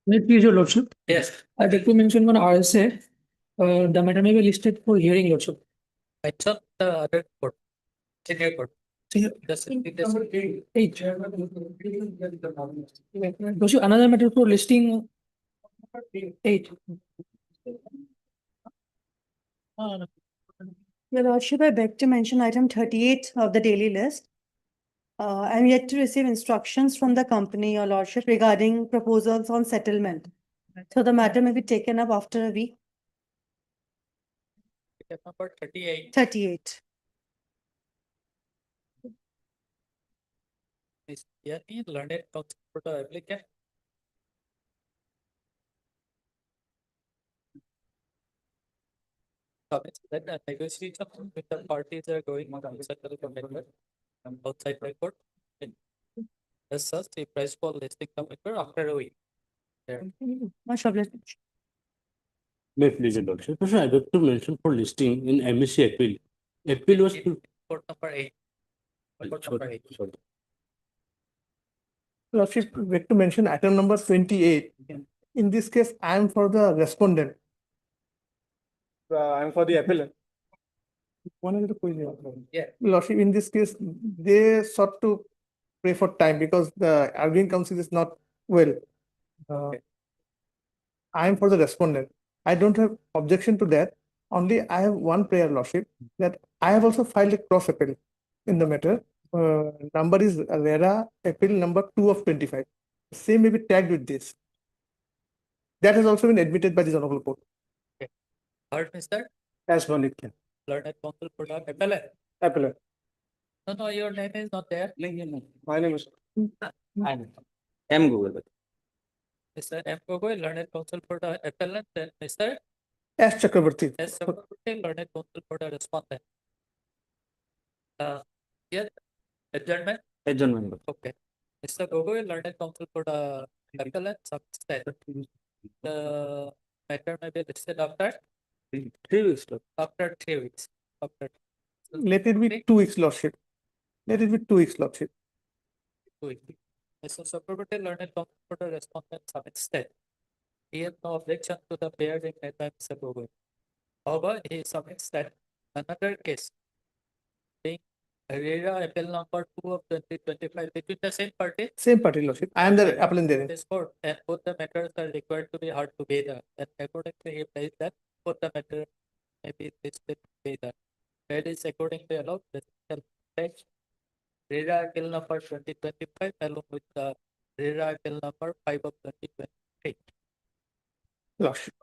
May I please, your lordship? Yes, I'd like to mention one RSA. The matter may be listed for hearing, lordship. I thought the other court, senior court. Senior- Does it does Eight. Lordship, another matter for listing. Eight. Your Lordship, I beg to mention item 38 of the daily list. I'm yet to receive instructions from the company, Your Lordship, regarding proposals on settlement. So the matter may be taken up after a week. number 38 38. is here in learned counsel for the applicant. Comments that the negotiation with the parties are going on outside the commitment and outside the court. As such, the price for listing commitment after a week. There. Much obliged. May I please, your lordship? Sir, I got to mention for listing in MSc appeal. Appeal was. Court number 8. Court number 8. Sorry. Lordship, we have to mention item number 28. In this case, I am for the respondent. I am for the appellant. One is the question. Yeah. Lordship, in this case, they sought to pray for time because the arguing counsel is not well. I am for the respondent. I don't have objection to that. Only I have one prayer, Lordship, that I have also filed a cross appeal in the matter. Number is RERA appeal number 2 of 25. Same may be tagged with this. That has also been admitted by this honorable court. Heard, Mr. As one it can. Learned counsel for the appellant. Appellant. No, your name is not there. My name is. M. Google. Mr. M. Gogoi, learned counsel for the appellant, and Mr. S. Chakrabarti. S. Chakraborty, learned counsel for the respondent. Yes, adjournment. Adjournment. Okay. Mr. Gogoi, learned counsel for the appellant, substate. The matter may be listed after 3 weeks. after 3 weeks. After Let it be 2 weeks, Lordship. Let it be 2 weeks, Lordship. 2 weeks. Mr. Chakraborty, learned counsel for the respondent, substate. He has no objection to the bearing made by Mr. Gogoi. However, he submits that another case being RERA appeal number 2 of 2025 between the same party. Same party, Lordship. I am the appellant therein. This court and both the matters are required to be heard together. And accordingly, he plays that both the matter may be listed together. That is accordingly allowed. The fetch RERA appeal number 2025 along with the RERA appeal number 5 of 2023. Lordship.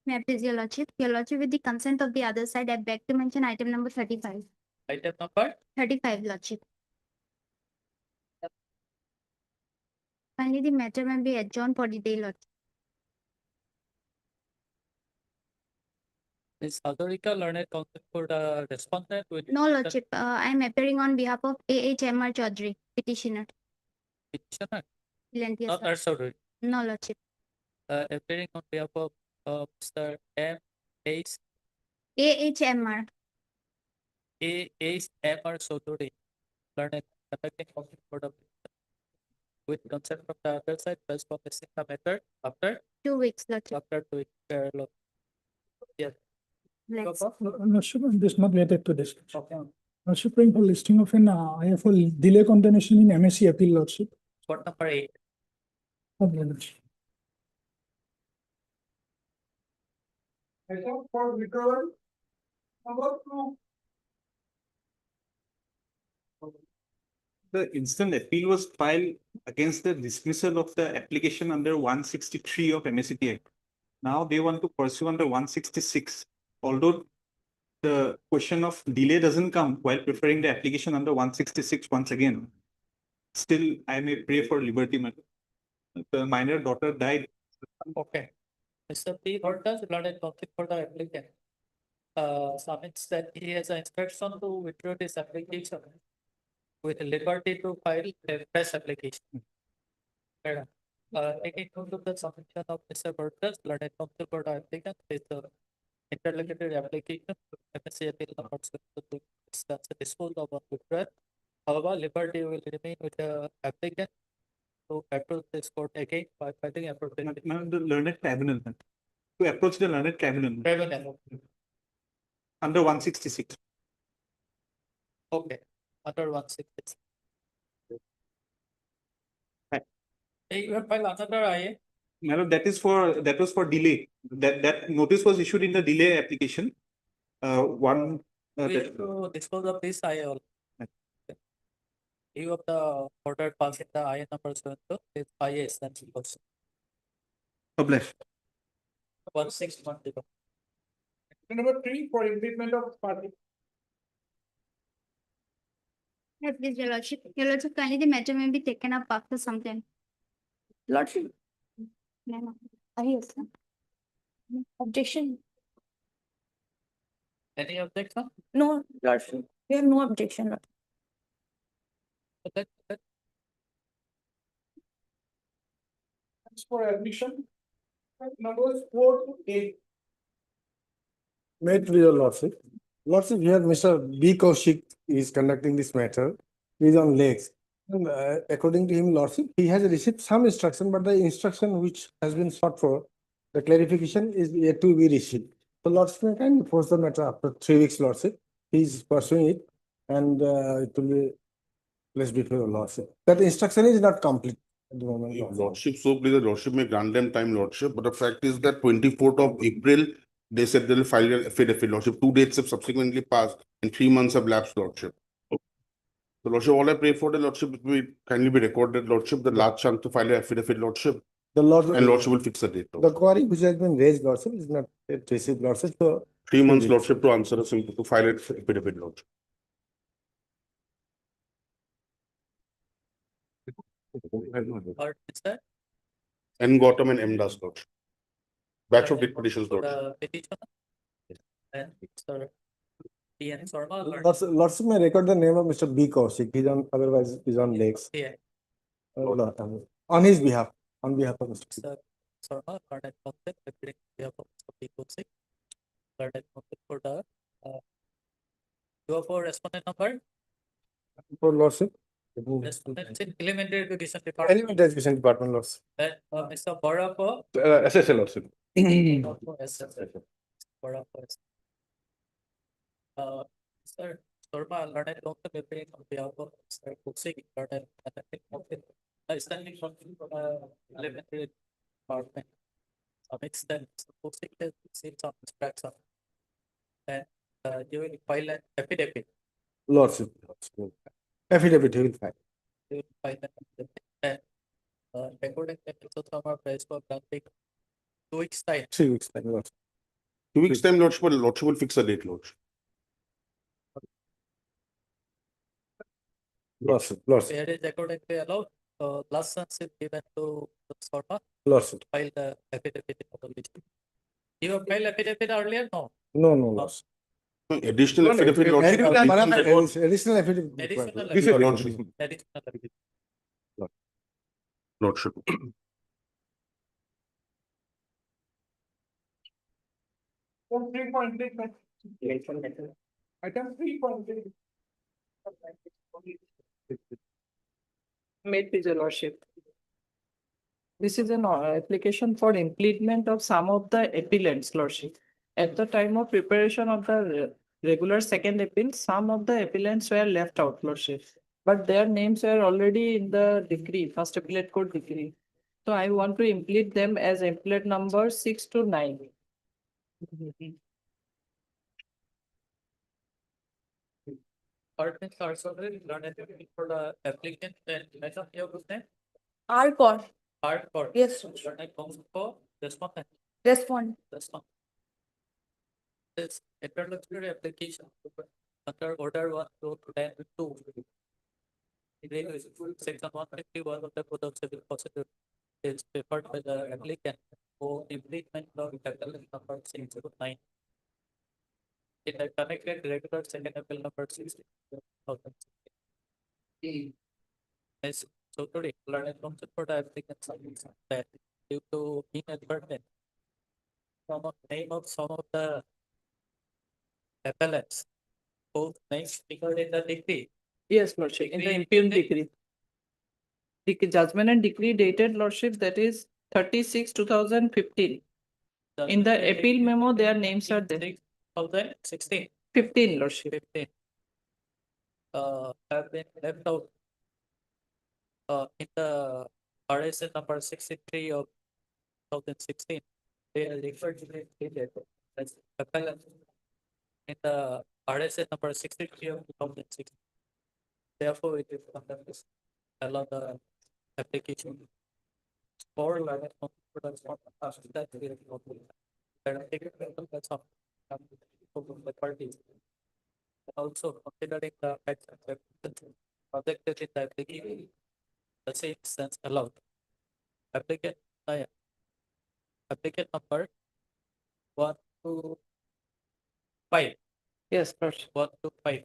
May I please, your lordship? Your lordship, with the consent of the other side, I beg to mention item number 35. Item number 35, lordship. Finally, the matter may be adjourned for the day, lordship. is Adorika learned counsel for the respondent with No, lordship. I am appearing on behalf of AHMR Chaudhary, petitioner. petitioner, Plenty of not stuff. Arsauri. No, lordship. Appearing on behalf of Mr. M. H. AHMR. A.H.M.R. Chaudhary, learned conducting counsel for the with consent from the other side, plus publishing the matter after 2 weeks, lordship. 2 weeks. Yes. Let's. Lordship, this is not related to this. Lordship, praying for listing of an IFO delay condemnation in MSc appeal, Lordship. Court number 8. Okay, Lordship. For withdrawal. Number 2. The instant appeal was filed against the dismissal of the application under 163 of MSCT Act. Now they want to pursue under 166. Although the question of delay doesn't come while preferring the application under 166 once again. Still, I may pray for liberty, madam. The minor daughter died. Okay. Mr. P. Hortas, learned counsel for the applicant. Submits that he has an instruction to withdraw this application with liberty to file a fresh application. Madam, taking note of the submission of Mr. Hortas, learned counsel for the applicant is the interlocutory application to MSc appeal number to discuss the disposal of withdrawal. However, liberty will remain with the applicant to approach this court again by filing appropriate. The learned tribunal, ma'am. To approach the learned tribunal ma'am, Tribunal. under 166. Okay, under 166. Right. Hey, you have filed another IA? Madam, that was for delay. That notice was issued in the delay application. One, We that- have to dispose of this IA also. Right. You have the order passing the IA number 72, it's IA essential also, published. 1610. Number 3 for implement of party. Yeah, please, your lordship, kindly the matter may be taken up after some time. Lordship, No. yes, objection, Any objection? no, Lordship, we have no objection. Lord. That- As for admission, numbers 4 to 8. May it please your lordship. Lordship, here Mr. B. Kaushik is conducting this matter. He is on legs. And, according to him, lordship, he has received some instruction, but the instruction which has been sought for, the clarification is yet to be received. So lordship, may kindly post the matter after 3 weeks, lordship. He is pursuing it and it will be placed before your lordship. That instruction is not complete at the moment. If lordship. Lordship, so please, the Lordship may grant them time, Lordship, but the fact is that 24th of April, they said they'll file an affidavit, Lordship. 2 dates have subsequently passed and 3 months have lapsed, Lordship. So Lordship, all I pray for the Lordship, it will kindly be recorded, Lordship, the last chance to file an affidavit, Lordship, The lordship. and Lordship will fix the date. The query which has been raised, lordship, is not yet received, lordship, so 3 months, weeks. Lordship, to answer us, to file an affidavit, Lordship. Or is that? N. Gautam and M. Das, Lordship. Batch of the petitions, for Lordship. the petition? And sir, TN Sarma or? Lordship may record the name of Mr. B. Kaushik. He's on, otherwise he's on legs. Yeah, On his behalf, on behalf of Mr. B. sir, Sarma, Garnet Council, appearing on behalf of Mr. P. Kutsik. Garnet Council for the, you have for respondent number, For Lordship. respondent in elementary education department, Elementary Education Department, Lordship. and Mr. Bora for. SSL, Lordship. Bora for. Sir, Sarma, Garnet Council, appearing on behalf of Mr. Kutsik, Garnet Council. Standing from elementary department. Makes sense. Kutsik has seen some tracks on. And you will file an affidavit. Lordship. Affidavit he will file. You will file an affidavit. And according to episode of our press for granting 2 weeks time. 3 weeks time, Lordship. 2 weeks time, Lordship, but Lordship will fix the date, Lordship. Lordship. Where is accordingly allowed, last chance is given to the Sarma, Lordship. file the affidavit in opposition. You have filed affidavit earlier? No. No, Lordship. Additional affidavit, Lordship. Additional affidavit. Additional required. This is Lordship. Additional affidavit. Lordship. Item 3.3. Item 3.3. May it please your lordship. This is an application for implement of some of the appellants, lordship. At the time of preparation of the regular second appeal, some of the appellants were left out, lordship. But their names were already in the decree, first appellate court decree. So I want to implement them as appellate number 6 to 9. Departments are sorted, learned for the applicant and measure your good name. R call, Hard for. yes, Learned counsel for respondent. respond, Respond. This interlocutory application under order 1/2/10/2. Section 151 of the Code of Civil Procedure is preferred by the applicant for implement of appellate number 609. In the connected regular second appeal number 60. Is so today, learned counsel for the applicant submits that due to inadvertent some of name of some of the appellants, both names figured in the decree. Yes, lordship, in the Decree impugn impugn decree. judgment and decree dated lordship, that is 36/2015. In the appeal memo, their names are there. 2016, 15 lordship. 15. Have been left out. In the RSA number 63 of 2016, they are referred to the dated as appellant. In the RSA number 63 of 2016. Therefore, it is conducted allow the application. For learning products for after that we have not been. That's all. The parties. Also considering the facts and circumstances projected in the application, the same sense allowed. Applicant, applicant number 1 to 5. Yes, lordship. 1 to 5.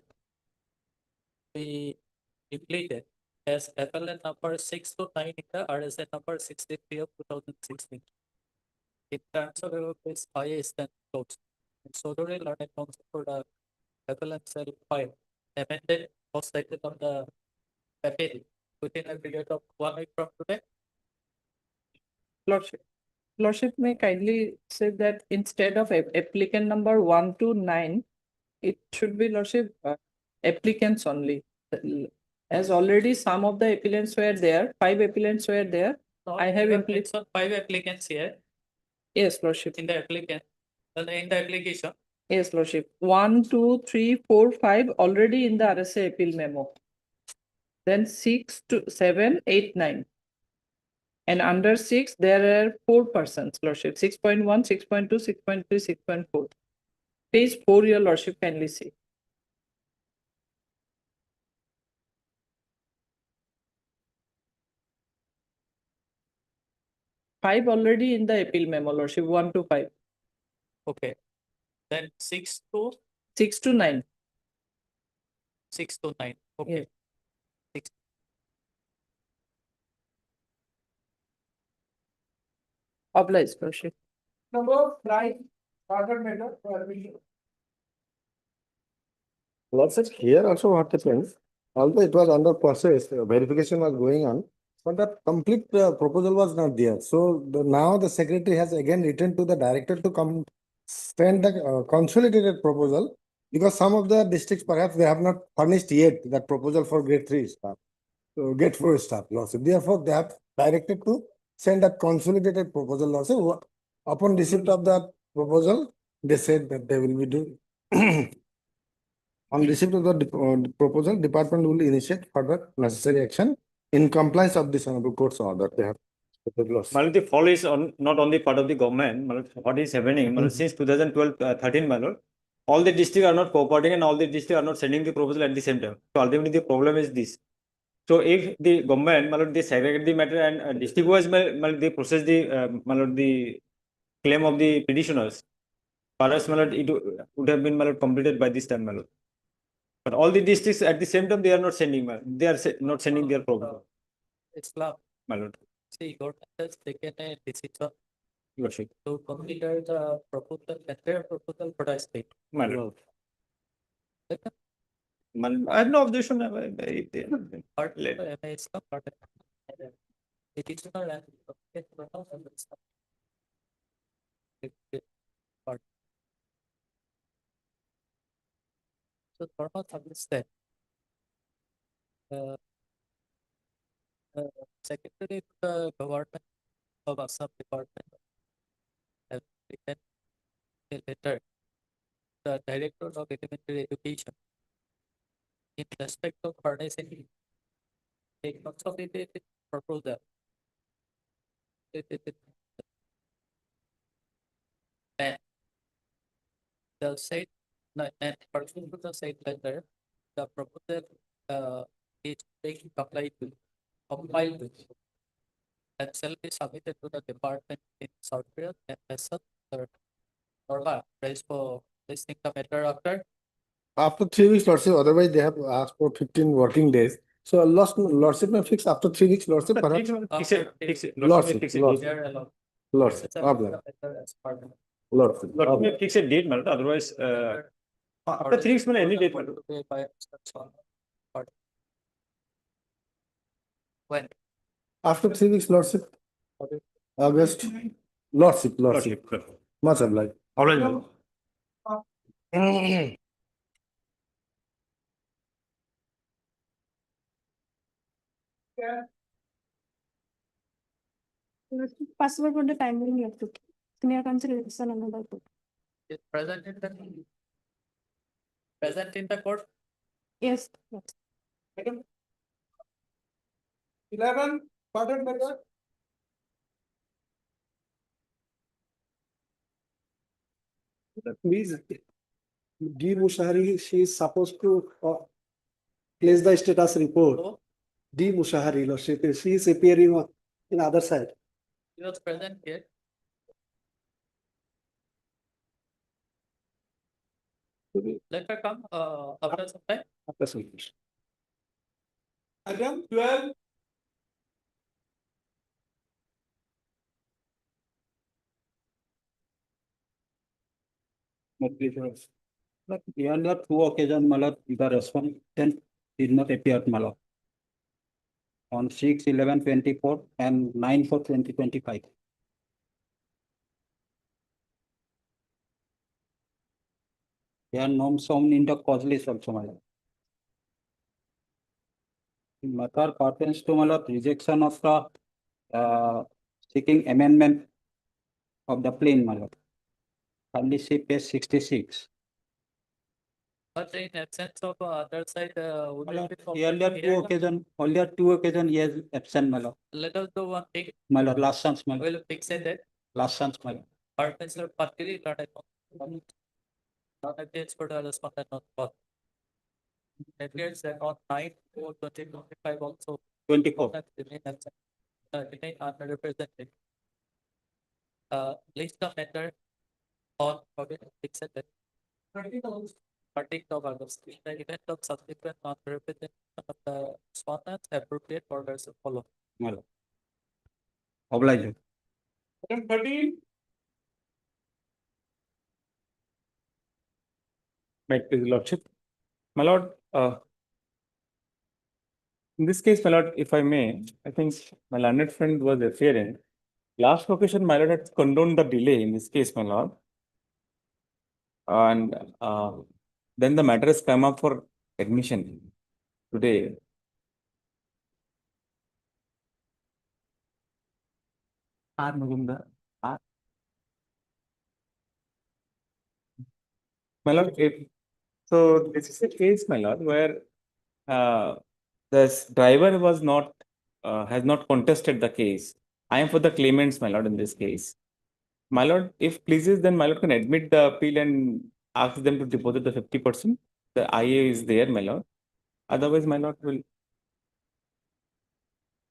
We depleted as appellant number 6 to 9 in the RSA number 63 of 2016. In terms of this, IA stand closed. And so do we learn a concept for the appellant cell 5 amended or cited on the appeal within a period of 1 week from today. Lordship. Lordship may kindly say that instead of applicant number 1 to 9, it should be lordship applicants only. As already some of the applicants were there, 5 applicants were there. I have It's 5 applicants here Yes, lordship. in the applicant, in the application. Yes, lordship. 1, 2, 3, 4, 5 already in the RSA appeal memo. Then 6 to 7, 8, 9. And under 6, there are 4 persons, lordship. 6.1, 6.2, 6.3, 6.4. Page 4, your lordship kindly see. Five already in the appeal memo, lordship. 1 to 5. Okay. Then 6 to 6 to 9. 6 to 9. Okay. Obliged, lordship. Number 9, order matter for admission. Lordship, here also what happens, although it was under process, verification was going on, but the complete proposal was not there. So now the secretary has again written to the director to come send the consolidated proposal, because some of the districts perhaps they have not furnished yet that proposal for grade 3 staff. So grade 4 staff, Lordship. Therefore, they have directed to send a consolidated proposal, Lordship. Upon receipt of that proposal, they said that they will be doing. On receipt of the proposal, department will initiate further necessary action in compliance of this honorable court's order. They have. Malad, the fall is not on the part of the government. Malad, what is happening? Malad, since 2012-13, Malad, all the districts are not cooperating and all the districts are not sending the proposal at the same time. So ultimately the problem is this. So if the government, Malad, they segregate the matter and district wise, Malad, they process the Malad, the claim of the petitioners, perhaps Malad, it would have been Malad, completed by this time, Malad. But all the districts at the same time they are not sending, they are not sending their proposal. Islam. Malad. See, government has taken a decision Lordship. to consider the proposal, entire proposal for the state. Malad. I have no objection. Part of the MA Islam, part of the petitioner and part. So, Dharma understand. Secretary of the Government of Assam Department have written a letter to the Director of Elementary Education in respect of furnishing a consolidated proposal. And the said, and pursuant to the said letter, the proposal is being complied with, and shall be submitted to the department in software and as such, Norma, raise for listening the matter after. After 3 weeks, Lordship, otherwise they have asked for 15 working days. So Lordship may fix after 3 weeks, Lordship, perhaps. Lordship, Lordship, problem. Lordship. Lordship, fix a date, Malad, otherwise, after 3 weeks, any date, Malad. When? After 3 weeks, Lordship. August. Lordship. Much obliged. Alright. Password for the time being you have to. Senior counsel is another book. Is present in the court. Yes. 11, pardon, matter. Please, D. Mushahari, she is supposed to place the status report. So D. Mushahari, Lordship, she is appearing on in other side. he was present here. Let her come after some time. After some. Item 12. But earlier two occasions, Malad, the respondent did not appear, Malad. On 6/11/24 and 9/4/2025. There are no shown in the cause list also, Malad. Matter pertains to Malad rejection of the seeking amendment of the plain, Malad. Only see page 66. But in absence of other side, would it be possible Earlier to two hear them? occasion, earlier two occasion, he has absent, Malad. Let us do one thing. Malad, last chance, Malad. We'll fix it. Last chance, Malad. Mr. Patiri, not against for the respondent not for. Appears that on 9/4/2025 also. 24. That remain absent. Remain underrepresented. List the matter on accepted. 13th of August. In the event of subsequent non-representation of the respondents, appropriate orders follow. Malad. Obliged. Item 13. Right, please, Lordship. My lord, in this case, my lord, if I may, I think my learned friend was referring. Last occasion, my lord had condoned the delay in this case, my lord. And then the matter has come up for admission today. R. Mugunda. My lord, so this is a case, my lord, where this driver was not, has not contested the case. I am for the claimants, my lord, in this case. My lord, if pleases, then my lord can admit the appeal and ask them to deposit the 50%. The IA is there, my lord. Otherwise, my lord will.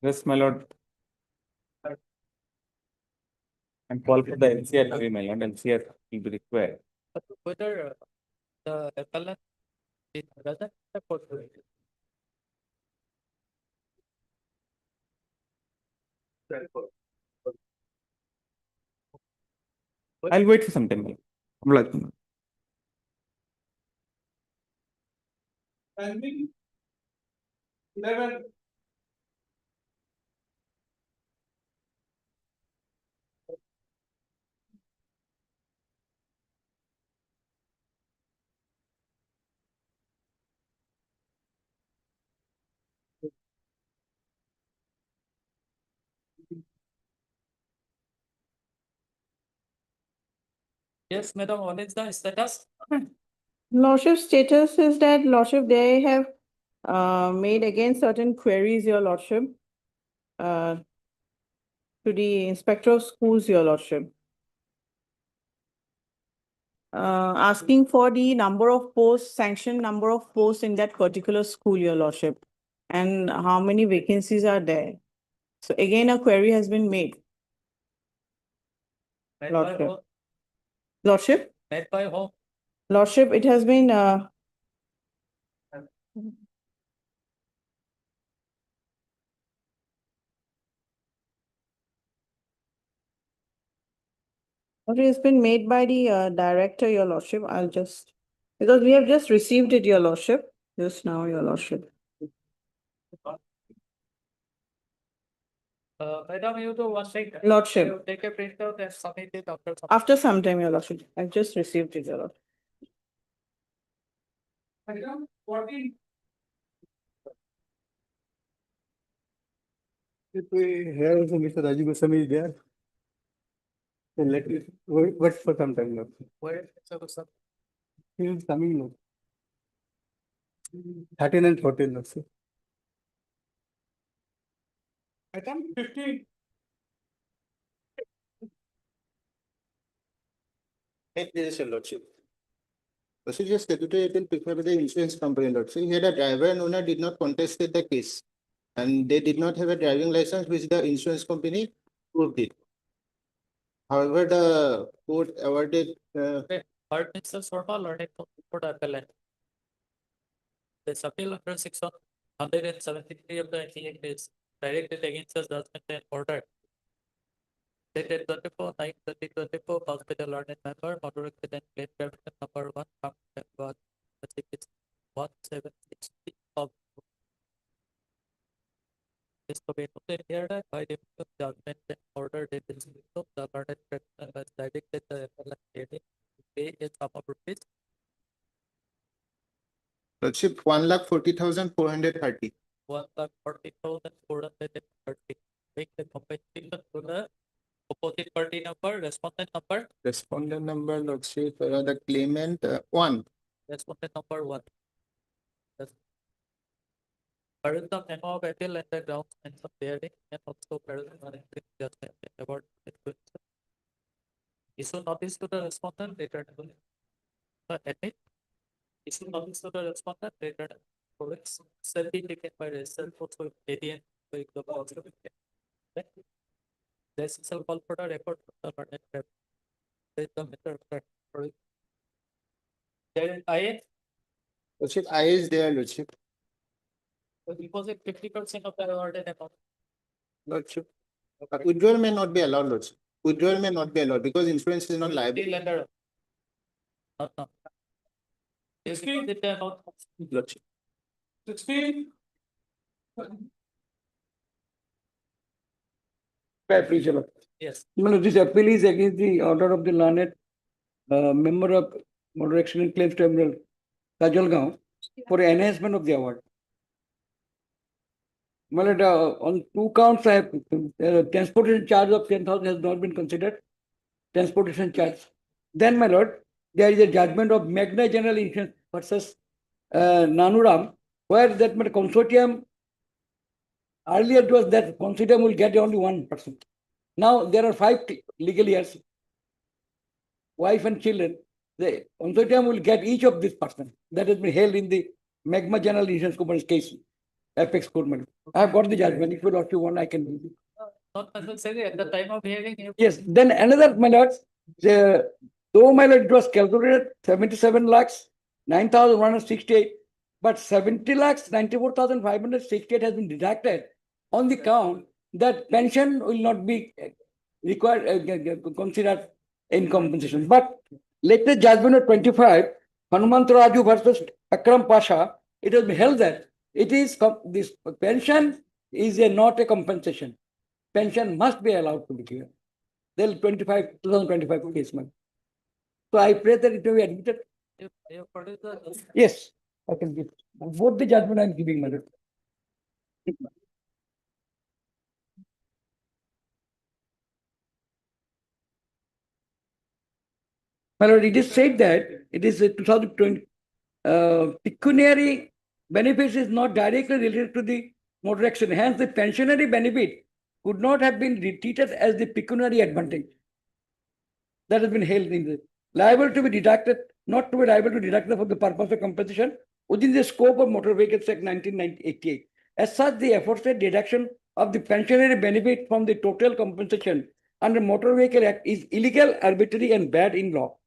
Yes, my lord. And call for the NCR, my lord, NCR will be required. But whether the appellant is present in the court. I'll wait for some time. Timing. 11. Yes, madam, what is the status? Lordship status is that Lordship, they have made again certain queries, your Lordship. To the Inspector of Schools, your Lordship. Asking for the number of posts, sanctioned number of posts in that particular school, your Lordship. And how many vacancies are there? So again, a query has been made. Made by Lordship. whom? Lordship? Made by whom? Lordship, it has been it has been made by the director, your Lordship. I'll just, because we have just received it, your Lordship, just now, your Lordship. Madam, you do one thing. Lordship. You take a printout and submit it after some. After some time, your lordship, I've just received it, your lordship. Madam, 14. Here also Mr. Rajiv Goswami is there. And let it wait for some time now. Where is Mr. Goswami? He is coming now. 13 and 14 also. Item 15. Hey, please, your lordship. Procedure statutory appeal preferred by the insurance company, lordship. Here the driver and owner did not contest the case. And they did not have a driving license which the insurance company proved it. However, the court awarded, Heard Mr. Sharma learning from court appellant. This appeal under section 173 of the NCA is directed against the judgment and order. Dated 24/9/2024, passed by the learned member, motor accident claim traffic number 176 of. Is to be noted here that by the judgment and order dated the learned person has directed the appellant to pay a sum of rupees lordship, 1,40,430. 1,40,430. Make the compensation to the opposite party number, respondent number, Respondent number, lordship, the claimant, 1. respondent number 1. Parallel the memo of appeal and the grounds and some bearing and also parallel judgment about it. Issue notice to the respondent later. Admit. Issue notice to the respondent later. Police shall be taken by result also ADN. This is a call for the record of the learned. There is the matter of fact. There is I. Lordship, I is there, lordship. Deposit 50% of the awarded amount. Lordship. Withdrawal may not be allowed, lordship. Withdrawal may not be allowed because insurance is not liable. The lender. Not now. Is it the amount? Lordship. 16. Yes. This appeal is against the order of the learned member of Motor Accident Claims Tribunal, Kajalgaon, for enhancement of the award. On 2 counts, I have transportation charge of 10,000 has not been considered. Transportation charge. Then, my lord, there is a judgment of Magna General Insurance versus Nanuram, where that consortium, earlier it was that consortium will get only 1 person. Now there are 5 legal years, wife and children. The consortium will get each of this person. That has been held in the Magna General Insurance Company's case, Apex Court. I have got the judgment. If you want, I can give you. Not necessarily at the time of hearing. Yes, then another, my lord, though my lord, it was calculated 77 lakhs, 9,168, but 70 lakhs, 94,568 has been deducted on the count that pension will not be required, considered in compensation. But latest judgment of 25, Hanumant Raju versus Akram Pasha, it has been held that it is this pension is not a compensation. Pension must be allowed to be given. Then 2025 case. So I pray that it will be admitted. Yes, I can give. Both the judgment I am giving, my lord. My lord, it is said that it is a 2020 pecuniary benefits is not directly related to the motor accident. Hence, the pensionary benefit could not have been treated as the pecuniary advantage. That has been held in the liable to be deducted, not to be liable to deduct for the purpose of compensation within the scope of Motor Vehicles Act 1988. As such, the aforesaid deduction of the pensionary benefit from the total compensation under Motor Vehicle Act is illegal, arbitrary, and bad in law.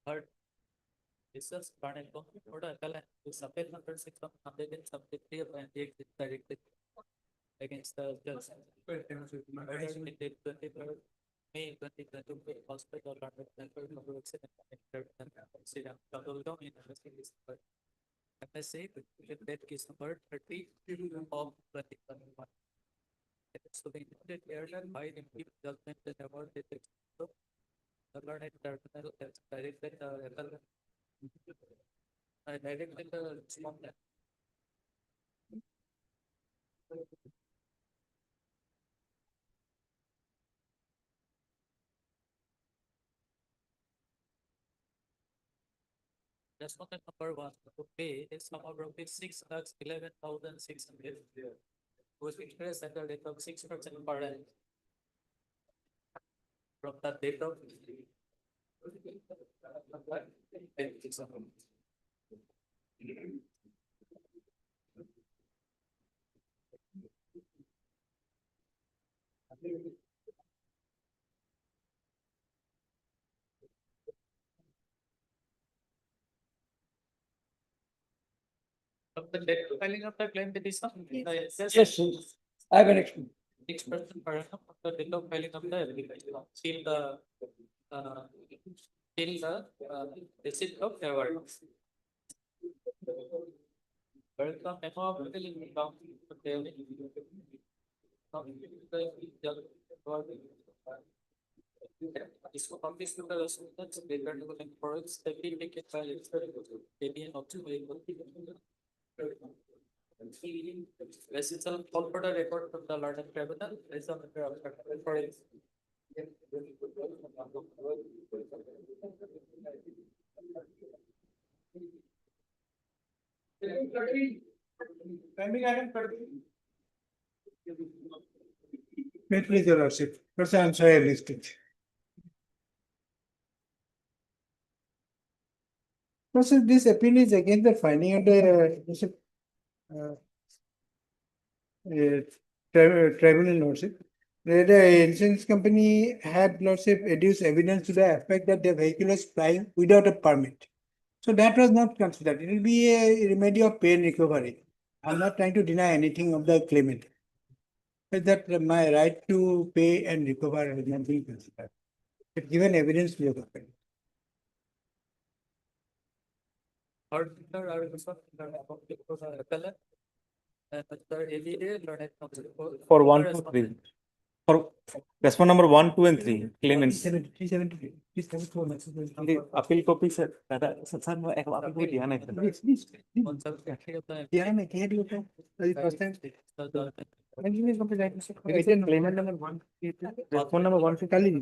Heard. This is Pranay order appellant to appeal under section 173 of the directly against the judge. Dated 23rd May 2022, hospital under the accident in MSA with death case number 30 of 2021. So the intended error by the judgment and award the learned terminal has directed the I directed the respondent. Respondent number 1 to pay a sum of rupees 6,11,600 with interest at the rate of 6% per annum from the date of of the date of filing of the claim petition. Yes, I have an explanation. 6% per annum of the date of filing of the application till the receipt of award. Welcome memo of filling down इसको publish कर दो सुनते हैं paper को link forex तभी लेके file ABN option Residential corporate record from the London Tribunal is a matter of forex. May it please your lordship. First, I am sorry I missed it. No, sir, this appeal is against the finding of the tribunal lordship. Where the insurance company had lordship adduced evidence to the effect that the vehicle was flying without a permit. So that was not considered. It will be a remedy of pay and recovery. I'm not trying to deny anything of the claimant. But that my right to pay and recover has not been considered. But given evidence to the company. Or appellant For 1, 2, 3. For respond number 1, 2, and 3 claimants. 373. The appeal copy sir. Sir, मैं एक appeal copy दिया नहीं था. First time. Claimant number 1. Respond number 1 से खाली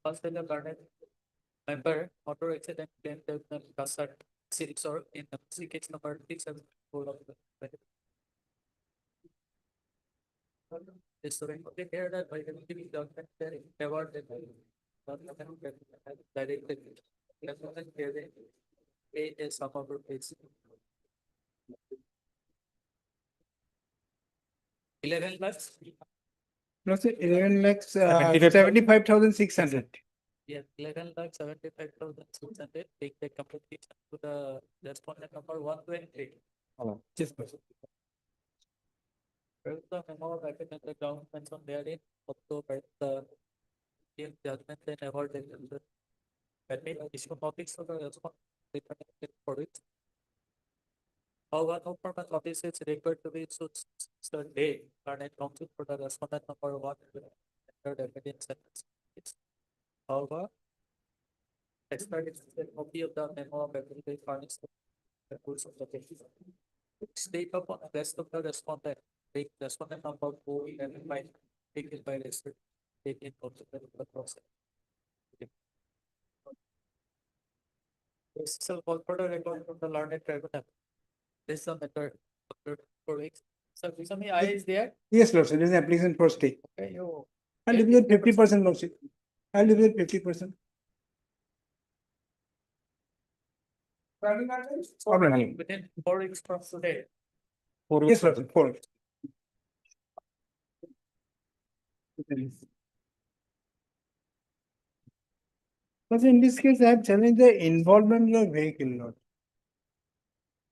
First in the garden member auto accident claim development Kasar series or in the case number 374 of the is to here that by the document award directed pay is some of rupees 11 lakhs. No, sir, 11 lakhs, 75,600. Yes, 11 lakhs 75,600. Take the competition to the respondent number 123. Yes, The memo recommend the ground mentioned therein October the judgment and award the permit issue copies of the response for it. However, no permit notice is required to be issued certain day and counsel for the respondent number 1 entered evidence sentence. However, expert is a copy of the memo of every furnished the course of the case. State upon the rest of the respondent. Take respondent number 4 and 5 taken by registered taken also the process. This is a corporate record from the learned tribunal. This is a method for weeks. So Visami, I is there. Yes, Lord, there is an application for stay. Okay, you. I'll leave it 50%, Lordship. I'll leave it 50%. Within 4 weeks from today. Yes, Lordship, 4. But in this case, I have challenged the involvement of vehicle lot.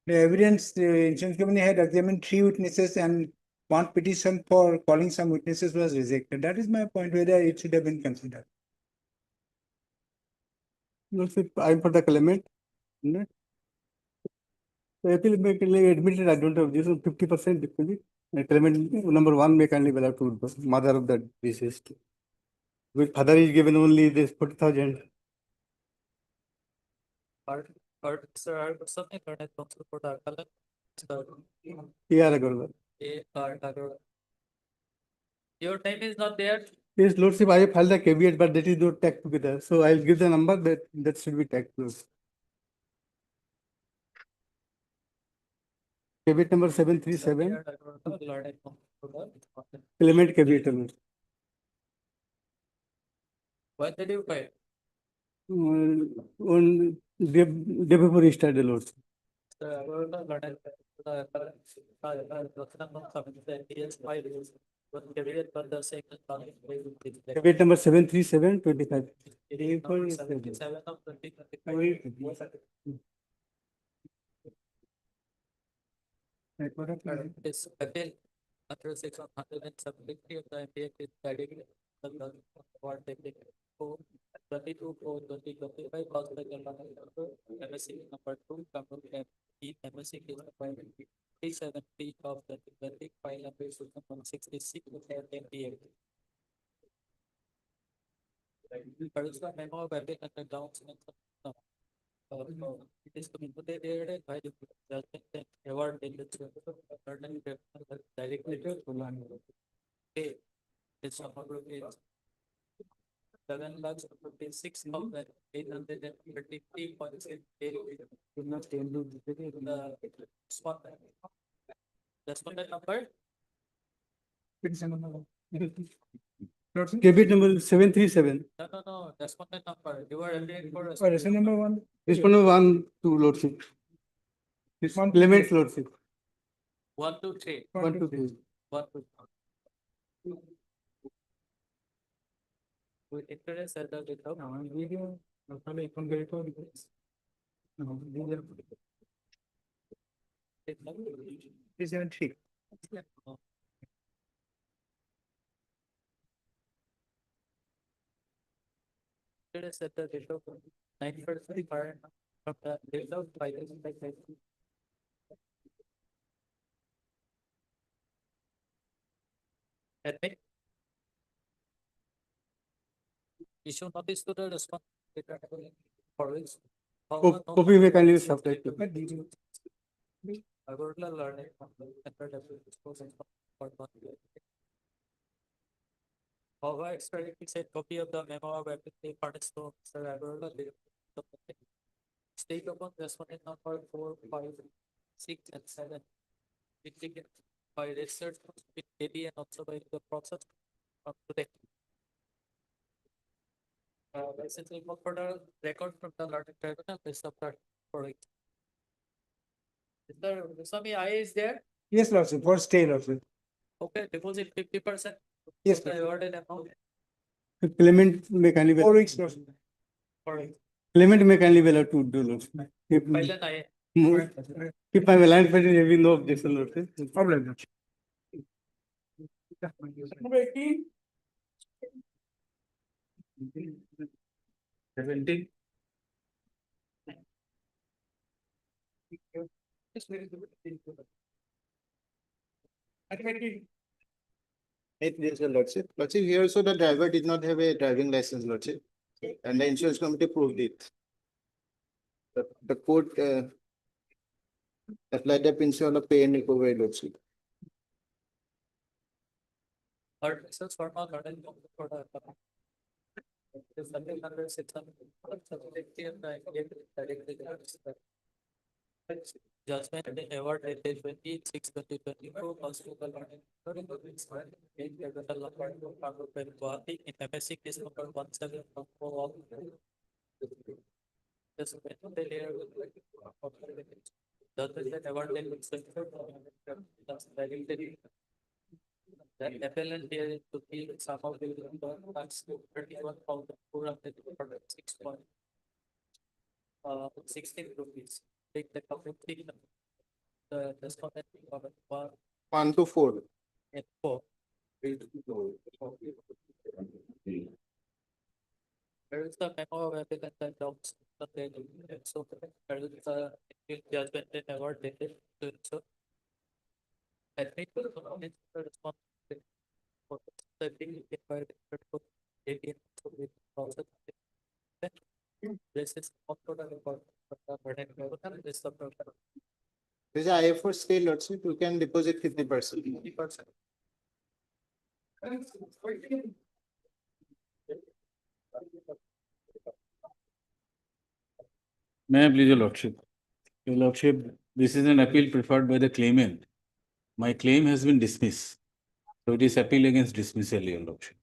The evidence, the insurance company had examined 3 witnesses and one petition for calling some witnesses was rejected. That is my point, whether it should have been considered. Lordship, I'm for the claimant. No? The appeal may kindly admitted, I don't have this 50% deposit. The claimant number 1 may kindly be allowed to the mother of the deceased. With father is given only this 40,000. Sir, something that I don't support our color. Yeah, Agarwal. Your time is not there. Yes, Lordship, I have filed the caveat, but that is not tagged together. So I'll give the number that should be tagged. Caveat number 737. Claimant caveat number. When did you file? On day before he started, Lordship. Caveat number 737 25. This appeal under section 173 of the MPA is directly award taking 22/4/2025 caused by MSC number 2 MSC case number 370 of 2020 file number 166 of the MPA. Personal memo of appeal under grounds it is communicated by the judgment and award in the directly to pay. It's is 7,56,833.8. Respondent number? Caveat number 737. No, respondent number. You are appealing for Resolution number 1. Respondent 1 to Lordship. Claimant Lordship. 1, 2, 3. 1 2 3. 1, 2, 3. With interest at the video. Is 3. Interest at the video. 9% from the video by the admit. Issue notice to the response for which. Copy may kindly be supplied to. I would learn it. However, extracted said copy of the memo of application furnished to Mr. Agarwal. State upon respondent number 4, 5, 6, and 7. Indicated by research with AB and also by the process of today. Essentially, for the record from the Lord Tribunal is the for it. Mr. Swami, I is there? Yes, Lordship, for stay, Lordship. Okay, deposit 50%. Yes, The awarded amount. Claimant may kindly be. 4 weeks, Lordship. Claimant may kindly be allowed to do, Lordship. By then I. If I'm aligned, but there will be no objection, Lordship. Problem, Lordship. Number 18. 17. Yes, your Lordship. Lordship, here also the driver did not have a driving license, Lordship, and the insurance committee proved it. The court applied the principle of pay and recovery, Lordship. Or research for all learning for the. Is something under 600. Judgment and award dated 26/2024 constable in MSC case number 1744. This judgment and award dated The appellant here is to feel some of the tax 31,446 16 rupees. Take the complete the respondent of 1 to 4. and 4. There is the memo of applicant that doubts that they do. So there is a appeal judgment and award dated to so. Admit to the responsibility for the being required to 18 to be process. This is also the report. This is the program. This is IFO scale, Lordship, you can deposit 50%. 50%. May I please, your lordship? Your lordship, this is an appeal preferred by the claimant. My claim has been dismissed. So it is appeal against dismissal, your lordship.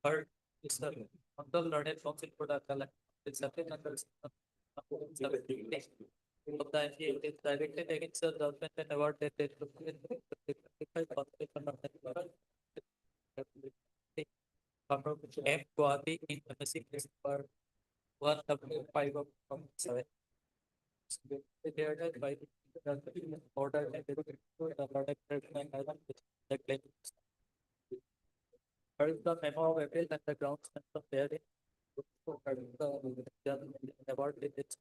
Or is the until learned council product it's appeal under of the appeal is directed against the judgment and award that they took in F Guwahati in MSc case number 1W5 They are done by the order and the product the claim. First, the memo of appeal and the grounds of therein. The award with its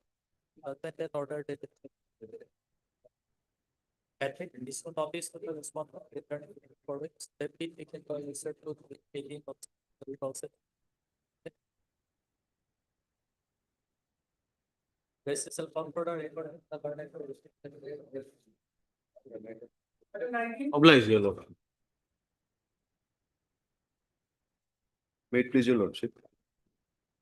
and order did it. Patrick, issue notice to the response of return for which the appeal taken by research to the 18 of the process. This is a computer Oblige, your lordship. May it please your lordship.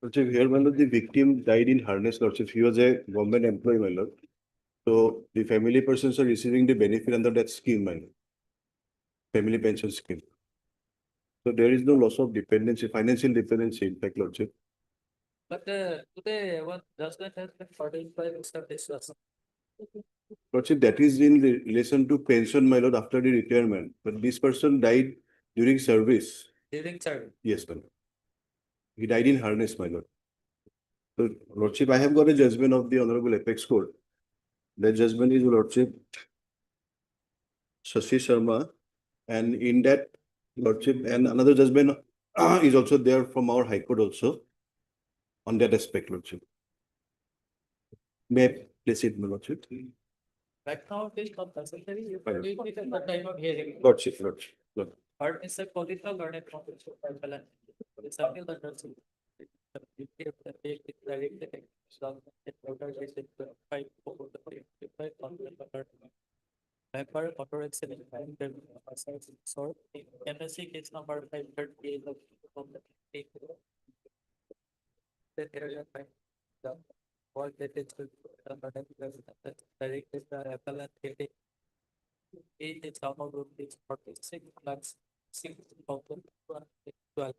Lordship, here, my lord, the victim died in harness, lordship. He was a government employee, my lord. So the family persons are receiving the benefit under that scheme, my lord. Family pension scheme. So there is no loss of dependency, financial dependency, in fact, lordship. But today one judgment has been ordered by Mr. Deswas. Lordship, that is in relation to pension, my lord, after the retirement. But this person died during service. During service. Yes, my lord. He died in harness, my lord. So, lordship, I have got a judgment of the Honorable Apex Court. That judgment is, lordship, Shashi Sharma, and in that, lordship, and another judgment is also there from our High Court also on that aspect, lordship. May I place it, my lordship? Right now, it is not necessary. You Fine. can do it at the time of hearing. Lordship, lordship, lord. Or is a political learned professional appellant. It's appeal that does it. The duty of the appeal is directed against the order is in 5 over the 5 on the record. Member comprehensive and so MSc case number 538 of the area by the all that is directed the appellant heading. It is some of rupees 46 lakhs 6,212.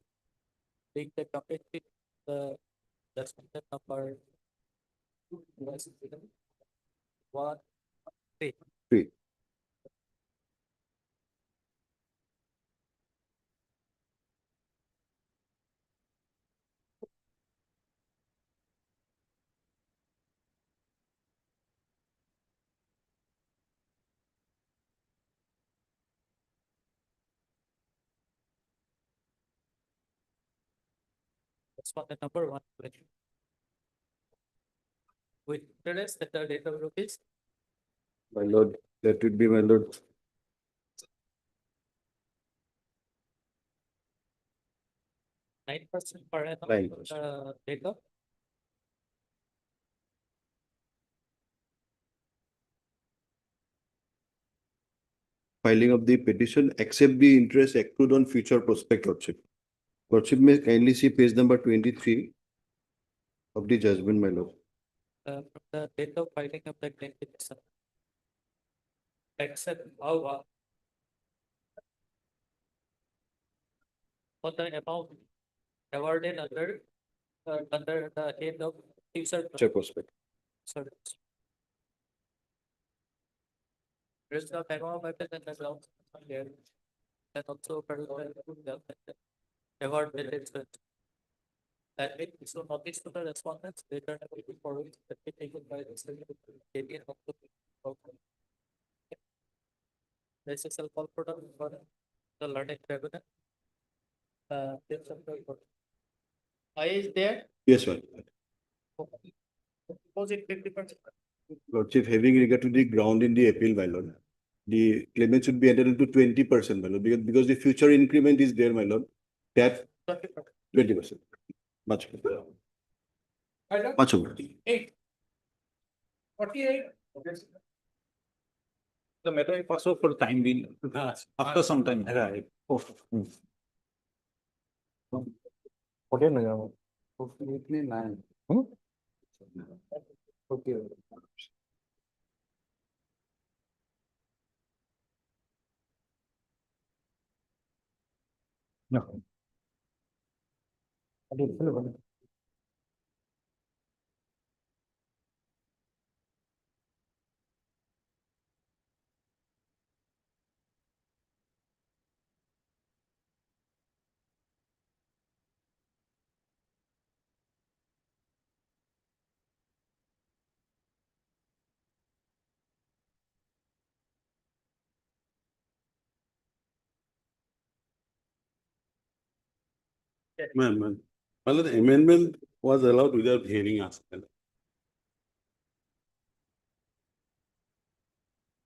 Take the competitive the judgment number 1 3. 3. That's what the number 1. With the rest that the date of rupees My lord, that would be, my lord, 9% per annum. 9%. Data. filing of the petition, accept the interest accrued on future prospect, lordship. Lordship may kindly see page number 23 of the judgment, my lord. From the date of filing of the claim petition. Except how for the amount awarded under the head of future Future prospect. service. There is the memo of appellant and the grounds here. and also award the judgment. And it so notice to the respondents, they turn away for it, that be taken by the alien of the outcome. This is a call product for the learning tribunal. I is there, Yes, sir. deposit 50%. Lordship, having regard to the ground in the appeal, my lord, the claimant should be entitled to 20%, my lord, because the future increment is there, my lord. That 20%. Much better. Much over. 48. The matter is also for time being, after some time. Right. Okay. No. Ma'am, well, the amendment was allowed without hearing us.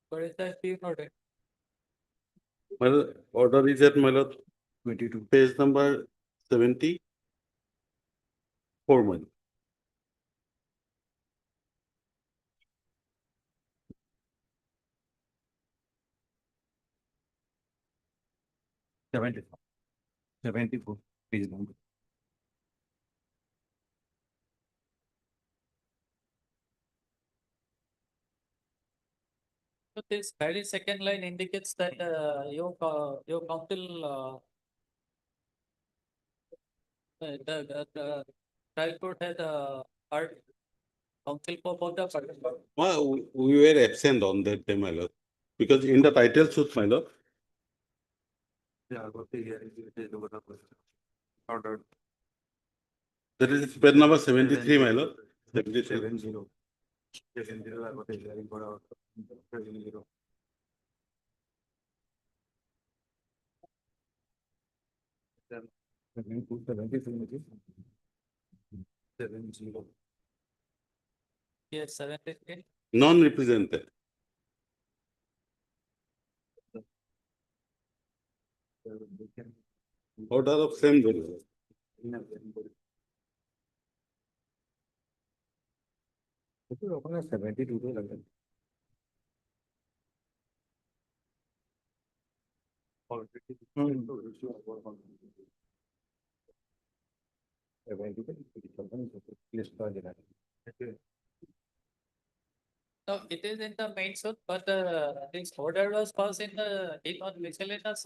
Where is the fee order? Well, order is at, my lord, 22. page number 74, my lord. Seventy-four. 74. Page number. So this very second line indicates that your counsel the trial court had heard counsel for both the parties. Well, we were absent on that day, my lord, because in the title suit, my lord. Yeah, got the hearing. Order. That is page number 73, my lord. 73. 70. 70, I got the hearing for order. 70. Yes, 73. Non-represented. Order of same day. ওখানে 72 তে লাগবে No, it is in the main suit, but this order was passed in on miscellaneous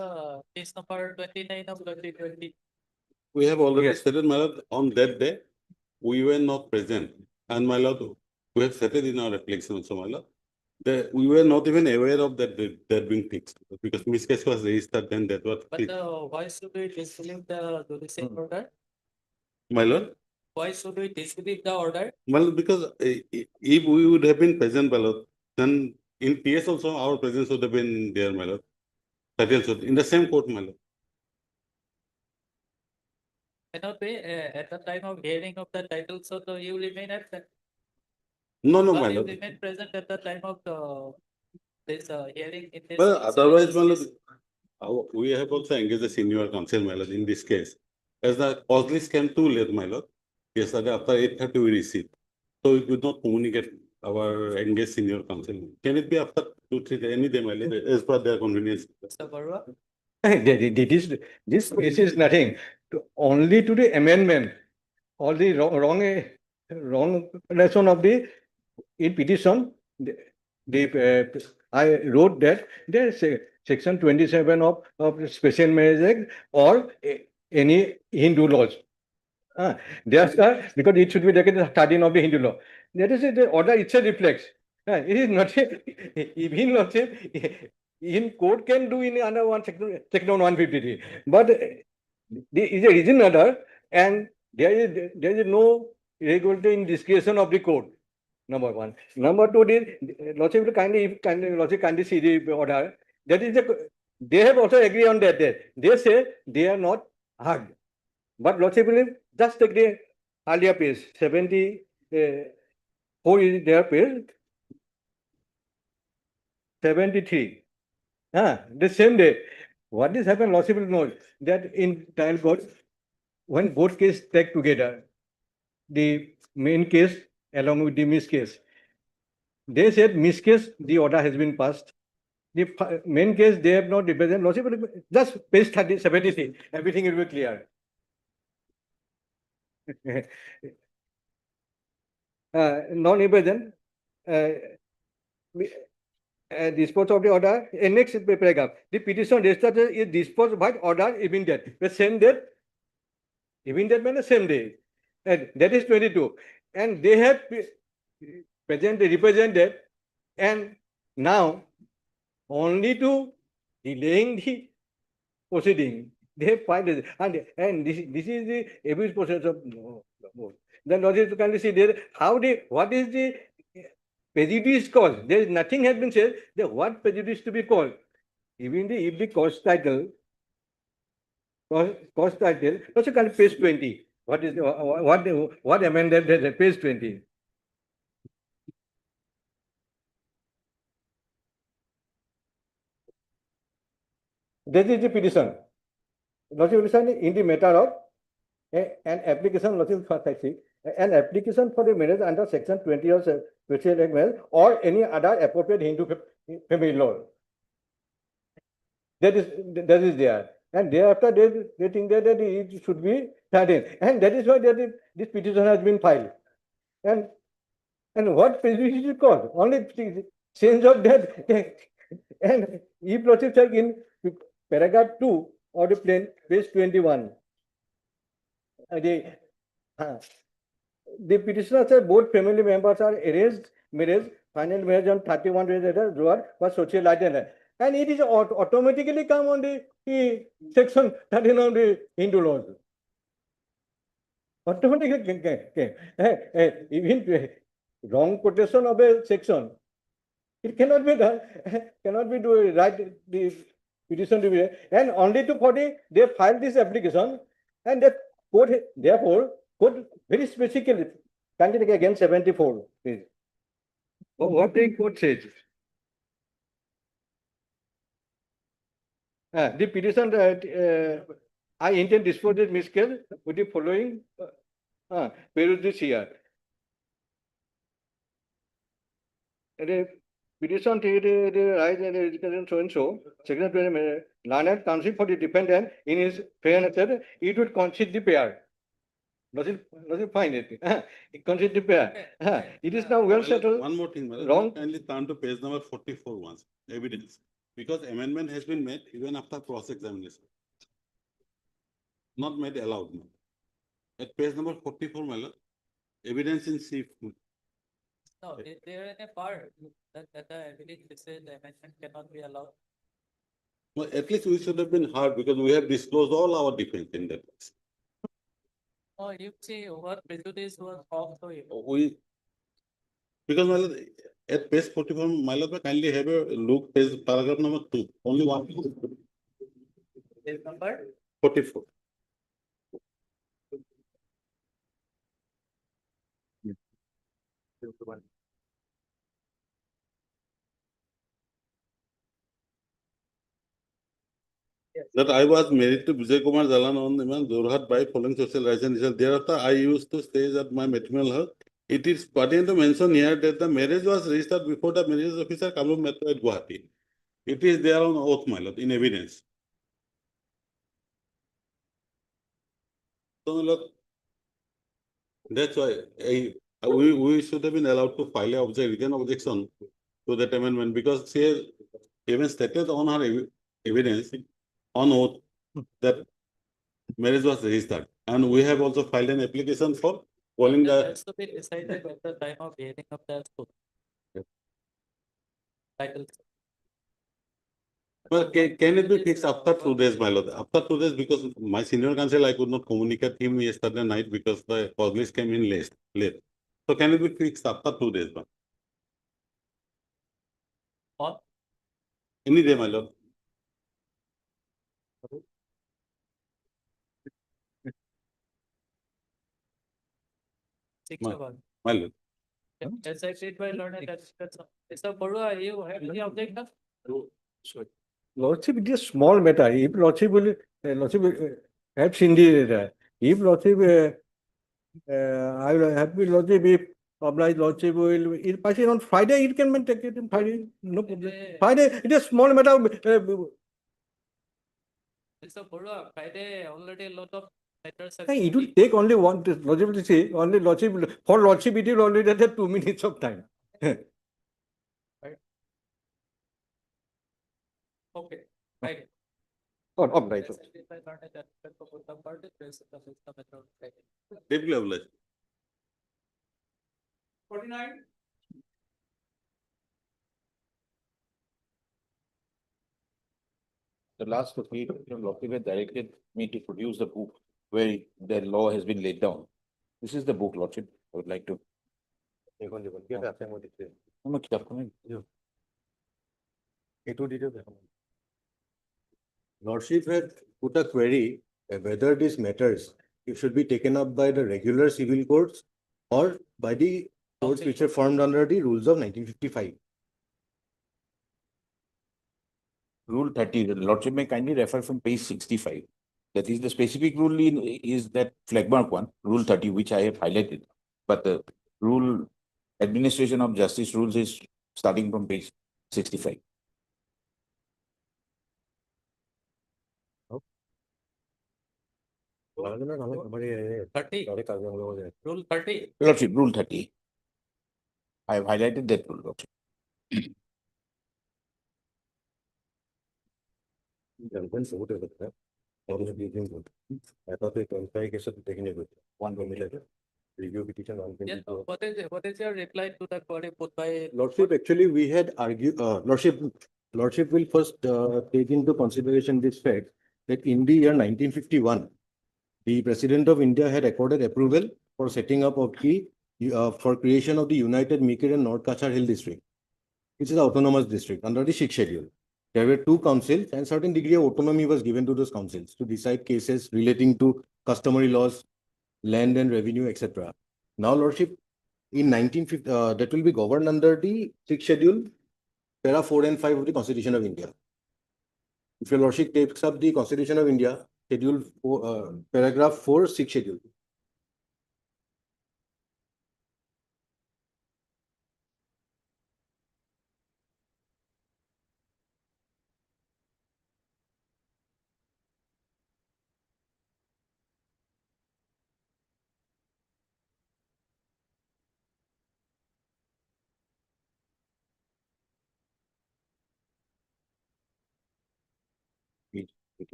case number 29 of 2020. We have already stated, my lord, on that day, we were not present. And my lord, we have stated in our application also, my lord, that we were not even aware of that being fixed, because miscase was registered and that was But fixed. why should we disbelieve the judicial order? My lord, Why should we disbelieve the order? well, because if we would have been present, my lord, then in PS also our presence would have been there, my lord. Title suit, in the same court, my lord. Cannot be at the time of hearing of the title, so you remain absent. No, Or my you lord. remain present at the time of this hearing in this. Well, otherwise, my lord, case. we have also engaged the senior counsel, my lord, in this case. As the cause list came too late, my lord. Yesterday after 8:30 we received. So we could not communicate our engaged senior counsel. Can it be after 2-3 days, any day, my lord, as per their convenience? Mr. Barua? This case is nothing, only to the amendment, all the wrong lesson of the in petition. I wrote that there's section 27 of Special Marriage Act or any Hindu laws. Because it should be taken the studying of the Hindu law. That is the order itself reflects. It is not even in court can do in under section 153, but there is a reason matter, and there is no regulatory in discretion of the court. Number one. Number two is Lordship will kindly see the order. That is they have also agreed on that. They say they are not hard, but Lordship will just take the earlier page 74 is their page 73. The same day. What is happened, Lordship will know that in trial court, when both cases take together, the main case along with the miss case, they said miss case, the order has been passed. The main case, they have not represented. Lordship will just page 73, everything will be clear. Non-represent, dispose of the order. Next paragraph, the petition registered is disposed by order immediate. The same date, immediate means same day. And that is 22. And they have represented, and now only to delaying the proceeding. They have filed it. And this is the abuse process of then Lordship can see there what is the prejudice caused. There is nothing has been said that what prejudice to be called. Even if the cause title, also can page 20. What is what amended that page 20? That is the petition. Lordship petition in the matter of an application, an application for the marriage under section 20 of Special Act Marriage or any other appropriate Hindu family law. That is there. And thereafter they think that it should be 13. And that is why this petition has been filed. And what prejudice is caused? Only change of that. And if Lordship check in paragraph 2 of the plain page 21. The petitioner said both family members are arranged marriage, final marriage on 31 days later, was social license. And it is automatically come on the section 13 of the Hindu laws. Automatically came. Even wrong quotation of a section, it cannot be done, cannot be do right the petition to be, and only to 40 they filed this application, and that court therefore court very specifically candidate again 74 please. What the court says. The petition I intend to dispose this miscase with the following periods here. The petition rise and education so and so, section 20, learned counsel for the defendant in his fairness, it would concede the pair. Does it find it? It concede the pair. It is now well settled. One more thing, Wrong. kindly turn to page number 44 once, evidence. Because amendment has been made even after cross-examination. Not made allowed. No. At page number 44, my lord, evidence in C. No, they are in a part that the evidence says the amendment cannot be allowed. Well, at least we should have been heard because we have disclosed all our defense in that case. Oh, you see, what prejudice was also. Because my lord, at page 44, my lord, kindly have a look, page paragraph number 2, only one. Page number 44. That I was married to Vijay Kumar Jalan on Jorhat by following social license. Thereafter, I used to stay at my maternal house. It is pertinent to mention here that the marriage was registered before the marriage officer Kamrup Metro at Guwahati. It is there on oath, my lord, in evidence. So, my lord, that's why we should have been allowed to file a written objection to that amendment because she has even stated on her evidence on oath that marriage was registered. And we have also filed an application for calling the. That's to be decided at the time of hearing of the suit. Title. Well, can it be fixed after 2 days, my lord? After 2 days, because my senior counsel, I could not communicate him yesterday night because the cause list came in late. So can it be fixed after 2 days, ma'am? On Any day, my lord. six My- of us. My lord. Yeah, as I said, my lord, that's all. Mr. Barua, you have any objection? Lordship, it is a small matter. If Lordship will, have seen the, if Lordship, I will happy Lordship, if obliged Lordship will, it passing on Friday, it can be taken on Friday, no problem. Friday, it is small matter. Mr. Barua, Friday already a lot of matters. have It been will take only one, Lordship will say, only Lordship, for Lordship, it will only take 2 minutes of time. Okay, right. Right. As I said, my lord, that respect for both the parties, rest of the system matter on Friday. Deeply obliged. 49. The last week, Lordship had directed me to produce the book where the law has been laid down. This is the book, Lordship. I would like to. Lordship had put a query whether these matters it should be taken up by the regular civil courts or by the courts which are formed under the rules of 1955. Rule 30, the Lordship may kindly refer from page 65. That is the specific rule is that flag mark one, Rule 30, which I have highlighted. But the rule administration of justice rules is starting from page 65. Rule 30. Lordship, Rule 30. I have highlighted that rule, Lordship. I thought the clarification taken it with 1 review petition. Yeah, what is your reply to the query put by? Lordship, actually, we had argued, Lordship will first take into consideration this fact that in the year 1951, the President of India had accorded approval for setting up of the, for creation of the United Mikir and North Kachar Hill District, which is an autonomous district under the 6th schedule. There were 2 councils and certain degree of autonomy was given to those councils to decide cases relating to customary laws, land and revenue, etc. Now, Lordship, in 1950, that will be governed under the 6th schedule, para 4 and 5 of the Constitution of India. If your Lordship takes up the Constitution of India, schedule 4, paragraph 4, 6th schedule.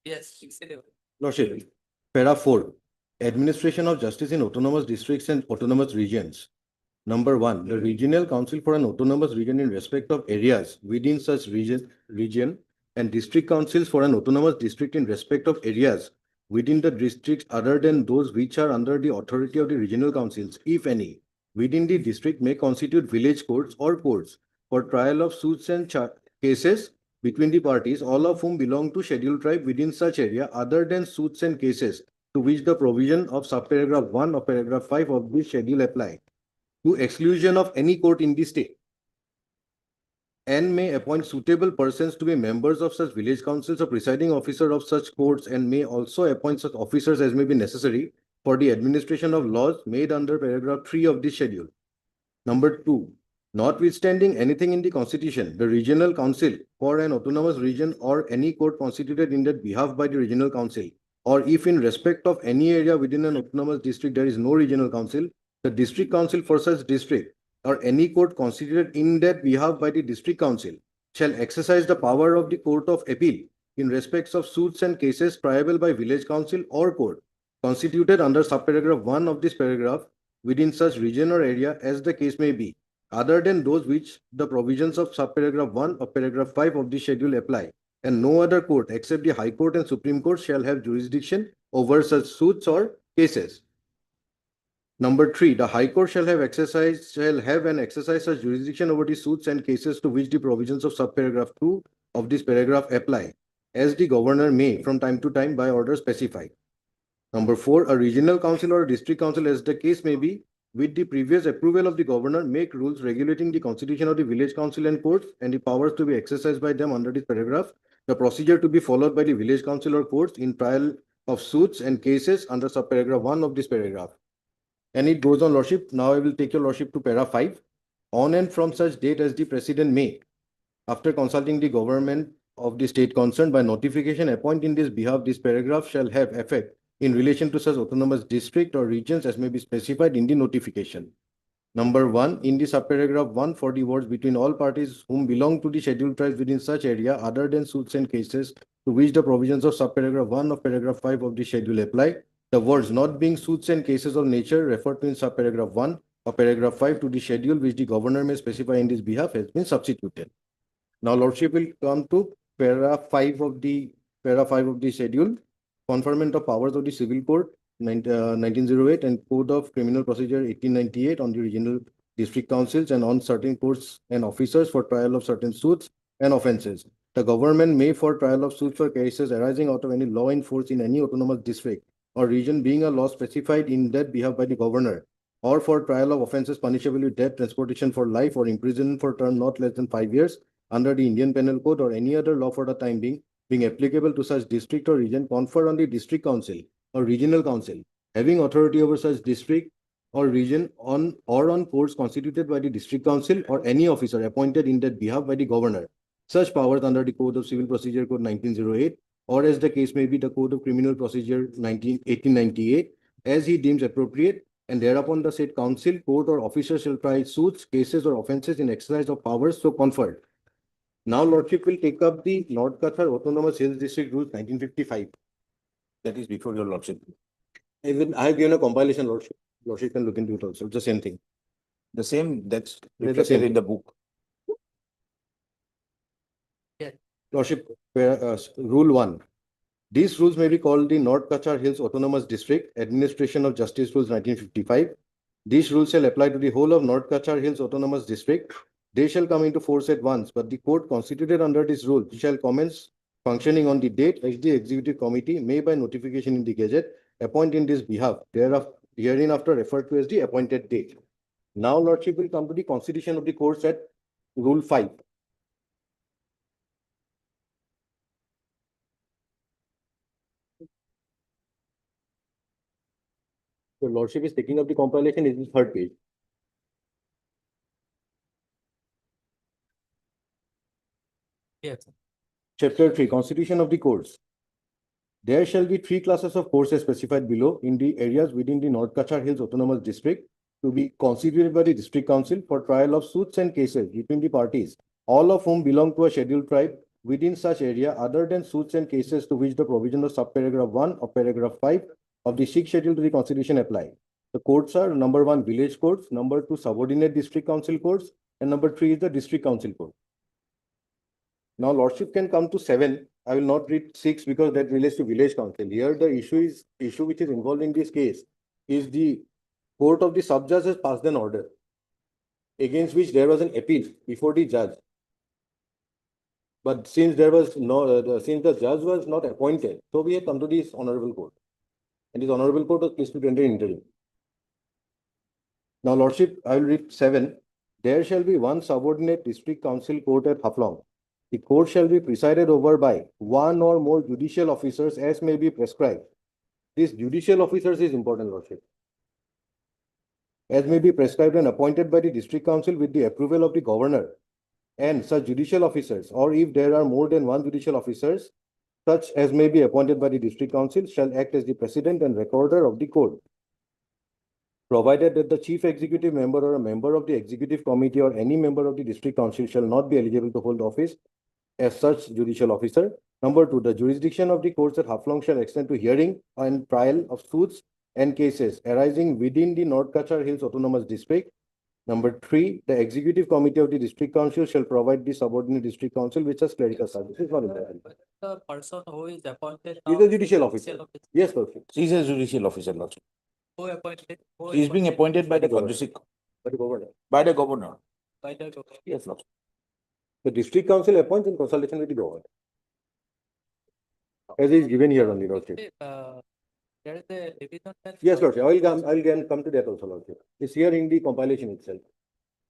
Yes, consider. Lordship, para 4, administration of justice in autonomous districts and autonomous regions. Number 1, the regional council for an autonomous region in respect of areas within such region and district councils for an autonomous district in respect of areas within the districts other than those which are under the authority of the regional councils, if any, within the district may constitute village courts or courts for trial of suits and cases between the parties, all of whom belong to scheduled tribe within such area other than suits and cases to which the provision of subparagraph 1 of paragraph 5 of this schedule apply, to exclusion of any court in the state, and may appoint suitable persons to be members of such village councils or presiding officer of such courts, and may also appoint such officers as may be necessary for the administration of laws made under paragraph 3 of this schedule. Number 2, notwithstanding anything in the Constitution, the regional council for an autonomous region or any court constituted in that behalf by the regional council, or if in respect of any area within an autonomous district there is no regional council, the district council for such district or any court constituted in that behalf by the district council shall exercise the power of the court of appeal in respects of suits and cases triable by village council or court constituted under subparagraph 1 of this paragraph within such region or area as the case may be, other than those which the provisions of subparagraph 1 of paragraph 5 of the schedule apply, and no other court except the High Court and Supreme Court shall have jurisdiction over such suits or cases. Number 3, the High Court shall have and exercise such jurisdiction over the suits and cases to which the provisions of subparagraph 2 of this paragraph apply, as the governor may from time to time by order specify. Number 4, a regional council or a district council, as the case may be, with the previous approval of the governor, make rules regulating the constitution of the village council and courts and the powers to be exercised by them under this paragraph, the procedure to be followed by the village council or courts in trial of suits and cases under subparagraph 1 of this paragraph. And it goes on, Lordship. Now I will take your Lordship to para 5. On and from such date as the President may, after consulting the government of the state concerned by notification, appoint in this behalf, this paragraph shall have effect in relation to such autonomous district or regions as may be specified in the notification. Number 1, in the subparagraph 1, for the words between all parties whom belong to the scheduled tribes within such area other than suits and cases to which the provisions of subparagraph 1 of paragraph 5 of the schedule apply, the words not being suits and cases of nature referred to in subparagraph 1 of paragraph 5 to the schedule which the governor may specify in this behalf has been substituted. Now Lordship will come to para 5 of the schedule, conferment of powers of the Civil Court 1908 and Code of Criminal Procedure 1898 on the regional district councils and on certain courts and officers for trial of certain suits and offences. The government may, for trial of suits or cases arising out of any law in force in any autonomous district or region being a law specified in that behalf by the governor, or for trial of offences punishable with death, transportation for life, or imprisonment for term not less than 5 years under the Indian Penal Code or any other law for the time being applicable to such district or region, confer on the district council or regional council having authority over such district or region on courts constituted by the district council or any officer appointed in that behalf by the governor, such powers under the Code of Civil Procedure Code 1908 or as the case may be the Code of Criminal Procedure 1898 as he deems appropriate, and thereupon the said council, court or officer shall try suits, cases or offences in exercise of powers so conferred. Now Lordship will take up the North Qatar Autonomous Hills District Rules 1955. That is before your Lordship. Even I have given a compilation, Lordship. Lordship can look into it also. It's the same thing. The same that's They're the reflected same. in the book. Lordship, Rule 1. These rules may be called the North Kachar Hills Autonomous District Administration of Justice Rules 1955. These rules shall apply to the whole of North Kachar Hills Autonomous District. They shall come into force at once, but the court constituted under this rule shall commence functioning on the date which the Executive Committee may by notification in the Gazette appoint in this behalf, hereinafter referred to as the appointed date. Now Lordship will come to the constitution of the courts at Rule 5. So Lordship is taking up the compilation, is the third page. Yes. Chapter 3, Constitution of the Courts. There shall be 3 classes of courts as specified below in the areas within the North Kachar Hills Autonomous District to be constituted by the District Council for trial of suits and cases between the parties, all of whom belong to a scheduled tribe within such area other than suits and cases to which the provision of subparagraph 1 of paragraph 5 of the 6th schedule to the Constitution apply. The courts are number 1, village courts, number 2, subordinate district council courts, and number 3 is the district council court. Now Lordship can come to 7. I will not read 6 because that relates to village council. Here the issue which is involved in this case is the court of the sub-judge has passed an order against which there was an appeal before the judge. But since there was since the judge was not appointed, so we have come to this honorable court. And this honorable court was pleased to render interim. Now Lordship, I will read 7. There shall be 1 subordinate district council court at Haflong. The court shall be presided over by 1 or more judicial officers as may be prescribed. This judicial officers is important, Lordship. As may be prescribed and appointed by the district council with the approval of the governor, and such judicial officers, or if there are more than 1 judicial officers, such as may be appointed by the district council, shall act as the president and recorder of the court, provided that the chief executive member or a member of the executive committee or any member of the district council shall not be eligible to hold office as such judicial officer. Number 2, the jurisdiction of the courts at Haflong shall extend to hearing and trial of suits and cases arising within the North Kachar Hills Autonomous District. Number 3, the Executive Committee of the District Council shall provide the subordinate district council which has clerical services. Not important. The person who is appointed. He's now a judicial officer. Yes, Lordship. He's a judicial officer, Lordship. Who appointed? Who He's being appointed by the Governor. district, By the governor. by the governor. By the government. Yes, Lordship. The district council appoints in consultation with the governor. As is given here only, Lordship. There is a division. Yes, Lordship. I'll come to that also, Lordship. It's here in the compilation itself.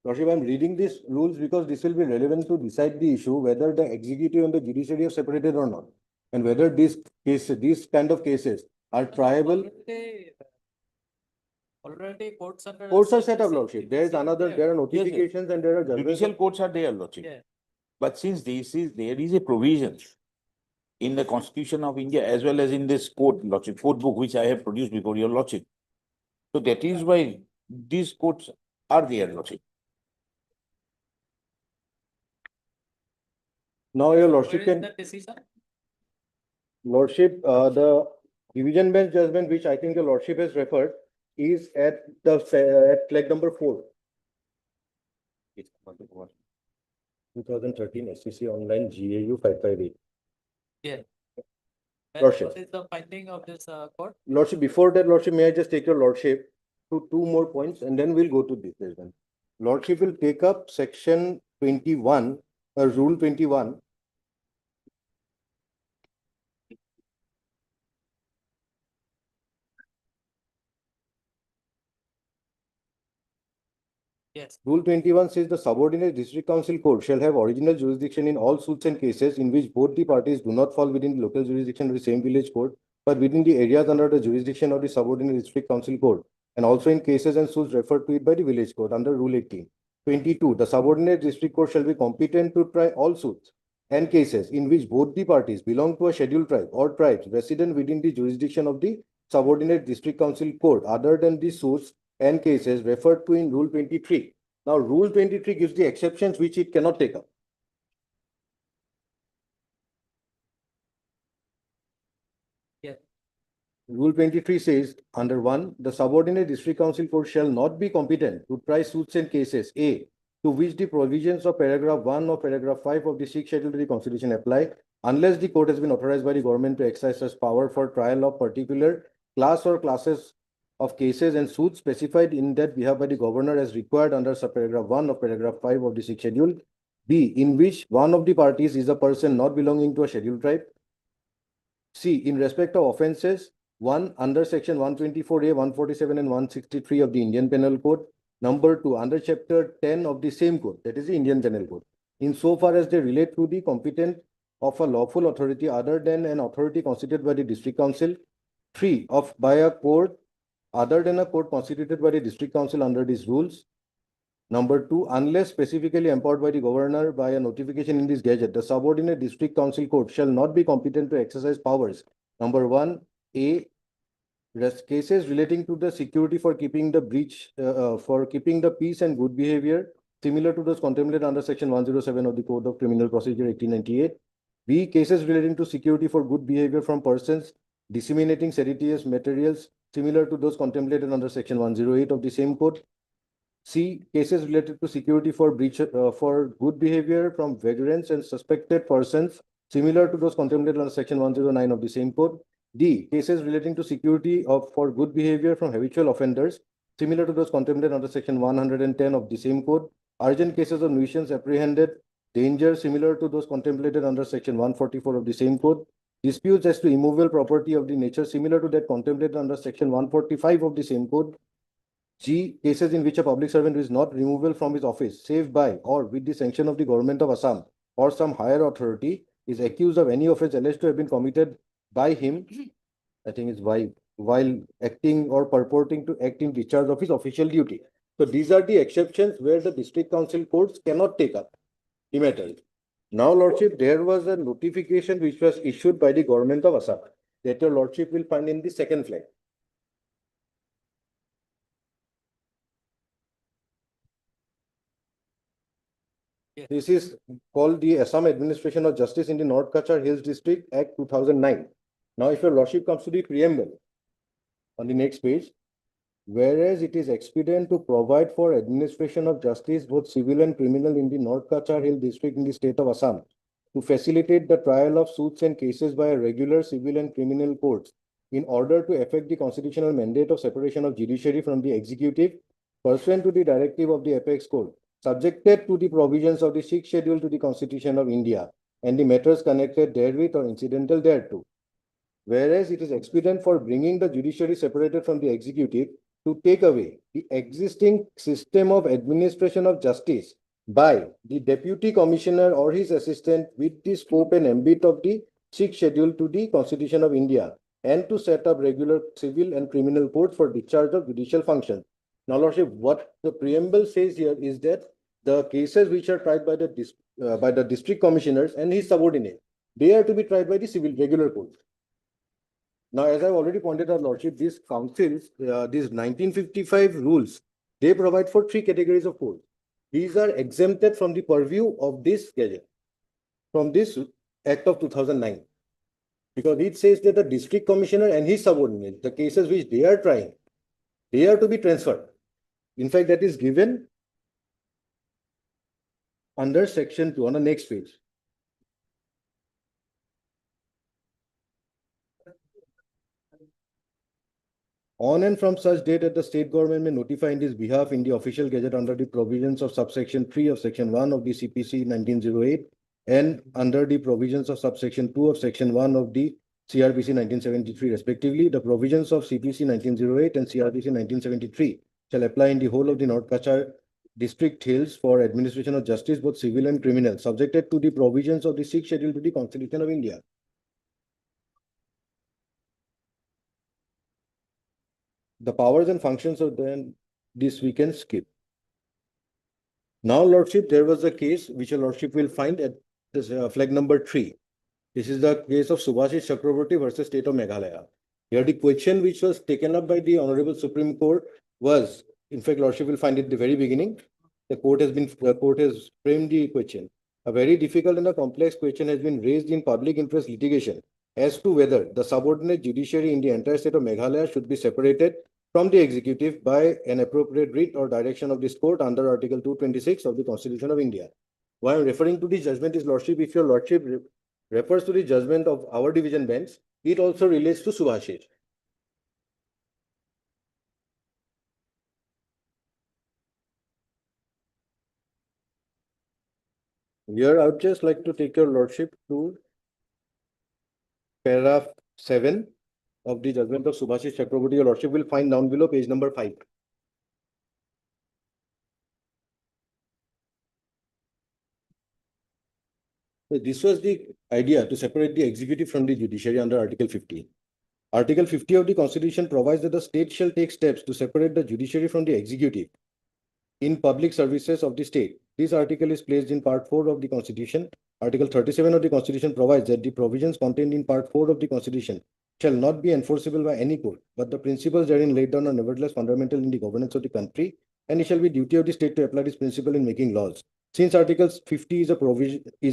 Lordship, I'm reading these rules because this will be relevant to decide the issue whether the executive and the judiciary are separated or not, and whether these kind of cases are triable. Already courts are. Courts are set up, Lordship. There are notifications and there are judgments. Judicial courts are there, Lordship. Yeah. But since there is a provision in the Constitution of India as well as in this court, Lordship, court book which I have produced before your Lordship. So that is why these courts are there, Lordship. Now, your Lordship Where is can, the decision? Lordship, the division bench judgment which I think your Lordship has referred is at flag number 4. 2013 SCC online GAU 558. Yeah. Lordship. What is the finding of this court? Lordship, before that, Lordship, may I just take your Lordship to 2 more points and then we'll go to this judgment. Lordship will take up section 21, rule 21. Yes. Rule 21 says the subordinate district council court shall have original jurisdiction in all suits and cases in which both the parties do not fall within the local jurisdiction of the same village court, but within the areas under the jurisdiction of the subordinate district council court, and also in cases and suits referred to it by the village court under Rule 18. 22. The subordinate district court shall be competent to try all suits and cases in which both the parties belong to a scheduled tribe or tribes resident within the jurisdiction of the subordinate district council court other than the suits and cases referred to in Rule 23. Now, Rule 23 gives the exceptions which it cannot take up. Yeah. Rule 23 says, under 1, the subordinate district council court shall not be competent to try suits and cases, A, to which the provisions of paragraph 1 or paragraph 5 of the 6th schedule to the Constitution apply, unless the court has been authorized by the government to exercise such power for trial of particular class or classes of cases and suits specified in that behalf by the governor as required under subparagraph 1 of paragraph 5 of the 6th schedule. B, in which one of the parties is a person not belonging to a scheduled tribe. C, in respect of offences, 1, under section 124A, 147 and 163 of the Indian Penal Code. Number 2, under chapter 10 of the same code, that is the Indian Penal Code, insofar as they relate to the competence of a lawful authority other than an authority constituted by the district council. 3, by a court other than a court constituted by the district council under these rules. Number 2, unless specifically empowered by the governor by a notification in this gazette, the subordinate district council court shall not be competent to exercise powers. Number 1, A, cases relating to the security for keeping the peace and good behavior, similar to those contemplated under section 107 of the Code of Criminal Procedure 1898. B, cases relating to security for good behavior from persons disseminating seditious materials, similar to those contemplated under section 108 of the same code. C, cases related to security for good behavior from vagrants and suspected persons, similar to those contemplated under section 109 of the same code. D, cases relating to security for good behavior from habitual offenders, similar to those contemplated under section 110 of the same code. Urgent cases of nuisance, apprehended danger, similar to those contemplated under section 144 of the same code. Disputes as to immovable property of the nature similar to that contemplated under section 145 of the same code. G, cases in which a public servant is not removable from his office, save by or with the sanction of the government of Assam or some higher authority, is accused of any offence alleged to have been committed by him, I think it's while acting or purporting to act in discharge of his official duty. So these are the exceptions where the district council courts cannot take up the matter. Now, Lordship, there was a notification which was issued by the government of Assam that your Lordship will find in the second flag. Yes. This is called the Assam Administration of Justice in the North Kachar Hills District Act 2009. Now, if your Lordship comes to the preamble, on the next page. Whereas it is expedient to provide for administration of justice, both civil and criminal, in the North Kachar Hill district in the state of Assam, to facilitate the trial of suits and cases by a regular civil and criminal courts, in order to effect the constitutional mandate of separation of judiciary from the executive, pursuant to the directive of the Apex Court, subjected to the provisions of the sixth schedule to the Constitution of India, and the matters connected therewith or incidental thereto. Whereas it is expedient for bringing the judiciary separated from the executive, to take away the existing system of administration of justice by the deputy commissioner or his assistant with the scope and ambit of the sixth schedule to the Constitution of India, and to set up regular civil and criminal courts for discharge of judicial functions. Now, Lordship, what the preamble says here is that the cases which are tried by the district commissioners and his subordinate, they are to be tried by the civil regular court. Now, as I've already pointed out, Lordship, these councils, these 1955 rules, they provide for three categories of courts. These are exempted from the purview of this gazette, from this Act of 2009, because it says that the district commissioner and his subordinate, the cases which they are trying, they are to be transferred. In fact, that is given under section 2 on the next page. On and from such date that the state government may notify in his behalf in the official gazette under the provisions of subsection 3 of section 1 of the CPC 1908 and under the provisions of subsection 2 of section 1 of the CRPC 1973 respectively, the provisions of CPC 1908 and CRPC 1973 shall apply in the whole of the North Kachar district hills for administration of justice, both civil and criminal, subjected to the provisions of the sixth schedule to the Constitution of India. The powers and functions of this we can skip. Now, Lordship, there was a case which your Lordship will find at this flag number 3. This is the case of Subhashish Chakraborty versus State of Meghalaya. Here, the question which was taken up by the Honorable Supreme Court was, in fact, Lordship will find it at the very beginning. The court has framed the question. A very difficult and a complex question has been raised in public interest litigation as to whether the subordinate judiciary in the entire state of Meghalaya should be separated from the executive by an appropriate writ or direction of this court under Article 226 of the Constitution of India. While referring to the judgment, is Lordship, if your Lordship refers to the judgment of our division bench, it also relates to Subhashish. Here, I would just like to take your Lordship to paragraph 7 of the judgment of Subhashish Chakraborty. Your Lordship will find down below page number 5. So this was the idea to separate the executive from the judiciary under Article 50. Article 50 of the Constitution provides that the state shall take steps to separate the judiciary from the executive in public services of the state. This article is placed in Part 4 of the Constitution. Article 37 of the Constitution provides that the provisions contained in Part 4 of the Constitution shall not be enforceable by any court, but the principles therein laid down are nevertheless fundamental in the governance of the country, and it shall be duty of the state to apply this principle in making laws. Since Article 50 is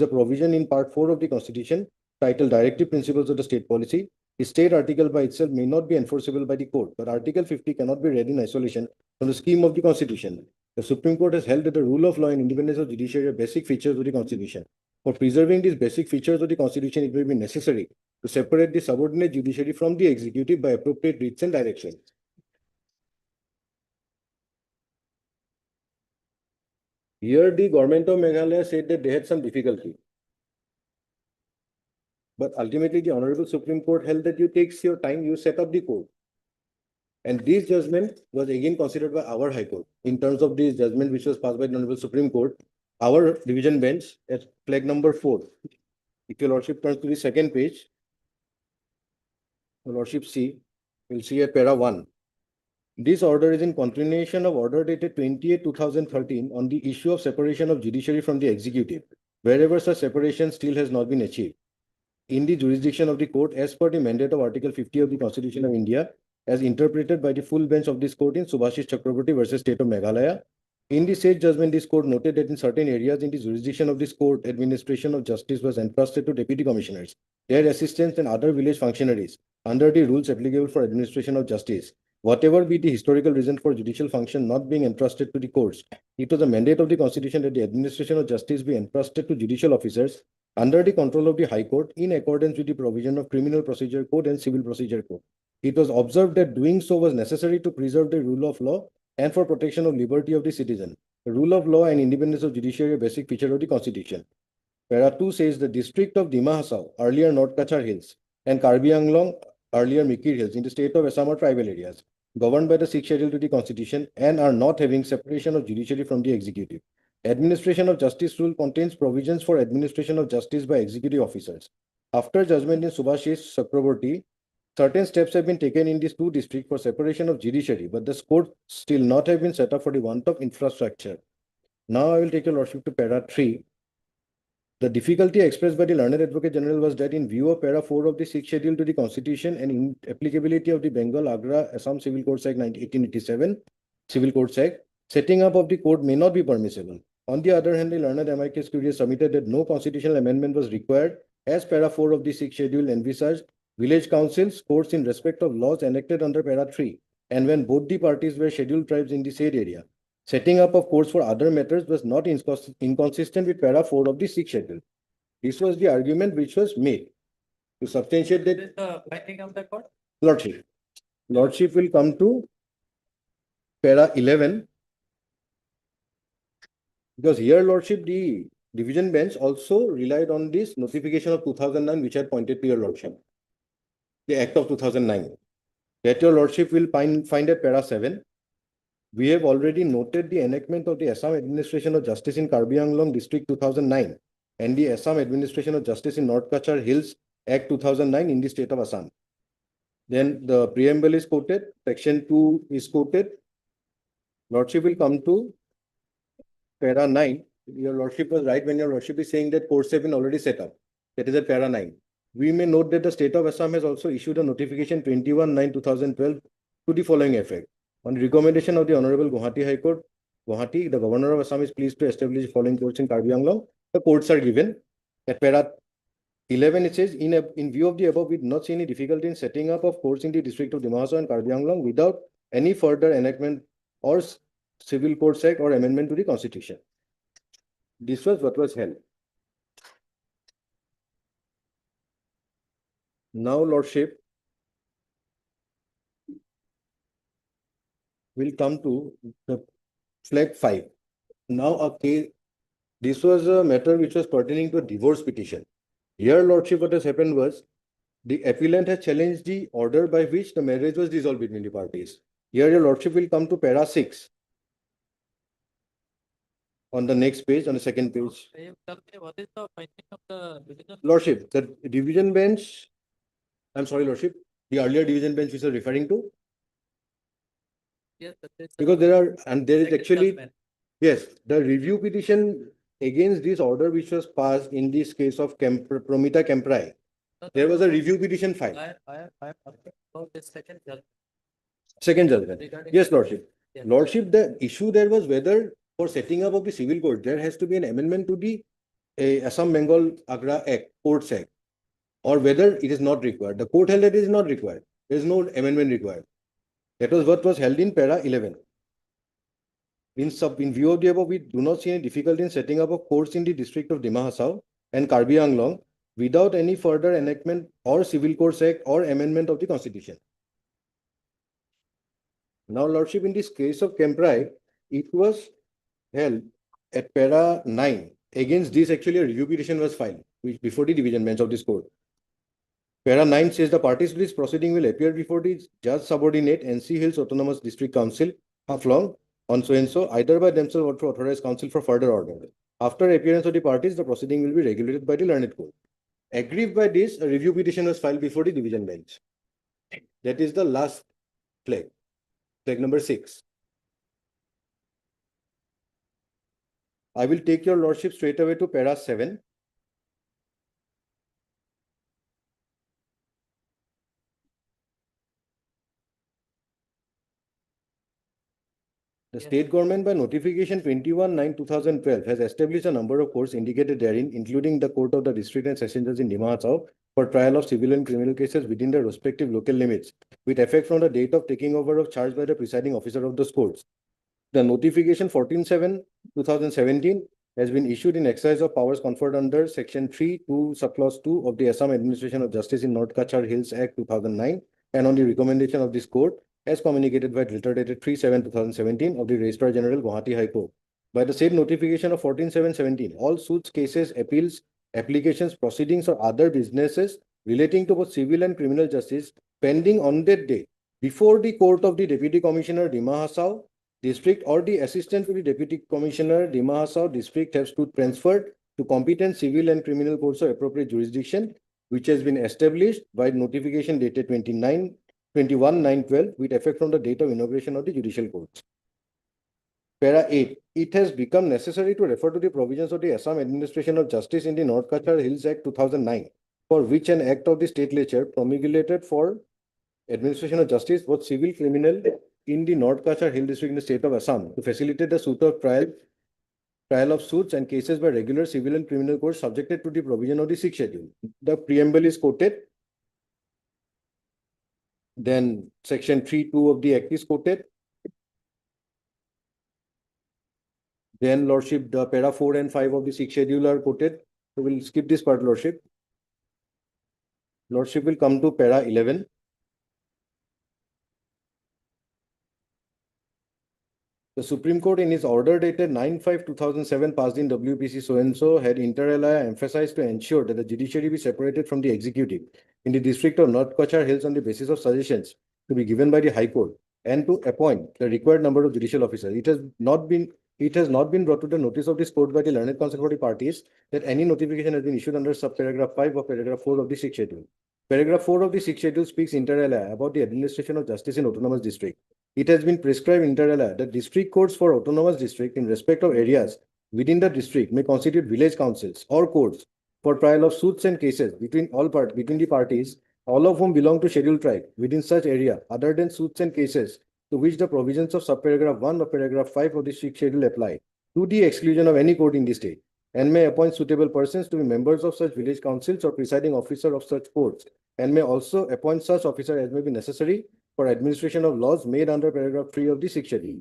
a provision in Part 4 of the Constitution titled Directive Principles of the State Policy, the state article by itself may not be enforceable by the court, but Article 50 cannot be read in isolation from the scheme of the Constitution. The Supreme Court has held that the rule of law and independence of judiciary are basic features of the Constitution. For preserving these basic features of the Constitution, it may be necessary to separate the subordinate judiciary from the executive by appropriate writs and directions. Here, the government of Meghalaya said that they had some difficulty. But ultimately, the Honorable Supreme Court held that you take your time, you set up the court. And this judgment was again considered by our High Court in terms of this judgment which was passed by the Honorable Supreme Court. Our division bench at flag number 4. If your Lordship turns to the second page, your Lordship see, you'll see at para 1. This order is in continuation of order dated 28/2013 on the issue of separation of judiciary from the executive, wherever such separation still has not been achieved. In the jurisdiction of the court, as per the mandate of Article 50 of the Constitution of India, as interpreted by the full bench of this court in Subhashish Chakraborty versus State of Meghalaya. In the said judgment, this court noted that in certain areas in the jurisdiction of this court, administration of justice was entrusted to deputy commissioners, their assistants and other village functionaries, under the rules applicable for administration of justice. Whatever be the historical reason for judicial function not being entrusted to the courts, it was a mandate of the Constitution that the administration of justice be entrusted to judicial officers under the control of the High Court in accordance with the provision of Criminal Procedure Code and Civil Procedure Code. It was observed that doing so was necessary to preserve the rule of law and for protection of liberty of the citizen. The rule of law and independence of judiciary are a basic feature of the Constitution. Para 2 says the district of Dima Hasao, earlier North Kachar Hills, and Karbi Anglong, earlier Mikir Hills, in the state of Assam are tribal areas, governed by the 6th schedule to the Constitution and are not having separation of judiciary from the executive. Administration of justice rule contains provisions for administration of justice by executive officers. After judgment in Subhashish Chakraborty, certain steps have been taken in these two districts for separation of judiciary, but the court still not have been set up for the want of infrastructure. Now I will take your lordship to para 3. The difficulty expressed by the learned advocate general was that in view of para 4 of the 6th schedule to the Constitution and in applicability of the Bengal Agra Assam Civil Codes Act 1887 Civil Codes Act, setting up of the court may not be permissible. On the other hand, the learned amicus curiae submitted that no constitutional amendment was required as para 4 of the 6th schedule envisaged village councils, courts in respect of laws enacted under para 3, and when both the parties were scheduled tribes in the said area. Setting up of courts for other matters was not inconsistent with para 4 of the 6th schedule. This was the argument which was made. To substantiate that, This is the finding of the court. lordship. Lordship will come to para 11. Because here, lordship, the division bench also relied on this notification of 2009, which I pointed to your lordship. The Act of 2009. That your lordship will find at para 7. We have already noted the enactment of the Assam Administration of Justice in Karbi Anglong District 2009 and the Assam Administration of Justice in North Kachar Hills Act 2009 in the state of Assam. Then the preamble is quoted, section 2 is quoted. Lordship will come to para 9. Your lordship was right when your lordship is saying that courts have been already set up. That is at para 9. We may note that the state of Assam has also issued a notification 21/9/2012 to the following effect. On recommendation of the Honorable Guwahati High Court, Guwahati, the Governor of Assam is pleased to establish following courts in Karbi Anglong. The courts are given. At para 11, it says, in view of the above, we do not see any difficulty in setting up of courts in the district of Dima Hasao and Karbi Anglong without any further enactment or Civil Courts Act or amendment to the Constitution. This was what was held. Now, lordship, will come to the flag 5. Now, a case, this was a matter which was pertaining to a divorce petition. Here, lordship, what has happened was the appellant has challenged the order by which the marriage was dissolved between the parties. Here, your lordship will come to para 6. On the next page, on the second page. What is the finding of the division? Lordship, the division bench, I'm sorry, lordship, the earlier division bench which you are referring to. Yes, Because there is actually, yes, the review petition against this order which was passed in this case of Promita Kemprai. There was a review petition filed. I am asking about the second judgment. Second judgment. Regarding- Yes, lordship. Yes. Lordship, the issue there was whether for setting up of the civil court, there has to be an amendment to the Assam Bengal Agra Act, Courts Act, or whether it is not required. The court held that it is not required. There is no amendment required. That was what was held in para 11. In view of the above, we do not see any difficulty in setting up of courts in the district of Dima Hasao and Karbi Anglong without any further enactment or Civil Courts Act or amendment of the Constitution. Now, lordship, in this case of Kemprai, it was held at para 9. Against this, actually, a review petition was filed before the division bench of this court. Para 9 says the parties to this proceeding will appear before the judge subordinate NC Hills Autonomous District Council, Haflong, on so and so, either by themselves or to authorized counsel for further order. After appearance of the parties, the proceeding will be regulated by the learned court. Aggrieved by this, a review petition was filed before the division bench. That is the last flag, flag number 6. I will take your lordship straight away to para 7. The state government by notification 21/9/2012 has established a number of courts indicated therein, including the Court of the District and Session Judge in Dima Hasao for trial of civil and criminal cases within the respective local limits, with effect from the date of taking over of charge by the presiding officer of those courts. The notification 14/7/2017 has been issued in exercise of powers conferred under Section 3(2) Subclause 2 of the Assam Administration of Justice in North Kachar Hills Act 2009, and on the recommendation of this court, as communicated by letter dated 3/7/2017 of the Registrar General, Guwahati High Court. By the said notification of 14/7/17, all suits, cases, appeals, applications, proceedings, or other businesses relating to both civil and criminal justice pending on that day before the court of the Deputy Commissioner, Dima Hasao District, or the Assistant to the Deputy Commissioner, Dima Hasao District, have stood transferred to competent civil and criminal courts of appropriate jurisdiction, which has been established by notification dated 21/9/12 with effect from the date of inauguration of the judicial courts. Para 8. It has become necessary to refer to the provisions of the Assam Administration of Justice in the North Kachar Hills Act 2009, for which an act of the state legislature promulgated for administration of justice, both civil, criminal, in the North Kachar Hill District in the state of Assam, to facilitate the suit of trial of suits and cases by regular civil and criminal courts subjected to the provision of the 6th schedule. The preamble is quoted. Then Section 3(2) of the Act is quoted. Then, Lordship, the para 4 and 5 of the 6th schedule are quoted. So we'll skip this part, Lordship. Lordship will come to para 11. The Supreme Court, in its order dated 9/5/2007, passed in WPC so-and-so, had inter alia emphasized to ensure that the judiciary be separated from the executive in the district of North Kachar Hills on the basis of suggestions to be given by the High Court, and to appoint the required number of judicial officers. It has not been brought to the notice of this court by the learned counsel for the parties that any notification has been issued under subparagraph 5 of paragraph 4 of the 6th schedule. Paragraph 4 of the 6th schedule speaks inter alia about the administration of justice in autonomous district. It has been prescribed inter alia that district courts for autonomous district in respect of areas within the district may constitute village councils or courts for trial of suits and cases between the parties, all of whom belong to scheduled tribe within such area, other than suits and cases to which the provisions of subparagraph 1 of paragraph 5 of the 6th schedule apply, to the exclusion of any court in the state, and may appoint suitable persons to be members of such village councils or presiding officer of such courts, and may also appoint such officer as may be necessary for administration of laws made under paragraph 3 of the 6th schedule.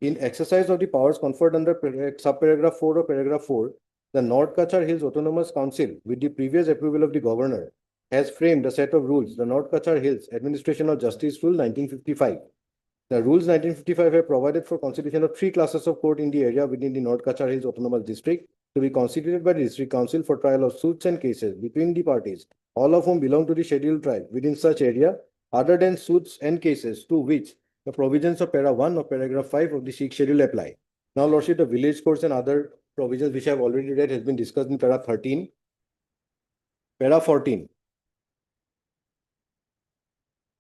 In exercise of the powers conferred under subparagraph 4 of paragraph 4, the North Kachar Hills Autonomous Council, with the previous approval of the governor, has framed a set of rules, the North Kachar Hills Administration of Justice Rule 1955. The rules 1955 have provided for constitution of 3 classes of court in the area within the North Kachar Hills Autonomous District to be constituted by the District Council for trial of suits and cases between the parties, all of whom belong to the scheduled tribe within such area, other than suits and cases to which the provisions of para 1 of paragraph 5 of the 6th schedule apply. Now, Lordship, the village courts and other provisions which I have already read has been discussed in para 13. Para 14.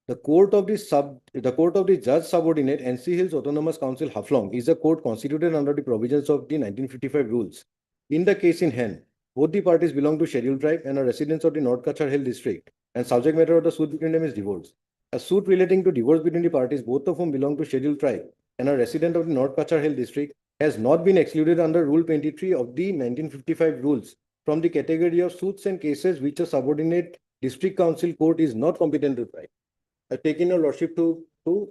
The court of the judge subordinate NC Hills Autonomous Council Haflong is a court constituted under the provisions of the 1955 rules. In the case in hand, both the parties belong to scheduled tribe and are residents of the North Kachar Hill District, and subject matter of the suit between them is divorce. A suit relating to divorce between the parties, both of whom belong to scheduled tribe and are resident of the North Kachar Hill District, has not been excluded under Rule 23 of the 1955 rules from the category of suits and cases which a subordinate district council court is not competent to try. I've taken your Lordship to Rule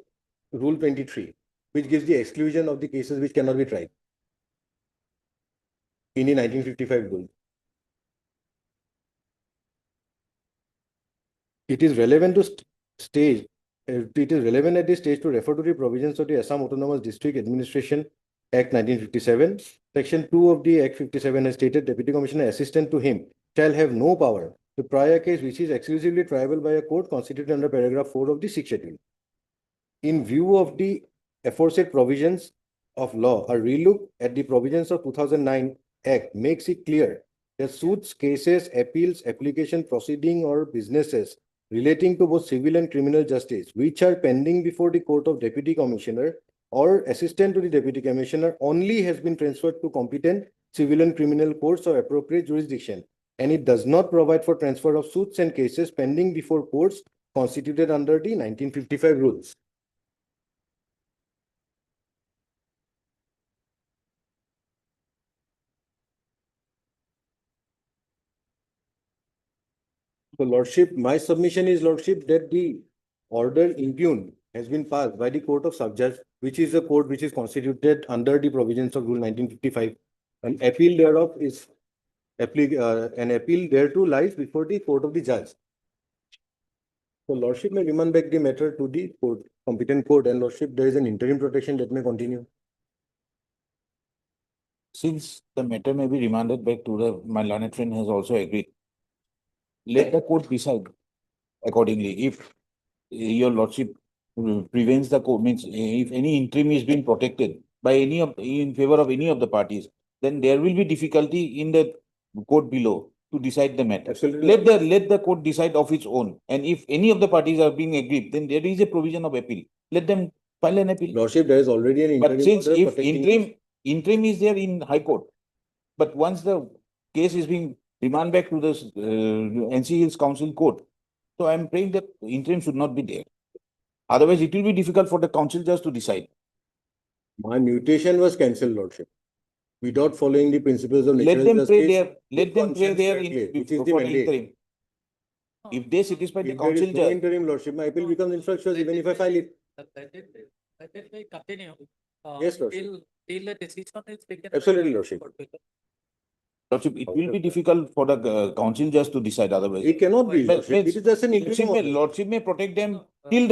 23, which gives the exclusion of the cases which cannot be tried in the 1955 rule. It is relevant to It is relevant at this stage to refer to the provisions of the Assam Autonomous District Administration Act 1957. Section 2 of the Act 57 has stated Deputy Commissioner assistant to him shall have no power to try a case which is exclusively triable by a court constituted under paragraph 4 of the 6th schedule. In view of the aforesaid provisions of law, a relook at the provisions of 2009 Act makes it clear that suits, cases, appeals, application, proceeding, or businesses relating to both civil and criminal justice, which are pending before the Court of Deputy Commissioner or assistant to the Deputy Commissioner, only has been transferred to competent civil and criminal courts of appropriate jurisdiction, and it does not provide for transfer of suits and cases pending before courts constituted under the 1955 rules. So Lordship, my submission is Lordship that the order impugned has been passed by the Court of Subjudge, which is a court which is constituted under the provisions of Rule 1955. An appeal thereof is an appeal thereto lies before the court of the judge. So Lordship may remand back the matter to the court, competent court, and Lordship, there is an interim protection that may continue. Since the matter may be remanded back to my learned friend has also agreed. Let the court decide accordingly. If your lordship prevents the court, means if any interim is being protected by any of, in favor of any of the parties, then there will be difficulty in the court below to decide the matter. Absolutely. Let the court decide of its own. And if any of the parties are being aggrieved, then there is a provision of appeal. Let them file an appeal. Lordship, there is already an interim But since order if protecting- interim is there in High Court, but once the case is being remanded back to the NC Hills Council Court, so I am praying that interim should not be there. Otherwise, it will be difficult for the council just to decide. My mutation was cancelled, Lordship, without following the principles of Let natural them pray justice. there. Let them pray there Which is the for the mandate. interim. If they satisfy the If there is council no judge, interim, Lordship, my appeal becomes infructuous even if I file it. Let it be continue. Yes, Lordship. Till the decision is taken. Absolutely, Lordship. lordship, it will be difficult for the council judge to decide otherwise. It cannot be, Well, Lordship. It is just an interim order. Lordship may protect them till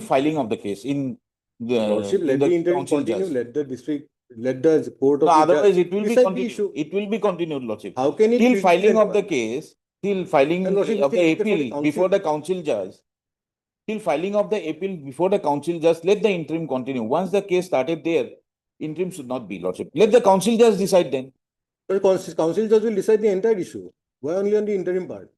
filing of the case in the Lordship, in let the interim council continue, judge. let the district, let the court of No, the otherwise judge it will be decide the continued. issue. It will be continued, lordship. How can it Till be filing of the anyone? case, till filing Then, Lordship, of it the is for the appeal council. before the council judge, till filing of the appeal before the council judge, let the interim continue. Once the case started there, interim should not be, lordship. Let the council judge decide then. But council judge will decide the entire issue. Why only on the interim part?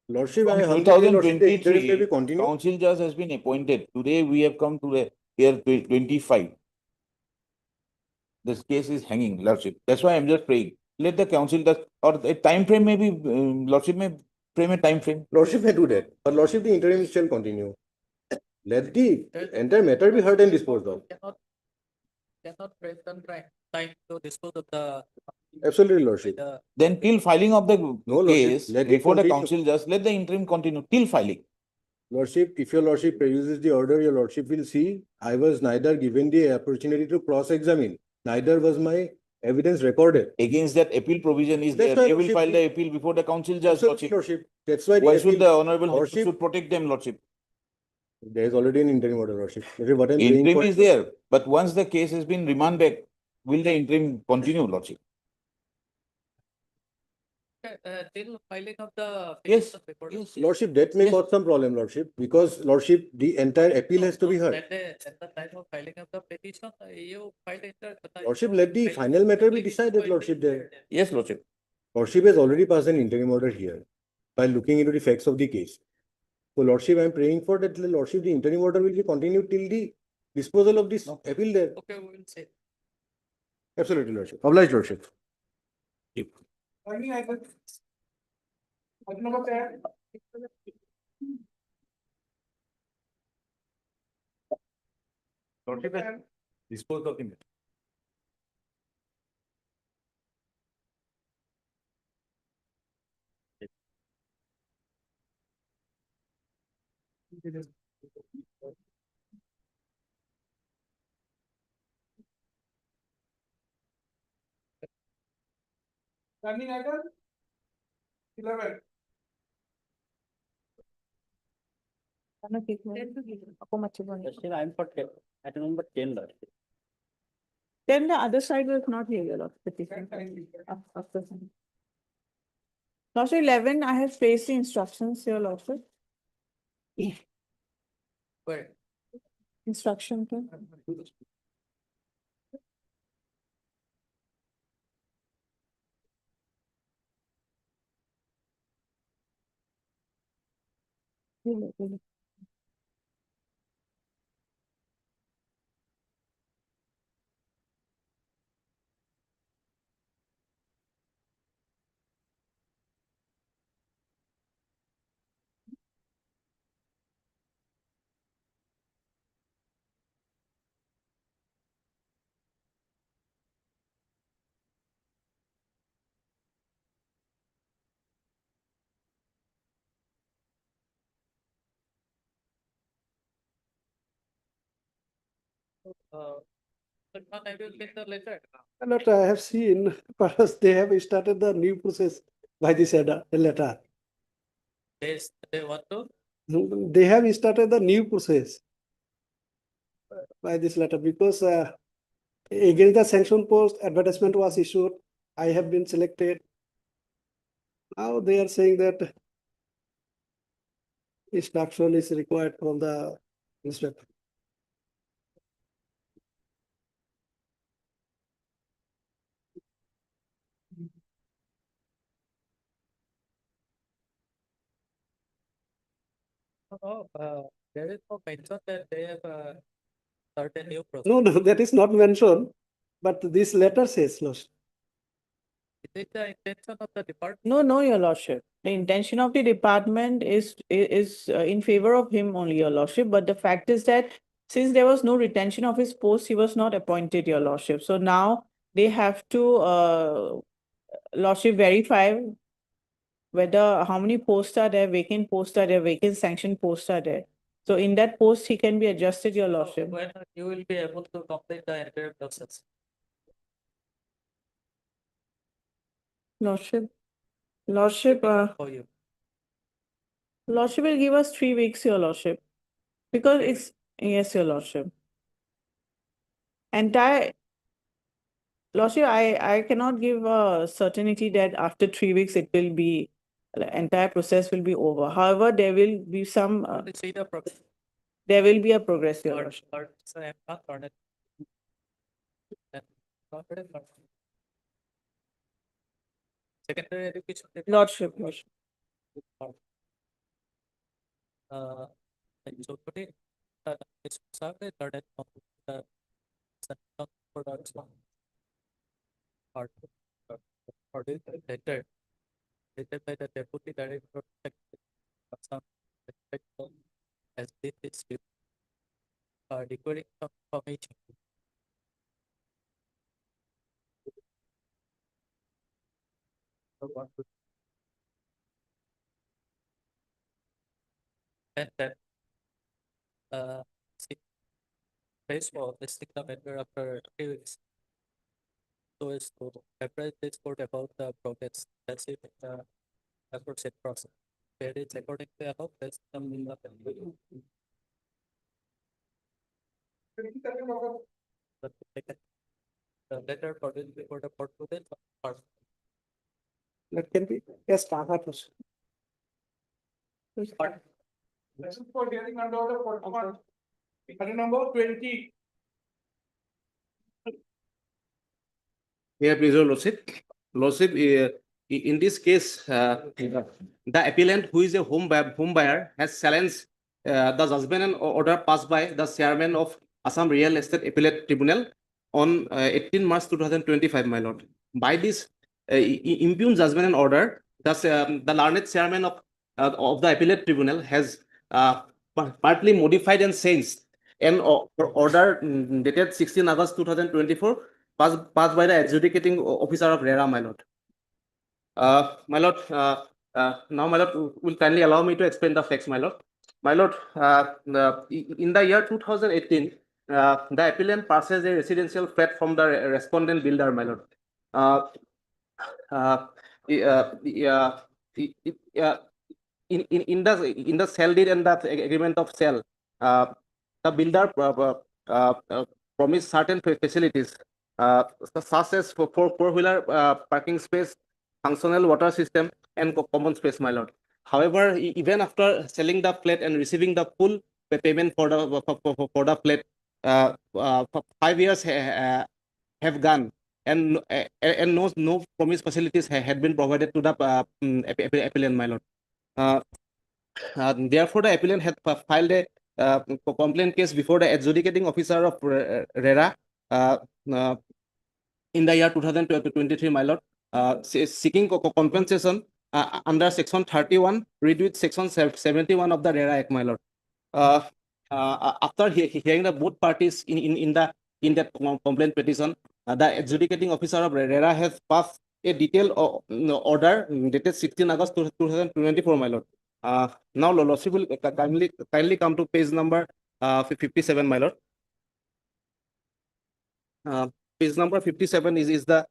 Lordship, I From humbly pray, Lordship, the interim may be 2023, continued. council judge has been appointed. Today we have come to the year 25. This case is hanging, lordship. That's why I'm just praying. Let the council judge, or a time frame may be, lordship may frame a time frame. Lordship may do that, but Lordship, the interim shall continue. Let the entire matter be heard and disposed of. Cannot break the time to dispose of the. Absolutely, Lordship. Then till filing of the No, Lordship, case let it before the continue. council judge, let the interim continue till filing. Lordship, if your Lordship produces the order, your Lordship will see I was neither given the opportunity to cross-examine, neither was my evidence recorded. Against that appeal provision is That's there. why, They will Lordship, file the appeal before the council judge, Absolutely, lordship. Lordship. That's why the Why should appeal- the honorable High Court Lordship- should protect them, lordship? There is already an interim order, Lordship. That is what I'm praying Interim for. is there, but once the case has been remanded back, will the interim continue, lordship? Till filing of the. Yes, report. yes. Lordship, that may cause some problem, Lordship, because Lordship, the entire appeal has to be heard. At the time of filing of the petition, you filed it. Lordship, let the final matter be decided, Lordship, there. Yes, lordship. Lordship has already passed an interim order here by looking into the facts of the case. So Lordship, I'm praying for that, Lordship, the interim order will be continued till the disposal of this appeal there. Okay, we will say. Absolutely, Lordship. Obliged, Lordship. Lordship has disposed of the matter. Standing item 11. I'm for 10, item number 10, Lordship. Then the other side was not here, your Lordship. Lordship 11, I have placed the instructions, your Lordship. Where? Instruction. But not I will get the letter. Not I have seen, perhaps they have started the new process by this letter. Yes, they want to. They have started the new process by this letter because against the sanction post, advertisement was issued. I have been selected. Now they are saying that instruction is required from the inspector. Oh, there is no mention that they have certain new process. No, that is not mentioned, but this letter says, Lordship. Is it the intention of the department? No, your lordship. The intention of the department is in favor of him only, your lordship. But the fact is that since there was no retention of his post, he was not appointed, your lordship. So now they have to lordship verify whether how many posts are there, vacant posts are there, vacant sanction posts are there. So in that post, he can be adjusted, your lordship. When you will be able to complete the entire process? Lordship, For you. lordship will give us 3 weeks, your lordship. Because it's, yes, your lordship. Entire, lordship, I cannot give a certainty that after 3 weeks it will be, the entire process will be over. However, there will be some, See the progress. there will be a progress, your lordship. So I am not on it. Confident. Secondary education. Lordship. So today, this survey started from the products. Or letter by the deputy director of as this is declaring some information. And then face for listing the matter after 3 weeks. So as to appraise this court about the progress. That's it. Approach process. Where it's according to above, that's some in the letter produced before the court to the part. That can be, yes, Tata process. This is for hearing under order 41. Item number 20. Here, please, your lordship. Lordship, in this case, the appellant, who is a home buyer, has challenged the judgment and order passed by the chairman of Assam Real Estate Appellate Tribunal on 18 March 2025, my lord. By this impugned judgment and order, the learned chairman of the Appellate Tribunal has partly modified and changed an order dated 16 August 2024 passed by the adjudicating officer of RERA, my lord. My lord, now my lord will kindly allow me to explain the facts, my lord. My lord, in the year 2018, the appellant purchased a residential flat from the respondent builder, my lord. In the sale deed and the agreement of sale, the builder promised certain facilities, such as four-wheeler parking space, functional water system, and common space, my lord. However, even after selling the flat and receiving the full payment for the flat, 5 years have gone, and no promised facilities had been provided to the appellant, my lord. Therefore, the appellant had filed a complaint case before the adjudicating officer of RERA in the year 2023, my lord, seeking compensation under section 31, read with section 71 of the RERA Act, my lord. After hearing the both parties in that complaint petition, the adjudicating officer of RERA has passed a detailed order dated 16 August 2024, my lord. Now, lordship will kindly come to page number 57, my lord. page number 57 is the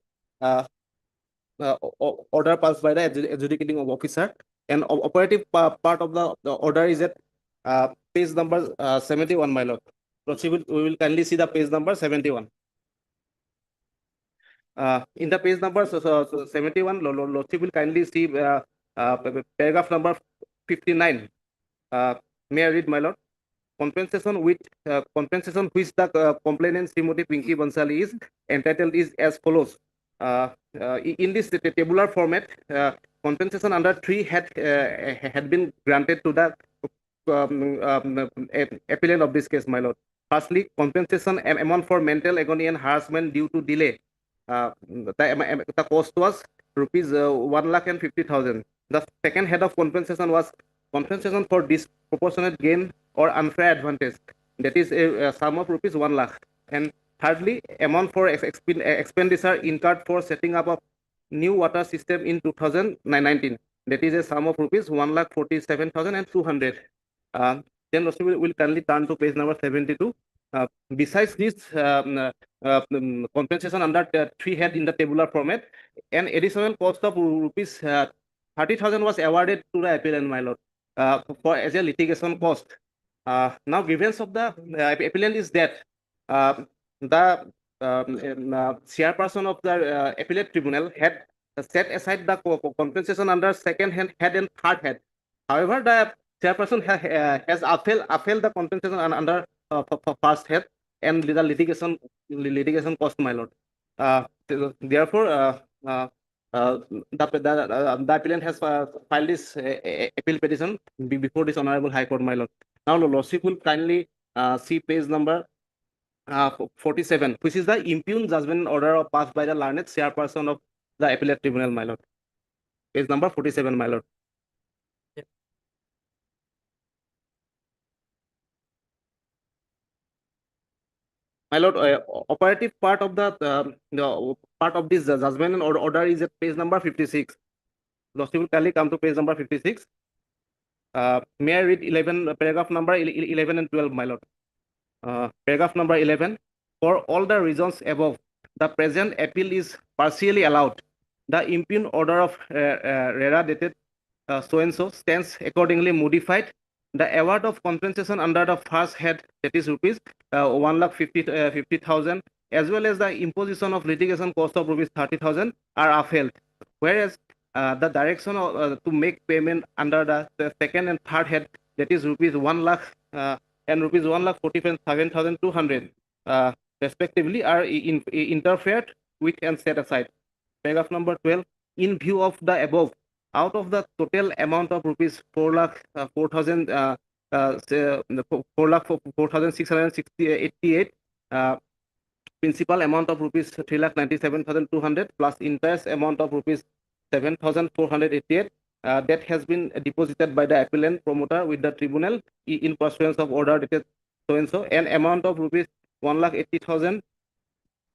order passed by the adjudicating officer, and operative part of the order is at page number 71, my lord. We will kindly see the page number 71. In the page number 71, Lordship will kindly see paragraph number 59. May I read, my lord? Compensation which the complainant Srimati Pinky Bansali is entitled is as follows. In this tabular format, compensation under 3 had been granted to the appellant of this case, my lord. Firstly, compensation amount for mental agony and harassment due to delay. The cost was rupees 1,50,000. The second head of compensation was compensation for disproportionate gain or unfair advantage. That is a sum of rupees 1 lakh. And thirdly, amount for expenditure incurred for setting up a new water system in 2019. That is a sum of rupees 1,47,200. Then also we'll kindly turn to page number 72. Besides this compensation under 3 head in the tabular format, an additional cost of rupees 30,000 was awarded to the appellant, my lord, for as a litigation cost. Now, grievance of the appellant is that the chairperson of the appellate tribunal had set aside the compensation under second head and third head. However, the chairperson has upheld the compensation under first head and the litigation cost, my lord. Therefore, the appellant has filed this appeal petition before this honorable high court, my lord. Now, lordship will kindly see page number 47, which is the impugned judgment order passed by the learned chairperson of the appellate tribunal, my lord. Page number 47, my lord. My lord, operative part of the part of this judgment order is at page number 56. Lordship will kindly come to page number 56. May I read paragraph number 11 and 12, my lord? Paragraph number 11. For all the reasons above, the present appeal is partially allowed. The impugned order of RERA dated so and so stands accordingly modified. The award of compensation under the first head, that is rupees 1,50,000, as well as the imposition of litigation cost of rupees 30,000 are upheld. Whereas the direction to make payment under the second and third head, that is rupees 1 lakh and rupees 1,47,200 respectively, are interfered with and set aside. Paragraph number 12. In view of the above, out of the total amount of rupees 4,04,688, principal amount of rupees 3,97,200 plus interest amount of rupees 7,488 that has been deposited by the appellant promoter with the tribunal in pursuance of order dated so and so, an amount of rupees 1,80,000,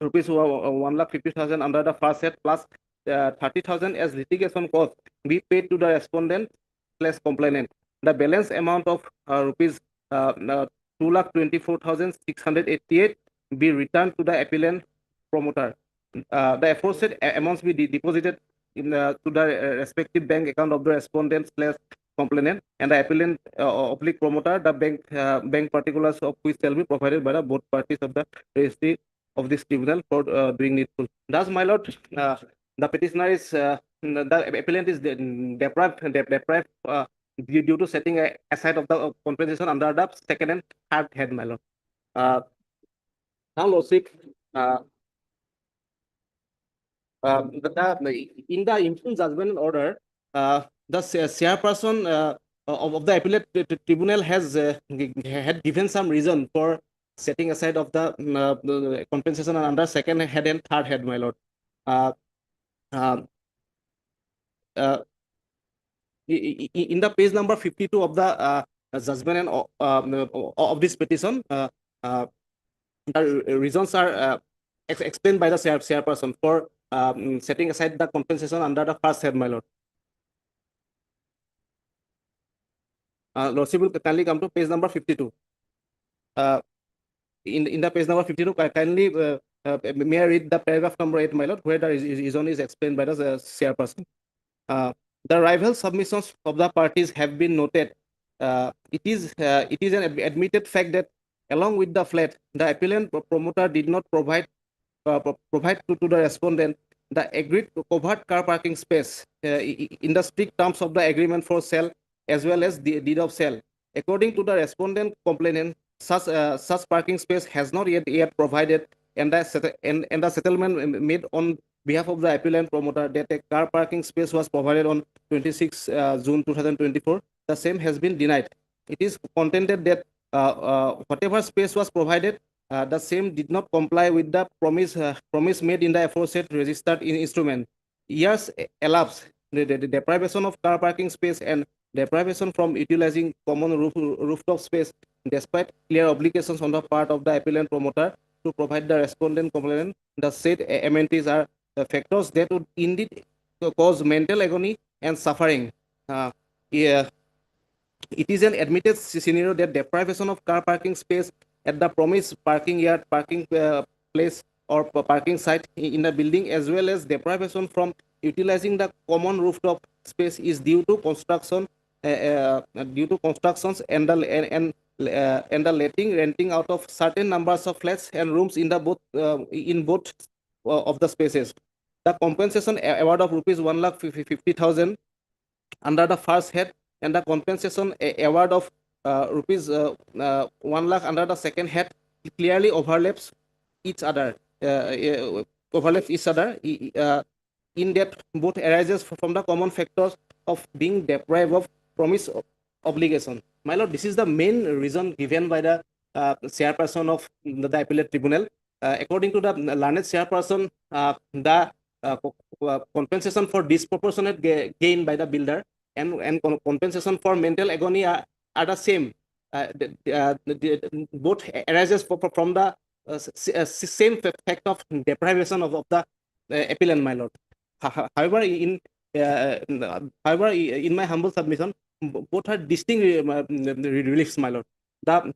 rupees 1,50,000 under the first set plus 30,000 as litigation cost be paid to the respondent / complainant. The balance amount of rupees 2,24,688 be returned to the appellant promoter. The aforesaid amounts be deposited in to the respective bank account of the respondent / complainant and the appellant oblique promoter. The bank particulars of which shall be provided by the both parties of the registry of this tribunal for doing needful. Thus, my lord, the petitioner is the appellant is deprived due to setting aside of the compensation under the second and third head, my lord. Now, lordship, in the impugned judgment order, the chairperson of the appellate tribunal has had given some reason for setting aside of the compensation under second head and third head, my lord. In the page number 52 of the judgment of this petition, the reasons are explained by the chairperson for setting aside the compensation under the first head, my lord. Lordship will kindly come to page number 52. In the page number 52, kindly may I read the paragraph number 8, my lord, where the reason is explained by the chairperson. The rival submissions of the parties have been noted. It is an admitted fact that along with the flat, the appellant promoter did not provide to the respondent the agreed covered car parking space in the strict terms of the agreement for sale as well as the deed of sale. According to the respondent complainant, such parking space has not yet provided, and the settlement made on behalf of the appellant promoter that a car parking space was provided on 26 June 2024. The same has been denied. It is contended that whatever space was provided, the same did not comply with the promise made in the aforesaid registered instrument. Years elapsed. The deprivation of car parking space and deprivation from utilizing common rooftop space, despite clear obligations on the part of the appellant promoter to provide the respondent complainant, the said amenities are factors that would indeed cause mental agony and suffering. It is an admitted scenario that deprivation of car parking space at the promised parking yard, parking place, or parking site in the building, as well as deprivation from utilizing the common rooftop space, is due to constructions and the renting out of certain numbers of flats and rooms in both of the spaces. The compensation award of rupees 1,50,000 under the first head and the compensation award of rupees 1 lakh under the second head clearly overlaps each other. In that both arises from the common factors of being deprived of promise obligation. My lord, this is the main reason given by the chairperson of the appellate tribunal. According to the learned chairperson, the compensation for disproportionate gain by the builder and compensation for mental agony are the same. Both arises from the same fact of deprivation of the appellant, my lord. However, in my humble submission, both are distinct reliefs, my lord. The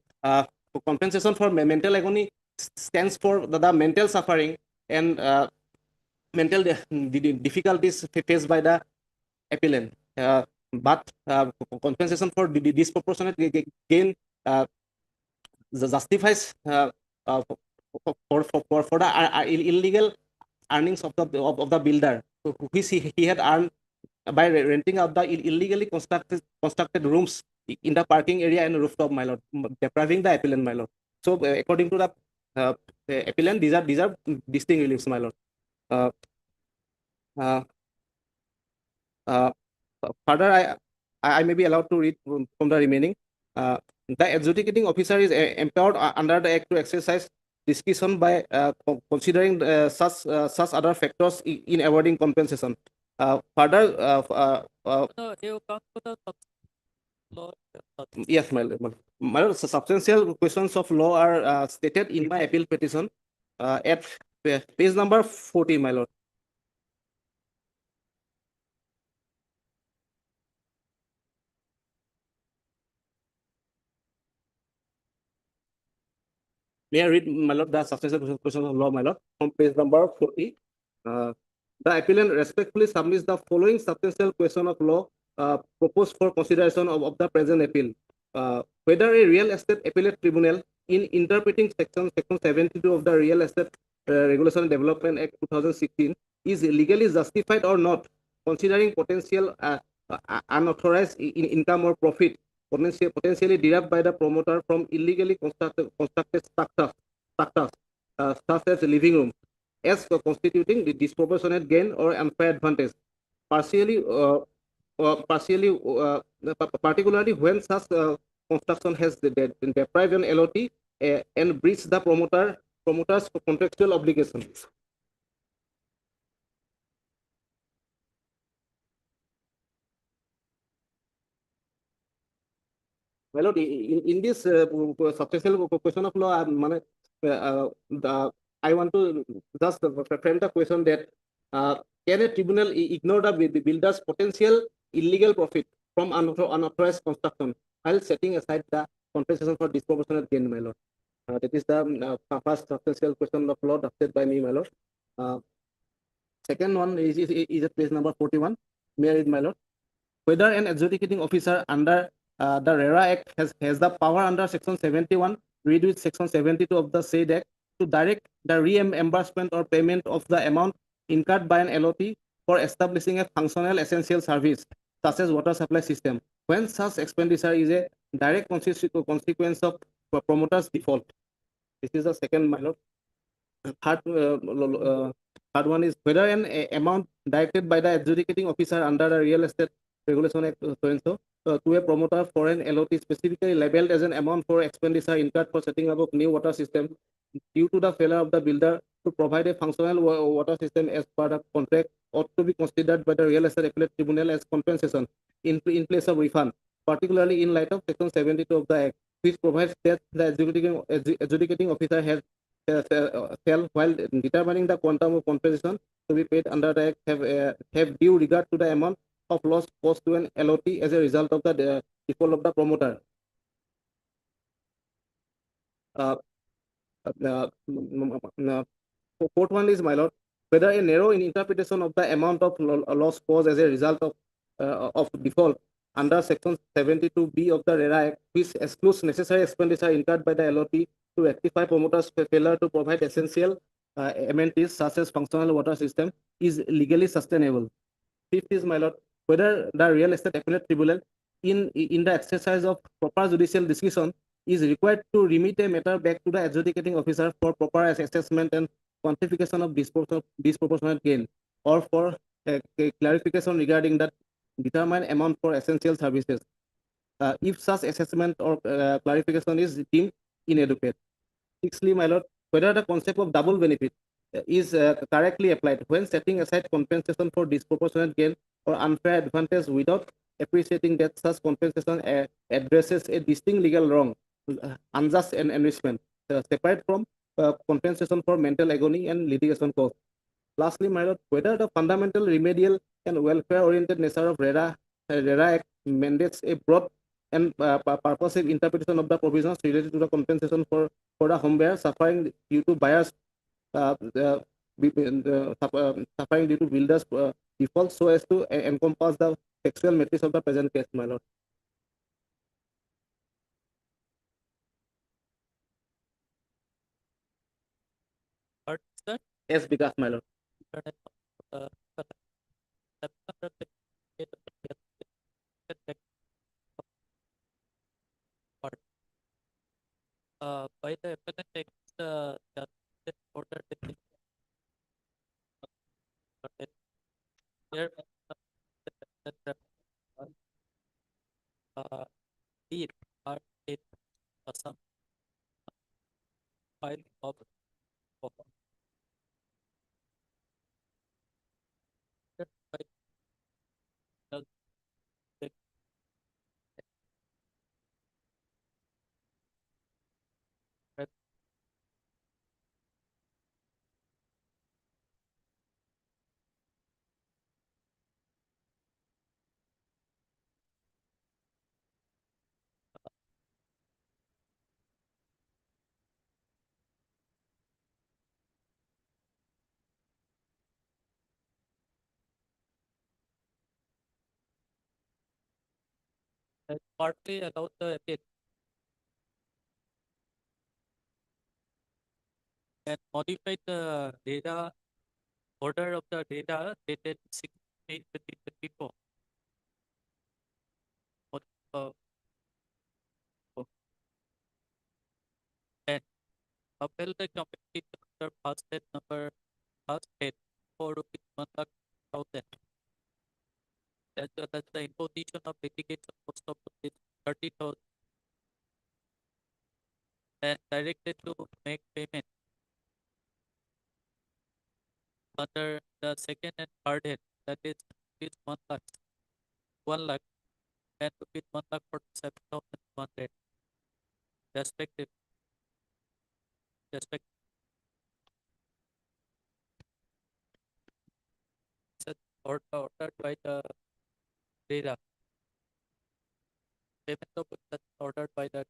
compensation for mental agony stands for the mental suffering and mental difficulties faced by the appellant. But compensation for the disproportionate gain justifies for the illegal earnings of the builder, which he had earned by renting out the illegally constructed rooms in the parking area and rooftop, my lord, depriving the appellant, my lord. So according to the appellant, these are distinct reliefs, my lord. Further, I may be allowed to read from the remaining. The adjudicating officer is empowered under the Act to exercise discretion by considering such other factors in awarding compensation. Further, yes, my lord, substantial questions of law are stated in my appeal petition at page number 40, my lord. May I read, my lord, the substantial questions of law, my lord, from page number 40. The appellant respectfully submits the following substantial question of law proposed for consideration of the present appeal. Whether a real estate appellate tribunal, in interpreting section 72 of the Real Estate Regulation and Development Act 2016, is legally justified or not, considering potential unauthorized income or profit potentially derived by the promoter from illegally constructed structures, such as living room, as constituting the disproportionate gain or unfair advantage, particularly when such construction has deprived an LOT and breached the promoter's contractual obligations. My lord, in this substantial question of law, I want to just frame the question that can a tribunal ignore the builder's potential illegal profit from unauthorized construction while setting aside the compensation for disproportionate gain, my lord? That is the first substantial question of law drafted by me, my lord. Second one is at page number 41. May I read, my lord? Whether an adjudicating officer under the RERA Act has the power under Section 71, read with Section 72 of the said Act, to direct the reimbursement or payment of the amount incurred by an LOT for establishing a functional essential service, such as water supply system, when such expenditure is a direct consequence of promoter's default. This is the second, my lord. Third one is whether an amount directed by the adjudicating officer under the Real Estate Regulation Act so to a promoter for an LOT specifically labeled as an amount for expenditure incurred for setting up of new water system due to the failure of the builder to provide a functional water system as per the contract ought to be considered by the Real Estate Appellate Tribunal as compensation in place of refund, particularly in light of Section 72 of the Act, which provides that the adjudicating officer has shall, while determining the quantum of compensation to be paid under the Act, have due regard to the amount of loss caused to an LOT as a result of the default of the promoter. Fourth one is, my lord, whether a narrow interpretation of the amount of loss caused as a result of default under Section 72B of the RERA Act, which excludes necessary expenditure incurred by the LOT to rectify promoters' failure to provide essential amenities such as functional water system, is legally sustainable. Fifth is, my lord, whether the Real Estate Appellate Tribunal, in the exercise of proper judicial discretion, is required to remit a matter back to the adjudicating officer for proper assessment and quantification of disproportionate gain, or for clarification regarding the determined amount for essential services, if such assessment or clarification is deemed inadequate. Sixthly, my lord, whether the concept of double benefit is correctly applied when setting aside compensation for disproportionate gain or unfair advantage without appreciating that such compensation addresses a distinct legal wrong, unjust enrichment, separate from compensation for mental agony and litigation costs. Lastly, my lord, whether the fundamental remedial and welfare-oriented nature of RERA Act mandates a broad and purposive interpretation of the provisions related to the compensation for the home buyer suffering due to buyers suffering due to builders default, so as to encompass the factual matrix of the present case, my lord. What is that? Yes, because, my lord. By the appellant against the order here deed are in some file of partly allowed the appeal and modified the data order of the data dated 6/8/2024. And upheld the competition under fast number fast for ₹1,00,000, as well as the imposition of litigation cost of ₹30,000, and directed to make payment under the second and third head, that is ₹1 lakh, and ₹1,47,100 respective. Ordered by the data. Payment of ordered by the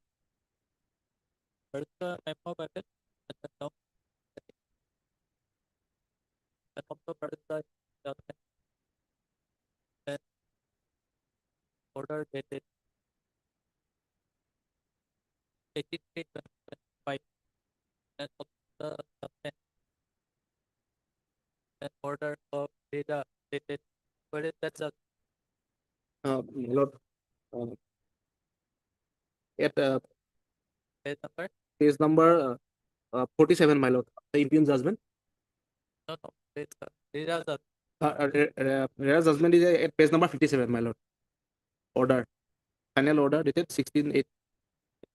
Where's the memo of appeal? And then now. And also where is the judgment? And order dated 83/25. And also the judgment. And order of data dated. Where is that judgment? My lord, at Page number? page number 47, my lord, the impugned judgment. No, page, data judgment. Rera's judgment is at page number 57, my lord. Order, final order dated 16/8.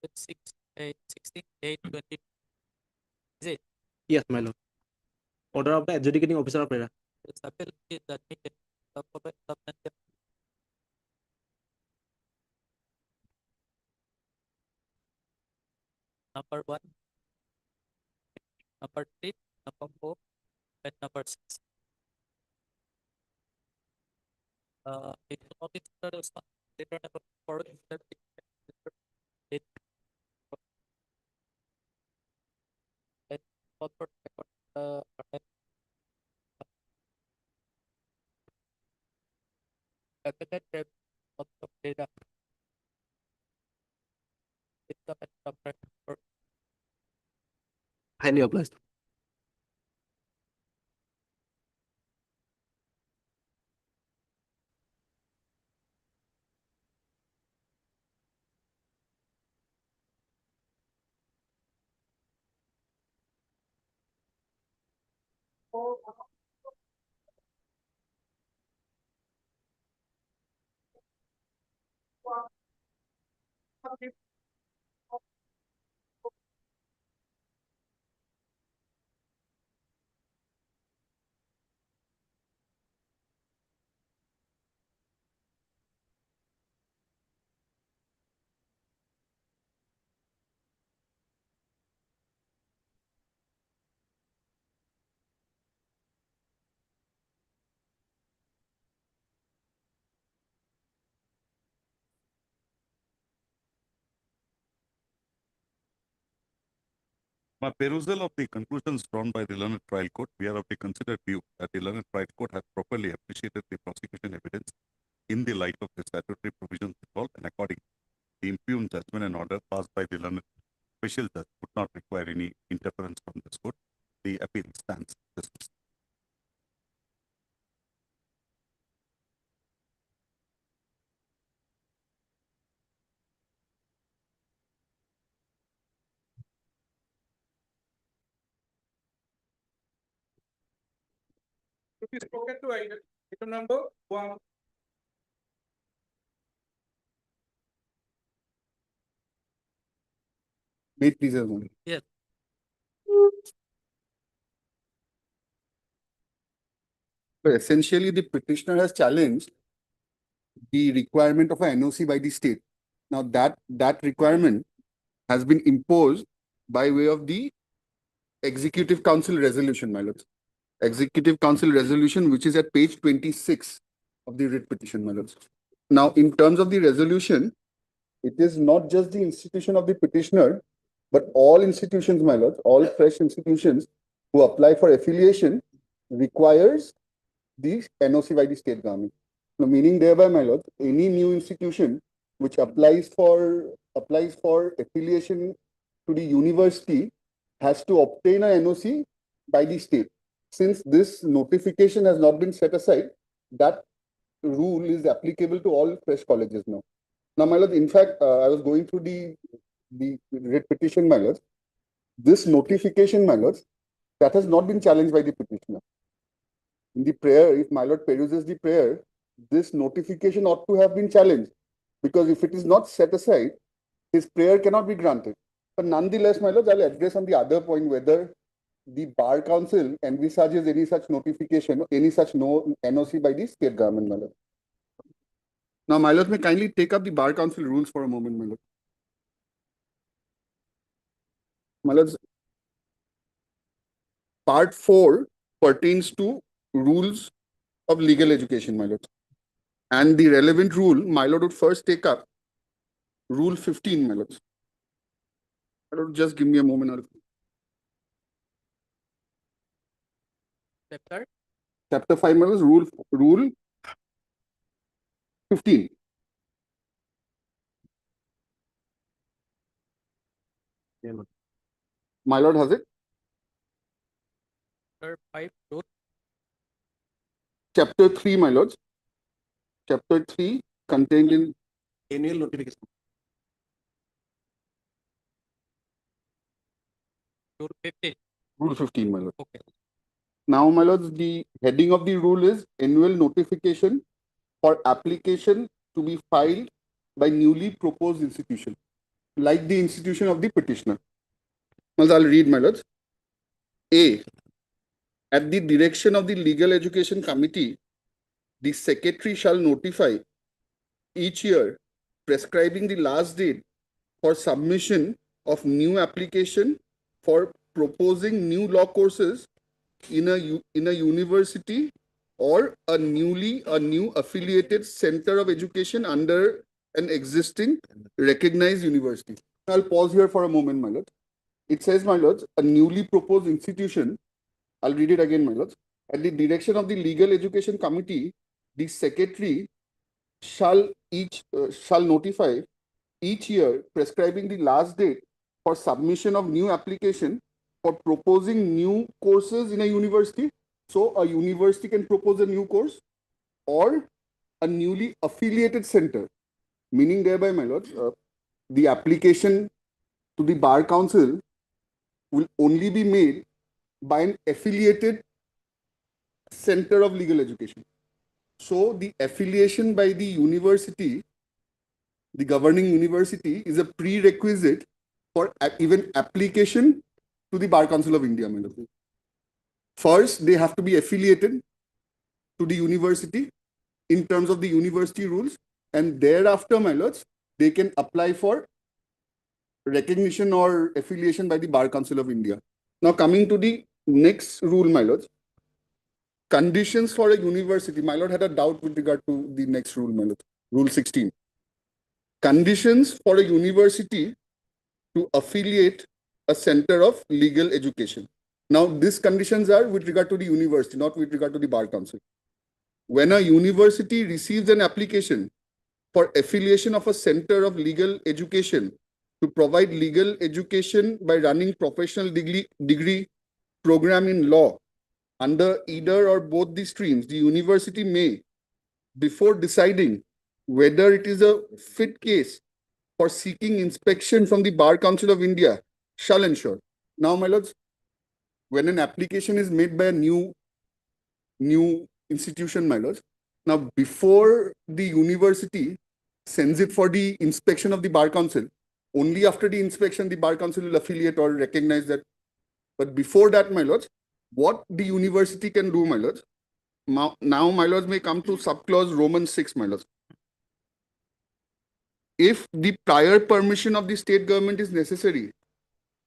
16/8/20. Is it? Yes, my lord. Order of the adjudicating officer of RERA. This appeal is admitted. Substantive. Number 1, number 3, number 4, and number 6. It will not be considered as one. Later number 4 is that it and also applicant type of data. Income and number for Highly obliged. My perusal of the conclusions drawn by the learned trial court, we are of the considered view that the learned trial court has properly appreciated the prosecution evidence in the light of the statutory provisions involved, and according the impugned judgment and order passed by the learned special judge would not require any interference from this court. The appeal stands dismissed. To be spoken to item number 1. May it please, Your Honor. yes. So essentially, the petitioner has challenged the requirement of a NOC by the state. Now that requirement has been imposed by way of the Executive Council resolution, my lords. Executive Council resolution, which is at page 26 of the writ petition, my lords. Now, in terms of the resolution, it is not just the institution of the petitioner, but all institutions, my lords, all fresh institutions who apply for affiliation requires the NOC by the state government. Now, meaning thereby, my lords, any new institution which applies for affiliation to the university has to obtain a NOC by the state. Since this notification has not been set aside, that rule is applicable to all fresh colleges now. Now, my lord, in fact, I was going through the writ petition, my lord. This notification, my lord, that has not been challenged by the petitioner. In the prayer, if my lord peruses the prayer, this notification ought to have been challenged, because if it is not set aside, his prayer cannot be granted. But nonetheless, my lord, I'll address on the other point whether the Bar Council envisages any such notification, any such NOC by the state government, my lord. Now, my lord, may kindly take up the Bar Council rules for a moment, my lord. My lords, part 4 pertains to rules of legal education, my lord. And the relevant rule, my lord, would first take up Rule 15, my lords. Just give me a moment. Chapter Chapter 5, my lords, rule 15. My lord has it. chapter 5, rule Chapter 3, my lords. Chapter 3 contained in Annual notification. rule 15. Rule 15, my lord. Okay. Now, my lords, the heading of the rule is annual notification for application to be filed by newly proposed institution, like the institution of the petitioner. Now, I'll read, my lords. A. At the direction of the Legal Education Committee, the secretary shall notify each year prescribing the last date for submission of new application for proposing new law courses in a university or a new affiliated center of education under an existing recognized university. I'll pause here for a moment, my lord. It says, my lords, a newly proposed institution. I'll read it again, my lords. At the direction of the Legal Education Committee, the secretary shall notify each year prescribing the last date for submission of new application for proposing new courses in a university. So a university can propose a new course or a newly affiliated center, meaning thereby, my lords, the application to the Bar Council will only be made by an affiliated center of legal education. So the affiliation by the university, the governing university, is a prerequisite for even application to the Bar Council of India. First, they have to be affiliated to the university in terms of the university rules, and thereafter, my lords, they can apply for recognition or affiliation by the Bar Council of India. Now, coming to the next rule, my lords, conditions for a university. My lord had a doubt with regard to the next rule, my lord. Rule 16. Conditions for a university to affiliate a center of legal education. Now, these conditions are with regard to the university, not with regard to the Bar Council. When a university receives an application for affiliation of a center of legal education to provide legal education by running professional degree program in law under either or both the streams, the university may, before deciding whether it is a fit case for seeking inspection from the Bar Council of India, shall ensure. Now, my lords, when an application is made by a new institution, my lords, now before the university sends it for the inspection of the Bar Council, only after the inspection, the Bar Council will affiliate or recognize that. But before that, my lords, what the university can do, my lords. Now, my lords, may come to subclause Roman 6, my lords. If the prior permission of the state government is necessary,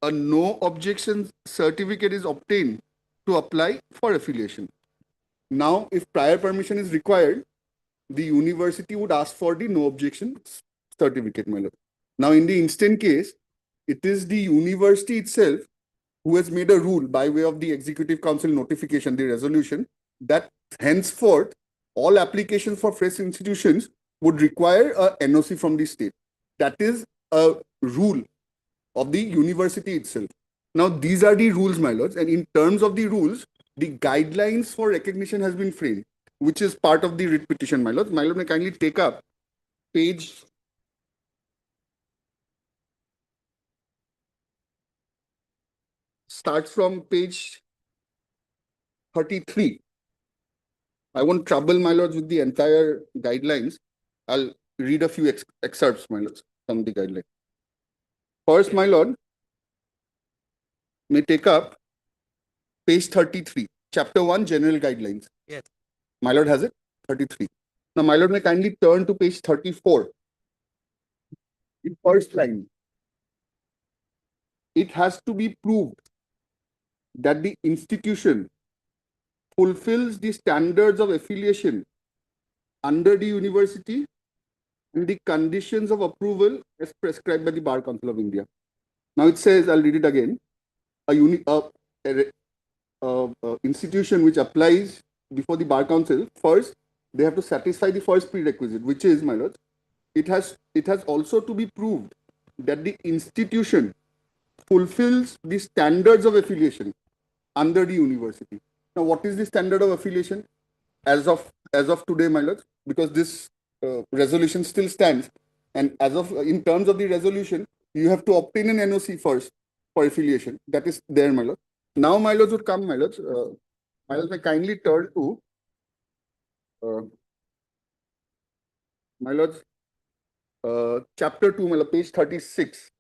a no objection certificate is obtained to apply for affiliation. Now, if prior permission is required, the university would ask for the no objection certificate, my lord. Now, in the instant case, it is the university itself who has made a rule by way of the Executive Council notification, the resolution, that henceforth all applications for fresh institutions would require a NOC from the state. That is a rule of the university itself. Now, these are the rules, my lords, and in terms of the rules, the guidelines for recognition has been framed, which is part of the writ petition, my lords. My lord, may kindly take up page starts from page 33. I won't trouble my lords with the entire guidelines. I'll read a few excerpts, my lords, from the guidelines. First, my lord, may take up page 33, chapter 1, general guidelines. Yes. My lord has it, 33. Now, my lord, may kindly turn to page 34. The first line. It has to be proved that the institution fulfills the standards of affiliation under the university and the conditions of approval as prescribed by the Bar Council of India. Now it says, I'll read it again, institution which applies before the Bar Council, first, they have to satisfy the first prerequisite, which is, my lord, it has also to be proved that the institution fulfills the standards of affiliation under the university. Now, what is the standard of affiliation as of today, my lord? Because this resolution still stands, and as of in terms of the resolution, you have to obtain an NOC first for affiliation. That is there, my lord. Now, my lords would come, my lords. My lords may kindly turn to my lords, chapter 2, my lord, page 36.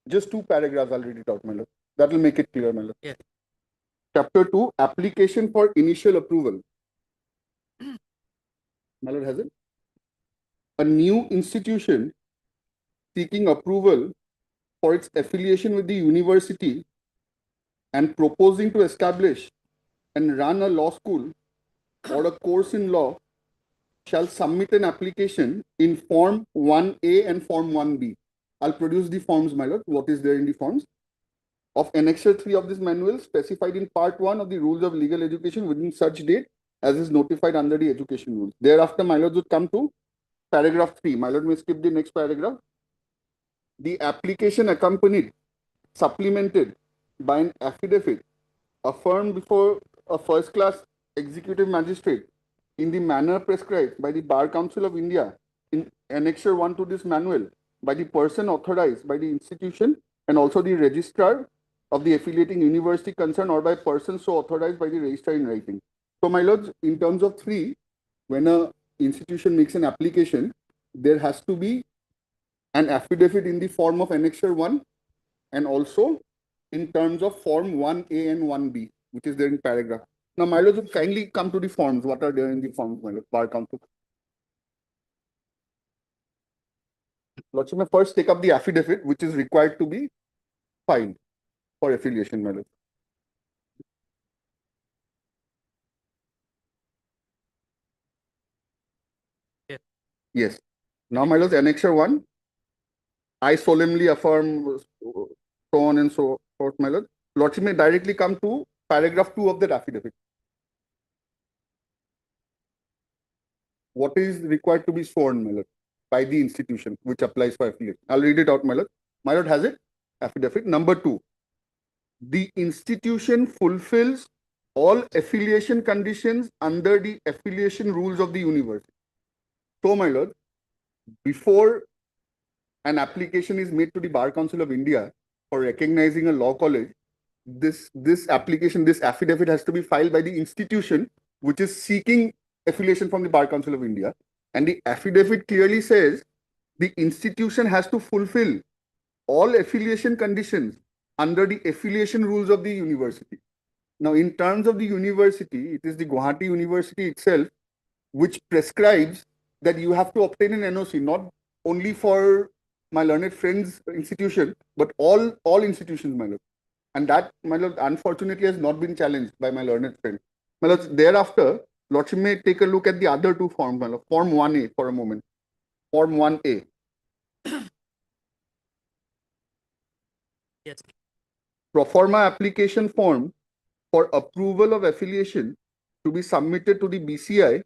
Just 2 paragraphs, I'll read it out, my lord. That will make it clear, my lord. Yeah. Chapter 2, application for initial approval. My lord has it. A new institution seeking approval for its affiliation with the university and proposing to establish and run a law school or a course in law shall submit an application in Form 1A and Form 1B. I'll produce the forms, my lord. What is there in the forms? Of Annexure 3 of this manual specified in Part 1 of the Rules of Legal Education within such date as is notified under the Education Rules. Thereafter, my lords would come to paragraph 3. My lord may skip the next paragraph. The application accompanied, supplemented by an affidavit affirmed before a first-class executive magistrate in the manner prescribed by the Bar Council of India in Annexure 1 to this manual by the person authorized by the institution and also the registrar of the affiliating university concerned or by person so authorized by the registrar in writing. So, my lords, in terms of 3, when a institution makes an application, there has to be an affidavit in the form of Annexure 1 and also in terms of Form 1A and 1B, which is there in paragraph. Now, my lords would kindly come to the forms. What are there in the forms, my lord? Bar Council. Lordship may first take up the affidavit, which is required to be filed for affiliation, my lord. Yeah. Yes. Now, my lords, Annexure 1. I solemnly affirm, so on and so forth, my lord. Lordship may directly come to paragraph 2 of that affidavit. What is required to be sworn, my lord, by the institution which applies for affiliation? I'll read it out, my lord. My lord has it. Affidavit number 2. The institution fulfills all affiliation conditions under the affiliation rules of the university. So, my lord, before an application is made to the Bar Council of India for recognizing a law college, this application, this affidavit has to be filed by the institution which is seeking affiliation from the Bar Council of India. And the affidavit clearly says the institution has to fulfill all affiliation conditions under the affiliation rules of the university. Now, in terms of the university, it is the Guwahati University itself which prescribes that you have to obtain an NOC, not only for my learned friend's institution, but all institutions, my lord. And that, my lord, unfortunately has not been challenged by my learned friend. My lord, thereafter, lordship may take a look at the other 2 forms, my lord. Form 1A for a moment. Form 1A. Yes. Proforma application form for approval of affiliation to be submitted to the BCI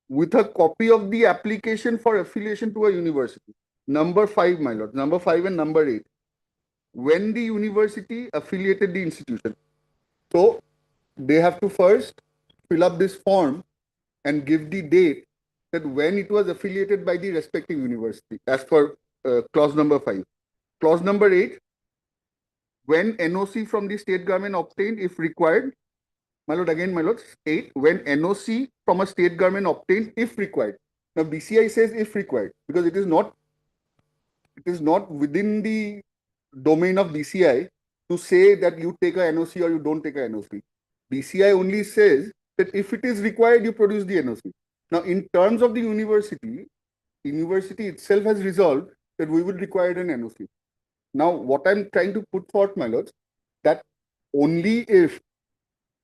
with a copy of the application for affiliation to a university. Number 5, my lord. Number 5 and number 8. When the university affiliated the institution. So, they have to first fill up this form and give the date that when it was affiliated by the respective university, as per clause number 5. Clause number 8, when NOC from the state government obtained, if required, my lord, again, my lord, 8, when NOC from a state government obtained, if required. Now, BCI says if required, because it is not within the domain of BCI to say that you take a NOC or you don't take a NOC. BCI only says that if it is required, you produce the NOC. Now, in terms of the university itself has resolved that we will require an NOC. Now, what I'm trying to put forth, my lords, that only if,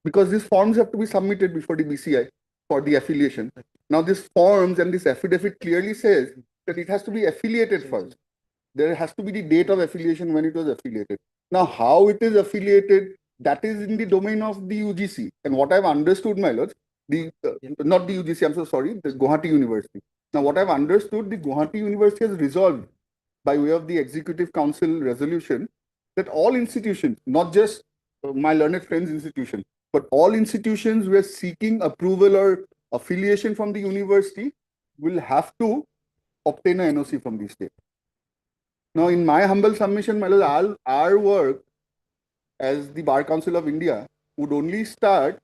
because these forms have to be submitted before the BCI for the affiliation. Now, these forms and this affidavit clearly says that it has to be affiliated first. there has to be the date of affiliation when it was affiliated. Now, how it is affiliated, that is in the domain of the UGC. And what I've understood, my lords, not the UGC, I'm so sorry, the Guwahati University. Now, what I've understood, the Guwahati University has resolved by way of the Executive Council resolution that all institutions, not just my learned friends institution, but all institutions who are seeking approval or affiliation from the university will have to obtain a NOC from the state. Now, in my humble submission, my lord, our work as the Bar Council of India would only start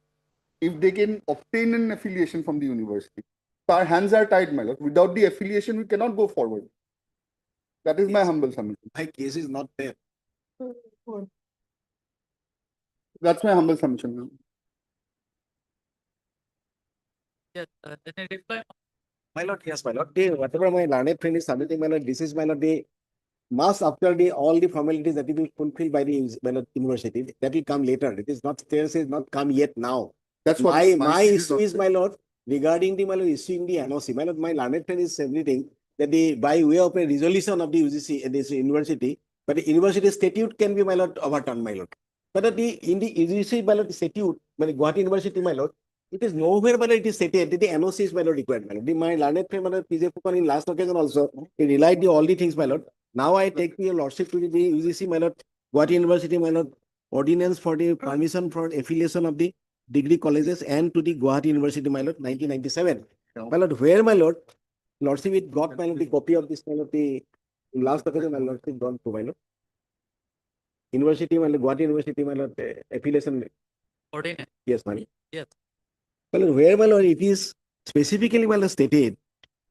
if they can obtain an affiliation from the university. So our hands are tied, my lord. Without the affiliation, we cannot go forward. That is my humble submission. My case is not there. That's my humble submission. Yes, any reply? My lord, yes, my lord. Whatever my learned friend is submitting, my lord, this is my lord, the must after the all the formalities that will be fulfilled by the my lord, university, that will come later. It is not there, is not come yet now. That's what my issue is, my lord, regarding the my lord issuing the NOC. My lord, my learned friend is submitting that the by way of a resolution of the UGC and this university, but the university statute can be, my lord, overturned, my lord. But in the UGC, my lord, statute, Guwahati University, my lord, it is nowhere, my lord, it is stated that the NOC is, my lord, required, my lord. My learned friend, my lord, PJ Fukan, in last occasion also, he relied the all the things, my lord. Now I take your lordship to the UGC, my lord, Guwahati University, my lord, ordinance for the permission for affiliation of the degree colleges and to the Guwahati University, my lord, 1997. My lord, where, my lord, lordship, it got, my lord, the copy of this, my lord, the last occasion, my lordship gone to, my lord. University, my lord, Guwahati University, my lord, affiliation. Ordinance. Yes, my lord. Yes. My lord, where, my lord, it is specifically, my lord, stated,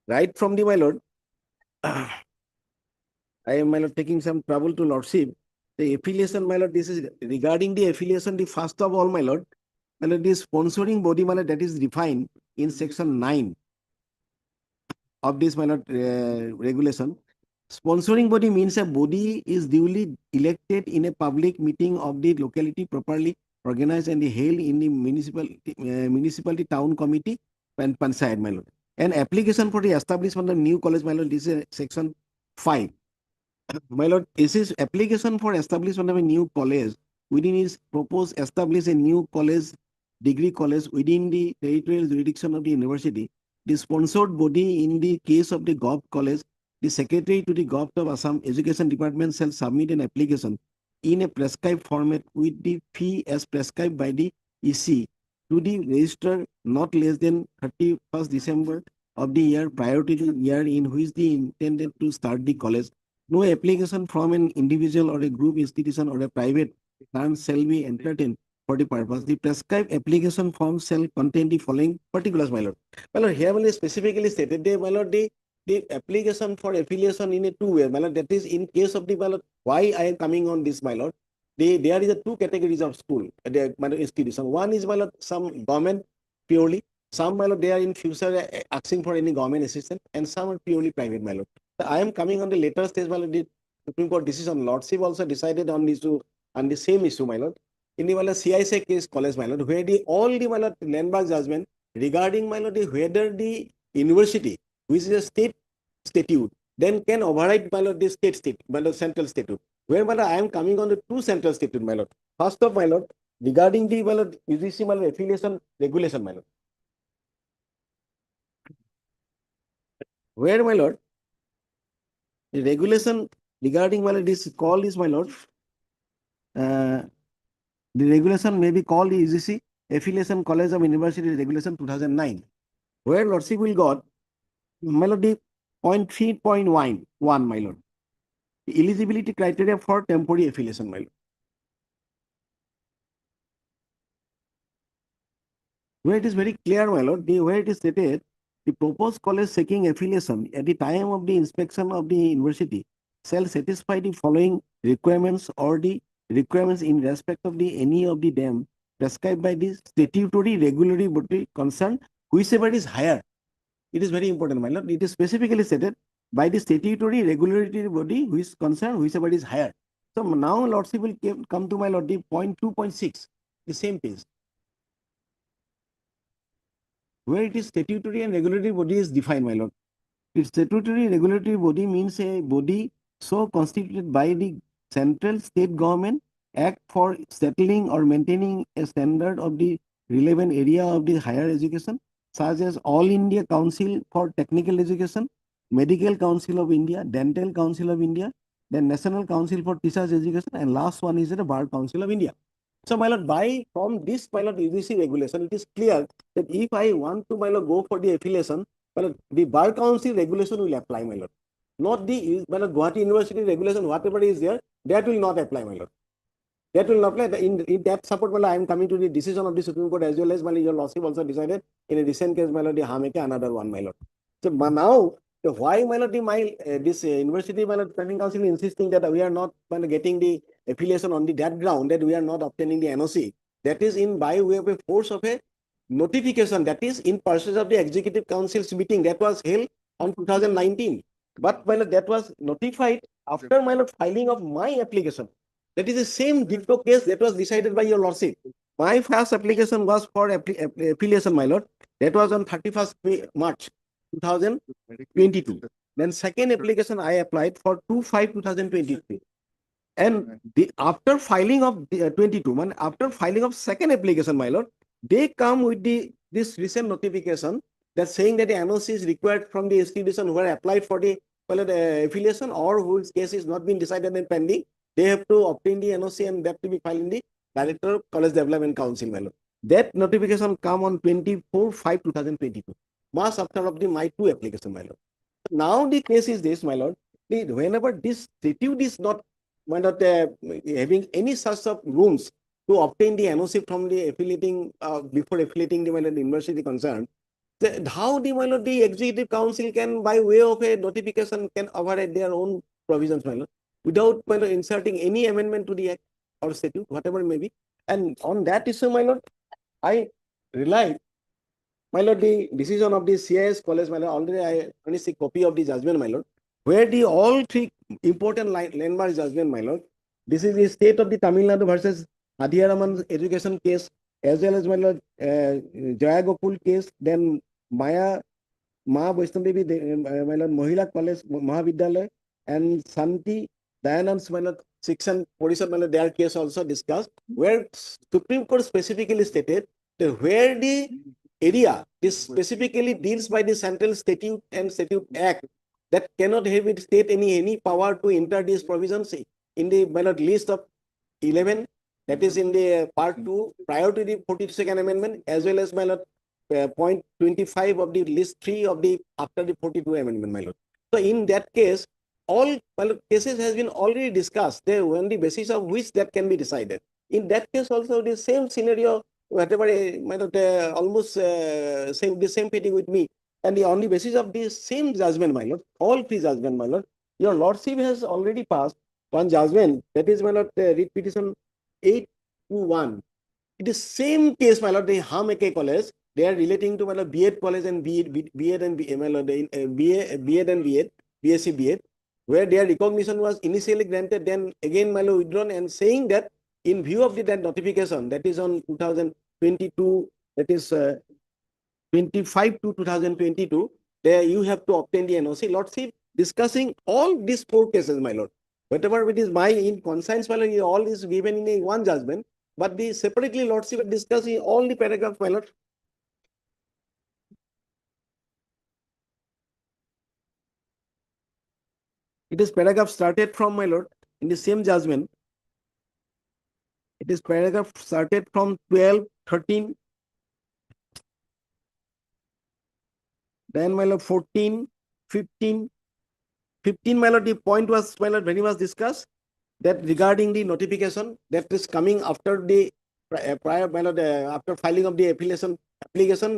right from the, my lord, I am, my lord, taking some trouble to lordship. The affiliation, my lord, this is regarding the affiliation, the first of all, my lord, this sponsoring body, my lord, that is defined in section 9 of this, my lord, regulation. Sponsoring body means a body is duly elected in a public meeting of the locality properly organized and held in the municipality town committee and panchayat, my lord. An application for the establishment of new college, my lord, this is section 5. My lord, this is application for establishment of a new college within its proposed establish a new college, degree college within the territorial jurisdiction of the university. The sponsored body in the case of the Gov college, the secretary to the Gov of Assam Education Department shall submit an application in a prescribed format with the fee as prescribed by the EC to the registrar not less than 31st December of the year prior to the year in which the intended to start the college. No application from an individual or a group institution or a private firm shall be entertained for the purpose. The prescribed application form shall contain the following particulars, my lord. My lord, here only specifically stated, my lord, the application for affiliation in a two way, my lord, that is in case of the, my lord, why I am coming on this, my lord. There is a two categories of school, my lord, institution. One is, my lord, some government purely, some, my lord, they are in future asking for any government assistance, and some are purely private, my lord. I am coming on the later stage, my lord, the Supreme Court decision. Lordship also decided on this issue, on the same issue, my lord. In the, my lord, CISA case college, my lord, where all the, my lord, landmark judgment regarding, my lord, whether the university, which is a state statute, then can override, my lord, the my lord, central statute. Where, my lord, I am coming on the two central statute, my lord. First of, my lord, regarding the, my lord, UGC, my lord, affiliation regulation, my lord. Where, my lord, the regulation regarding, my lord, this call is, my lord, the regulation may be called the UGC Affiliation College of University Regulation 2009, where lordship will got, my lord, the 0.3.1, my lord, the eligibility criteria for temporary affiliation, my lord. Where it is very clear, my lord, where it is stated, the proposed college seeking affiliation at the time of the inspection of the university shall satisfy the following requirements or the requirements in respect of the any of the them prescribed by the statutory regulatory body concerned, whichever is higher. It is very important, my lord. It is specifically stated by the statutory regulatory body which is concerned, whichever is higher. So now lordship will come to, my lord, the 0.2.6, the same page, where it is statutory and regulatory body is defined, my lord. Its statutory regulatory body means a body so constituted by the central state government act for settling or maintaining a standard of the relevant area of the higher education, such as All India Council for Technical Education, Medical Council of India, Dental Council of India, then National Council for Teachers Education, and last one is the Bar Council of India. So, my lord, by from this, my lord, UGC regulation, it is clear that if I want to, my lord, go for the affiliation, my lord, the Bar Council regulation will apply, my lord. Not the, my lord, Guwahati University regulation, whatever is there, that will not apply, my lord. That will not apply. In that support, my lord, I am coming to the decision of the Supreme Court as well as, my lord, your lordship also decided in a recent case, my lord, the Hameke, another one, my lord. So, now, why, my lord, this university, my lord, training council is insisting that we are not, my lord, getting the affiliation on that ground, that we are not obtaining the NOC. That is in by way of a force of a notification, that is in pursuance of the Executive Council's meeting that was held on 2019. But, my lord, that was notified after, my lord, filing of my application. That is the same dicto case that was decided by your lordship. My first application was for affiliation, my lord. That was on 31st March 2022. Then second application I applied for 2/5/2023. And after filing of 22, after filing of second application, my lord, they come with this recent notification that saying that the NOC is required from the institution who are applied for the affiliation or whose case is not been decided and pending. They have to obtain the NOC and that to be filed in the Director of College Development Council, my lord. That notification come on 24/5/2022, months after of my two application, my lord. Now the case is this, my lord. Whenever this statute is not, my lord, having any such of rooms to obtain the NOC from the affiliating before affiliating the, my lord, university concerned, how the, my lord, the Executive Council can, by way of a notification, can override their own provisions, my lord, without, my lord, inserting any amendment to the act or statute, whatever it may be. And on that issue, my lord, I rely, my lord, the decision of the CIS college, my lord, already I furnished a copy of the judgment, my lord, where the all three important landmark judgment, my lord. This is the state of the Tamil Nadu versus Adhiyaraman education case, as well as, my lord, Jaya Gokul case, then Maya Vaishnavi Devi, my lord, Mohila College, Mahavidyalaya, and Santi Dayanand's, my lord, section 47, my lord, their case also discussed, where Supreme Court specifically stated that where the area this specifically deals by the Central Statute and Statute Act that cannot have it state any power to enter these provisions in the, my lord, list of 11, that is in the part 2 prior to the 42nd amendment, as well as, my lord, point 25 of the list 3 of the after the 42 amendment, my lord. So in that case, all, my lord, cases has been already discussed there on the basis of which that can be decided. In that case also the same scenario, whatever, my lord, almost the same fitting with me, and the only basis of this same judgment, my lord, all three judgment, my lord, your lordship has already passed one judgment, that is, my lord, writ petition 821. It is same case, my lord, the Hameke College. They are relating to, my lord, B.Ed College and B.Ed and B.Ed, my lord, B.Ed and B.Ed, B.Sc B.Ed, where their recognition was initially granted, then again, my lord, withdrawn, and saying that in view of that notification, that is on 2022, that is 25 to 2022, there you have to obtain the NOC. Lordship discussing all these four cases, my lord. Whatever it is my in conscience, my lord, all is given in a one judgment, but the separately lordship discussing all the paragraphs, my lord. It is paragraph started from, my lord, in the same judgment. It is paragraph started from 12, 13, then, my lord, 14, 15, my lord, the point was, my lord, very much discussed, that regarding the notification that is coming after the prior, my lord, after filing of the application,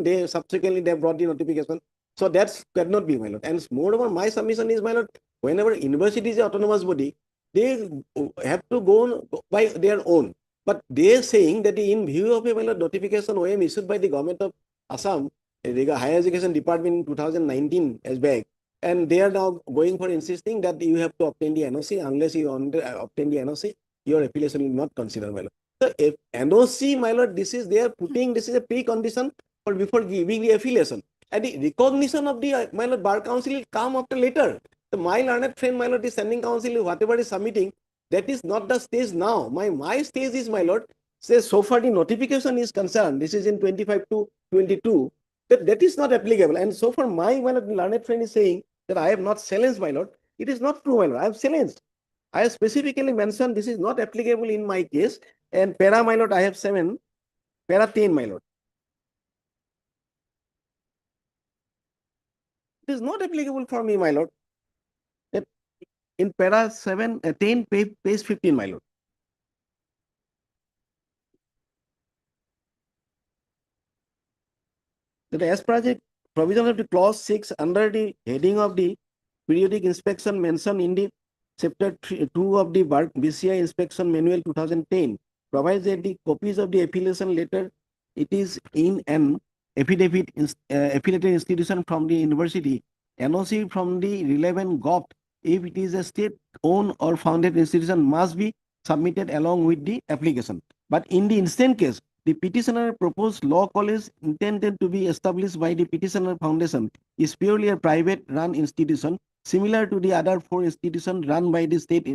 they subsequently they brought the notification. So that cannot be, my lord. And moreover, my submission is, my lord, whenever university is an autonomous body, they have to go by their own. But they are saying that in view of a, my lord, notification OM issued by the government of Assam, the Higher Education Department in 2019 as back, and they are now going for insisting that you have to obtain the NOC. Unless you obtain the NOC, your affiliation will not consider, my lord. So if NOC, my lord, this is they are putting, this is a precondition for before giving the affiliation. And the recognition of the, my lord, Bar Council will come after later. So my learned friend, my lord, is sending counsel, whatever is submitting, that is not the stage now. My stage is, my lord, says so far the notification is concerned, this is in 25 to 22, that is not applicable. And so far my lord, learned friend is saying that I have not silenced, my lord. It is not true, my lord. I have silenced. I have specifically mentioned this is not applicable in my case. And para, my lord, I have 7, para 10, my lord. It is not applicable for me, my lord. That in para 7, 10, page 15, my lord. That as project provision of the clause 6 under the heading of the periodic inspection mentioned in the chapter 2 of the BCI inspection manual 2010 provides that the copies of the affiliation letter, it is in an affiliated institution from the university, NOC from the relevant GOP, if it is a state-owned or founded institution, must be submitted along with the application. But in the instant case, the petitioner proposed law college intended to be established by the petitioner foundation is purely a private run institution similar to the other 4 institutions run by the state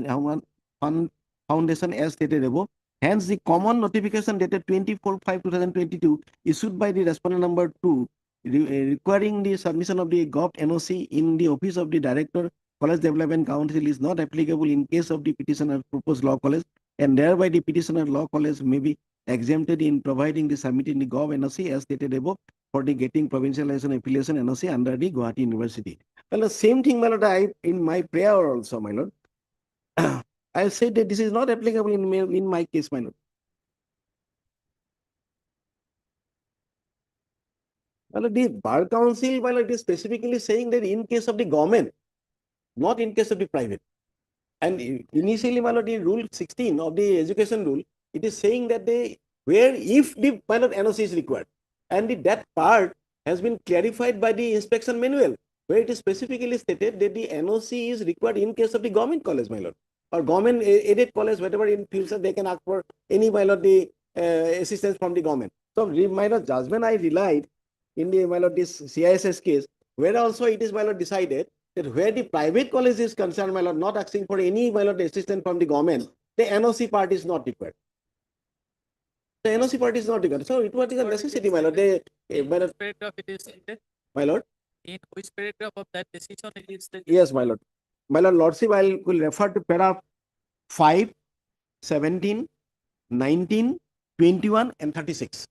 foundation as stated above. Hence, the common notification dated 24/5/2022 issued by the respondent number 2 requiring the submission of the GOP NOC in the office of the Director College Development Council is not applicable in case of the petitioner proposed law college, and thereby the petitioner law college may be exempted in providing the submitting the GOV NOC as stated above for the getting provincialization affiliation NOC under the Guwahati University. Well, the same thing, my lord, I in my prayer also, my lord, I said that this is not applicable in my case, my lord. Well, the Bar Council, well, it is specifically saying that in case of the government, not in case of the private. And initially, my lord, the rule 16 of the education rule, it is saying that where if the pilot NOC is required, and that part has been clarified by the inspection manual, where it is specifically stated that the NOC is required in case of the government college, my lord, or government aided college, whatever in future they can ask for any, my lord, the assistance from the government. So, my lord, judgment I relied in the, my lord, this CISS case, where also it is, my lord, decided that where the private college is concerned, my lord, not asking for any, my lord, assistance from the government, the NOC part is not required. The NOC part is not required. So it was a necessity, my lord. My lord. Paragraph it is stated? My lord. In which paragraph of that decision it is stated? Yes, my lord. My lord, lordship, I will refer to paragraph 5, 17, 19, 21, and 36.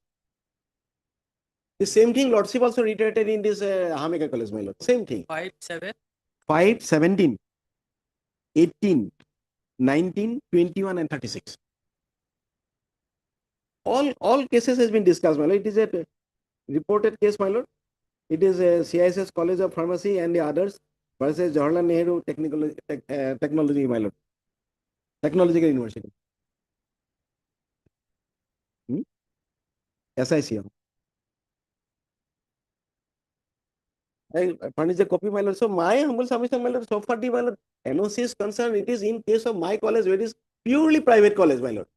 The same thing, lordship also reiterated in this Hameka college, my lord. Same thing. 5, 7. 5, 17, 18, 19, 21, and 36. All cases has been discussed, my lord. It is a reported case, my lord. It is a CISS College of Pharmacy and the others versus Jawaharlal Nehru Technology, my lord. Technological University. SIC. I furnish a copy, my lord. So my humble submission, my lord, so far the, my lord, NOC is concerned, it is in case of my college, where it is purely private college, my lord.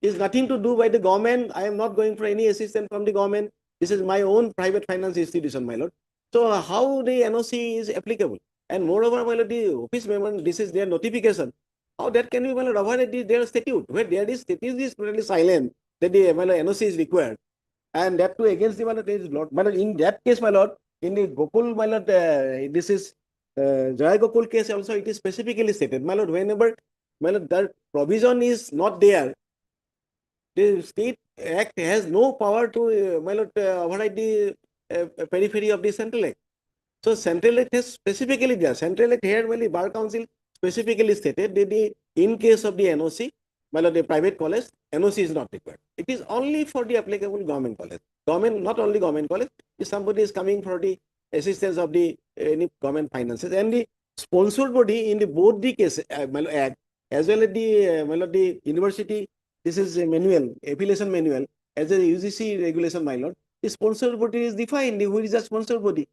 It is nothing to do by the government. I am not going for any assistance from the government. This is my own private finance institution, my lord. So how the NOC is applicable? And moreover, my lord, the office member, this is their notification. How that can be, my lord, avoided their statute, where there is statute is totally silent, that the, my lord, NOC is required. And that too against the, my lord, is lot. My lord, in that case, my lord, in the Gokul, my lord, this is Jaya Gokul case also, it is specifically stated, my lord, whenever, my lord, that provision is not there, the state act has no power to, my lord, override the periphery of the central act. So central act has specifically there. Central act here, well, the Bar Council specifically stated that in case of the NOC, my lord, the private college, NOC is not required. It is only for the applicable government college. Government, not only government college, if somebody is coming for the assistance of the any government finances, and the sponsored body in the both the case, my lord, act, as well as the, my lord, the university, this is a manual, affiliation manual, as a UGC regulation, my lord. The sponsored body is defined, who is a sponsored body.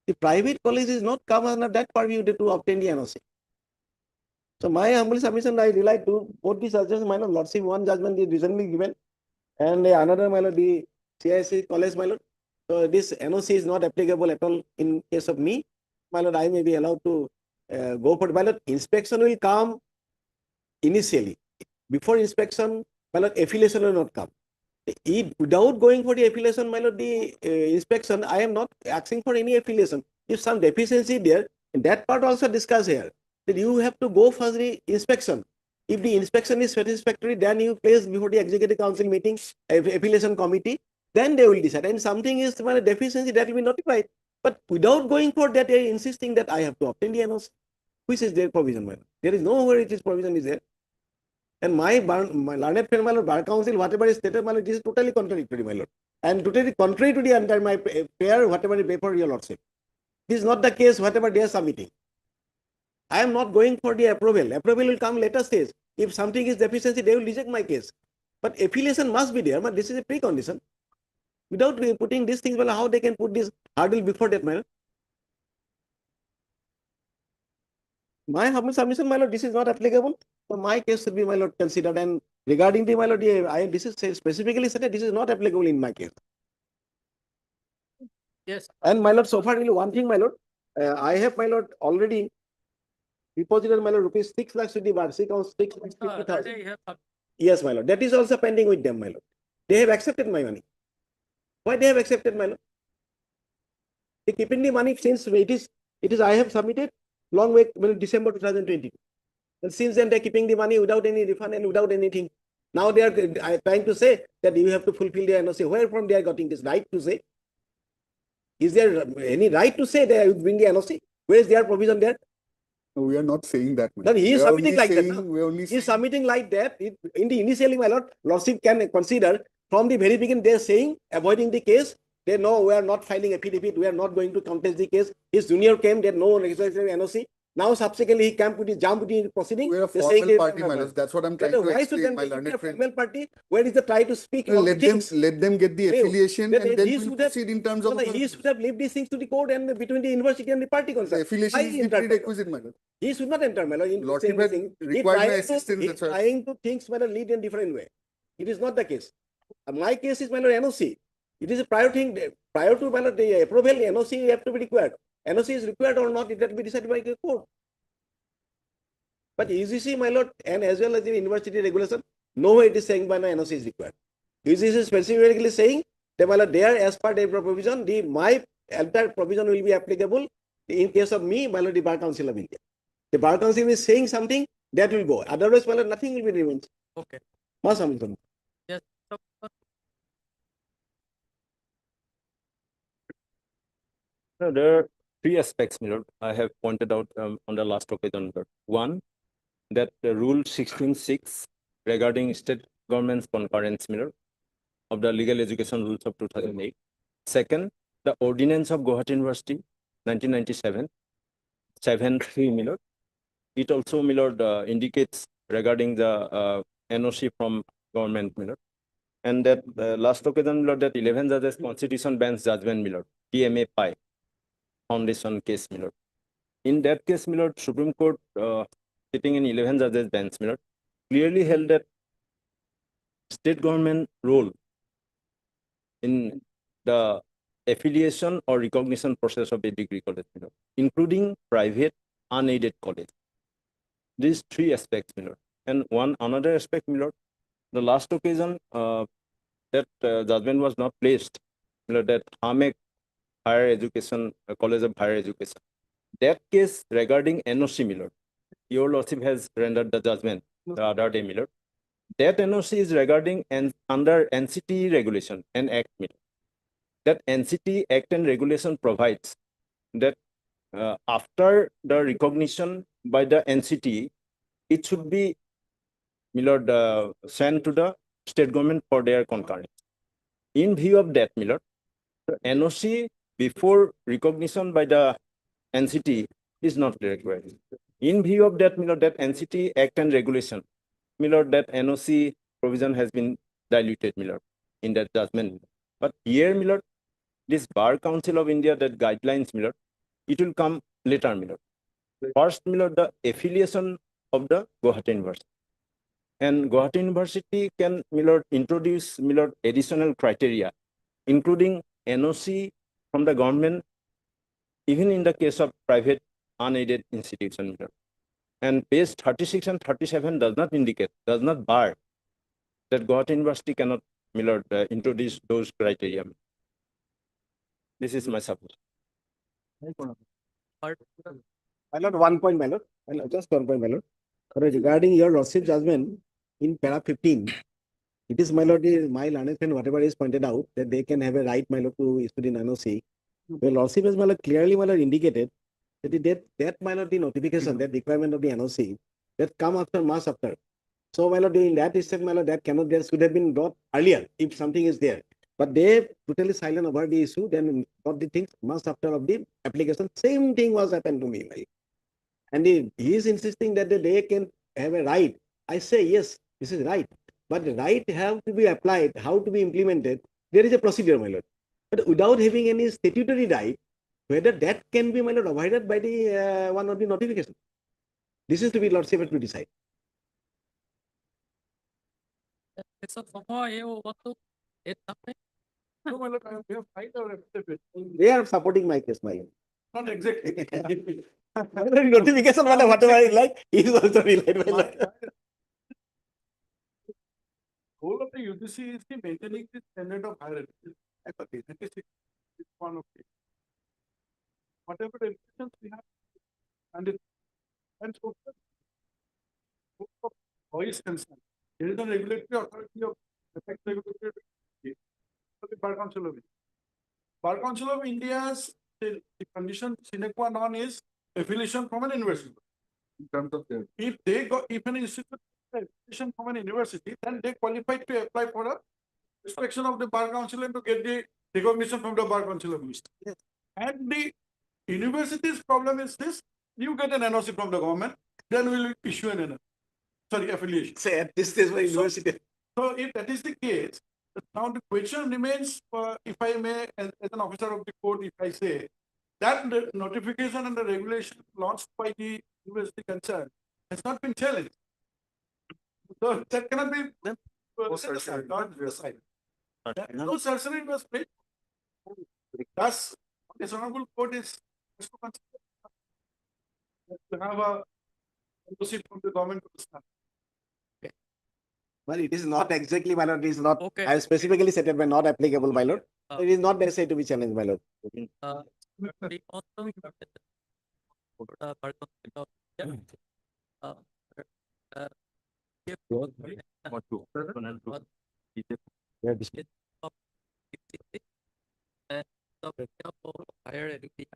The private college is not come under that purview to obtain the NOC. So my humble submission, I rely to both the judges, my lord, lordship, one judgment is recently given, and another, my lord, the CIC college, my lord. So this NOC is not applicable at all in case of me. My lord, I may be allowed to go for, my lord, inspection will come initially. Before inspection, my lord, affiliation will not come. Without going for the affiliation, my lord, the inspection, I am not asking for any affiliation. If some deficiency there, that part also discuss here, that you have to go for the inspection. If the inspection is satisfactory, then you place before the executive council meeting, affiliation committee, then they will decide. And something is my deficiency, that will be notified. But without going for that, they are insisting that I have to obtain the NOC. Which is their provision, my lord? There is nowhere it is provision is there. And my learned friend, my lord, bar council, whatever is stated, my lord, this is totally contradictory, my lord. And totally contrary to the entire my prayer, whatever is paper, your lordship. This is not the case, whatever they are submitting. I am not going for the approval. Approval will come later stage. If something is deficiency, they will reject my case. But affiliation must be there. But this is a precondition. Without putting these things, well, how they can put this hurdle before that, my lord? My humble submission, my lord, this is not applicable. So my case should be, my lord, considered. And regarding the, my lord, this is specifically said that this is not applicable in my case. Yes. And my lord, so far, only one thing, my lord, I have, my lord, already deposited, my lord, rupees 6 lakhs with the bar, 650,000. Yes, my lord. That is also pending with them, my lord. They have accepted my money. Why they have accepted, my lord? They keeping the money since it is I have submitted long way, well, December 2022. And since then, they're keeping the money without any refund and without anything. Now they are trying to say that you have to fulfill the NOC. Where from they are getting this right to say? Is there any right to say they will bring the NOC? Where is their provision there? No, we are not saying that. No, he is We are submitting only like that. saying- No? We are only He is submitting like that. In the initially, my lord, lordship can consider from the very beginning, they are saying, avoiding the case. They know we are not filing affidavit. We are not going to contest the case. His junior came, they had no legislative NOC. Now, subsequently, he came to the jump with the proceeding. We're a They're saying formal they- party, my lord. That's what I'm trying to Why should explain, them my be a learned friend. formal party? Where is the try to speak? Well, of let things? them get the Hey, affiliation then and then he we'll should have- proceed in terms of. No, he should have left these things to the court and between the university and the party The concerned. affiliation Why is he the entered, my lord? prerequisite, my lord. He should not enter, my lord. In Lordship saying had this thing. required my He assistance, He that's why- trying to things, my lord, lead in different way. It is not the case. My case is, my lord, NOC. It is a prior thing. Prior to, my lord, the approval, NOC have to be required. NOC is required or not, it has to be decided by the court. But UGC, my lord, and as well as the university regulation, nowhere it is saying by no NOC is required. UGC is specifically saying that, my lord, there as per their provision, my entire provision will be applicable in case of me, my lord, the Bar Council of India. The Bar Council is saying something, that will go. Otherwise, my lord, nothing will be remains. Okay. Must something. Yes. No, there are three aspects, my lord, I have pointed out on the last occasion. Lord. One, that the Rule 16.6 regarding state government's concurrence, my lord, of the legal education rules of 2008. Second, the ordinance of Guwahati University, 1997, 7.3, my lord. It also, my lord, indicates regarding the NOC from government, my lord. And that last occasion, my lord, that 11 judges constitution bench judgment, my lord, TMA Pi foundation case, my lord. In that case, my lord, Supreme Court sitting in 11 judges bench, my lord, clearly held that state government role in the affiliation or recognition process of a degree college, my lord, including private unaided college. These three aspects, my lord. And another aspect, my lord, the last occasion that judgment was not placed, my lord, that Hamek Higher Education, College of Higher Education. That case regarding NOC, my lord, your lordship has rendered the judgment the other day, my lord. That NOC is regarding under NCT regulation and act, my lord. That NCT act and regulation provides that after the recognition by the NCT, it should be, my lord, sent to the state government for their concurrence. In view of that, my lord, the NOC before recognition by the NCT is not required. In view of that, my lord, that NCT act and regulation, my lord, that NOC provision has been diluted, my lord, in that judgment. But here, my lord, this Bar Council of India, that guidelines, my lord, it will come later, my lord. First, my lord, the affiliation of the Guwahati University. And Guwahati University can, my lord, introduce, my lord, additional criteria, including NOC from the government, even in the case of private unaided institution, my lord. And page 36 and 37 does not indicate, does not bar that Guwahati University cannot, my lord, introduce those criteria. This is my support. My lord, 1 point, my lord. My lord, just 1 point, my lord. Regarding your lordship judgment in para 15, it is, my lord, my learned friend, whatever is pointed out, that they can have a right, my lord, to issue in NOC. The lordship has, my lord, clearly, my lord, indicated that my lord, the notification, that requirement of the NOC, that come after, months after. So, my lord, in that step, my lord, that cannot, there should have been brought earlier if something is there. But they totally silent about the issue, then got the things months after of the application. Same thing was happened to me, my lord. And he is insisting that they can have a right. I say, yes, this is right. But the right have to be applied, how to be implemented. There is a procedure, my lord. But without having any statutory right, whether that can be, my lord, avoided by the one of the notification. This is to be lordship to decide. So somehow you want to add something? No, my lord, we have filed our affidavit. They are supporting my case, my lord. Not exactly. Notification, my lord, whatever I like, he is also relied, my lord. Whole of the UGC is the maintaining the standard of higher education. That is one of it. Whatever the restrictions we have, and so how is concerned, there is a regulatory authority of effect regulatory the Bar Council of India. Bar Council of India's the condition sine qua non is affiliation from an university. In terms of their If they got, if an institute affiliation from an university, then they qualify to apply for a inspection of the Bar Council and to get the recognition from the Bar Council of India. Yes. And the university's problem is this: you get an NOC from the government, then we'll issue an NOC. Sorry, affiliation. Say at this stage, my university. So if that is the case, now the question remains, if I may, as an officer of the court, if I say that the notification and the regulation launched by the university concerned has not been challenged. So that cannot be set aside, not aside. No certiorari was played. Thus, this honorable court is has to consider to have a proceed from the government to start. Well, it is not exactly, my lord. It is not. Okay. I have specifically stated by not applicable, my lord. It is not necessary to be challenged, my lord. We also higher education.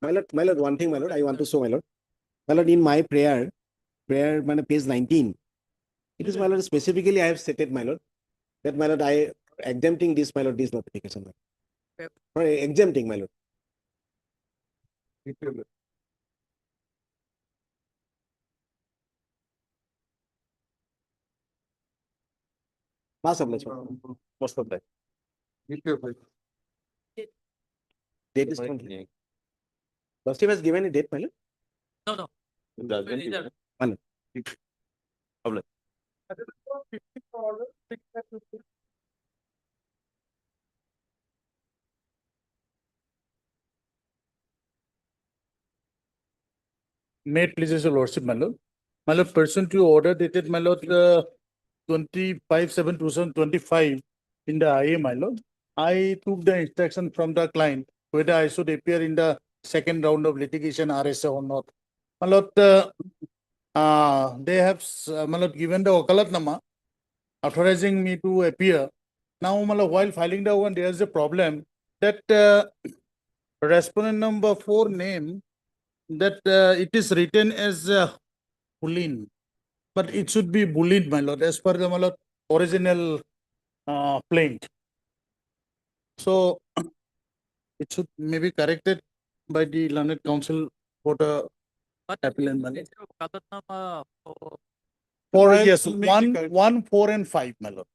My lord, one thing, my lord, I want to show, my lord. My lord, in my prayer, page 19, it is, my lord, specifically I have stated, my lord, that, my lord, I exempting this, my lord, this notification. My lord. For exempting, my lord. Most of that. Most of that. Date is 20. Lordship has given a date, my lord? No, no. These are- My lord. Problem. May it please your lordship, my lord. My lord, pursuant to order dated, my lord, 25/7/2025 in the IA, my lord. I took the instruction from the client whether I should appear in the second round of litigation RSA or not. My lord, they have, my lord, given the wakalatnama authorizing me to appear. Now, my lord, while filing the one, there is a problem that respondent number 4 name that it is written as Bulin, but it should be Bulin, my lord, as per the, my lord, original plaint. So it should maybe corrected by the learned counsel for the appellant, my lord. For I'll yes, make the 1, correction. 1, 4 and 5, my lord.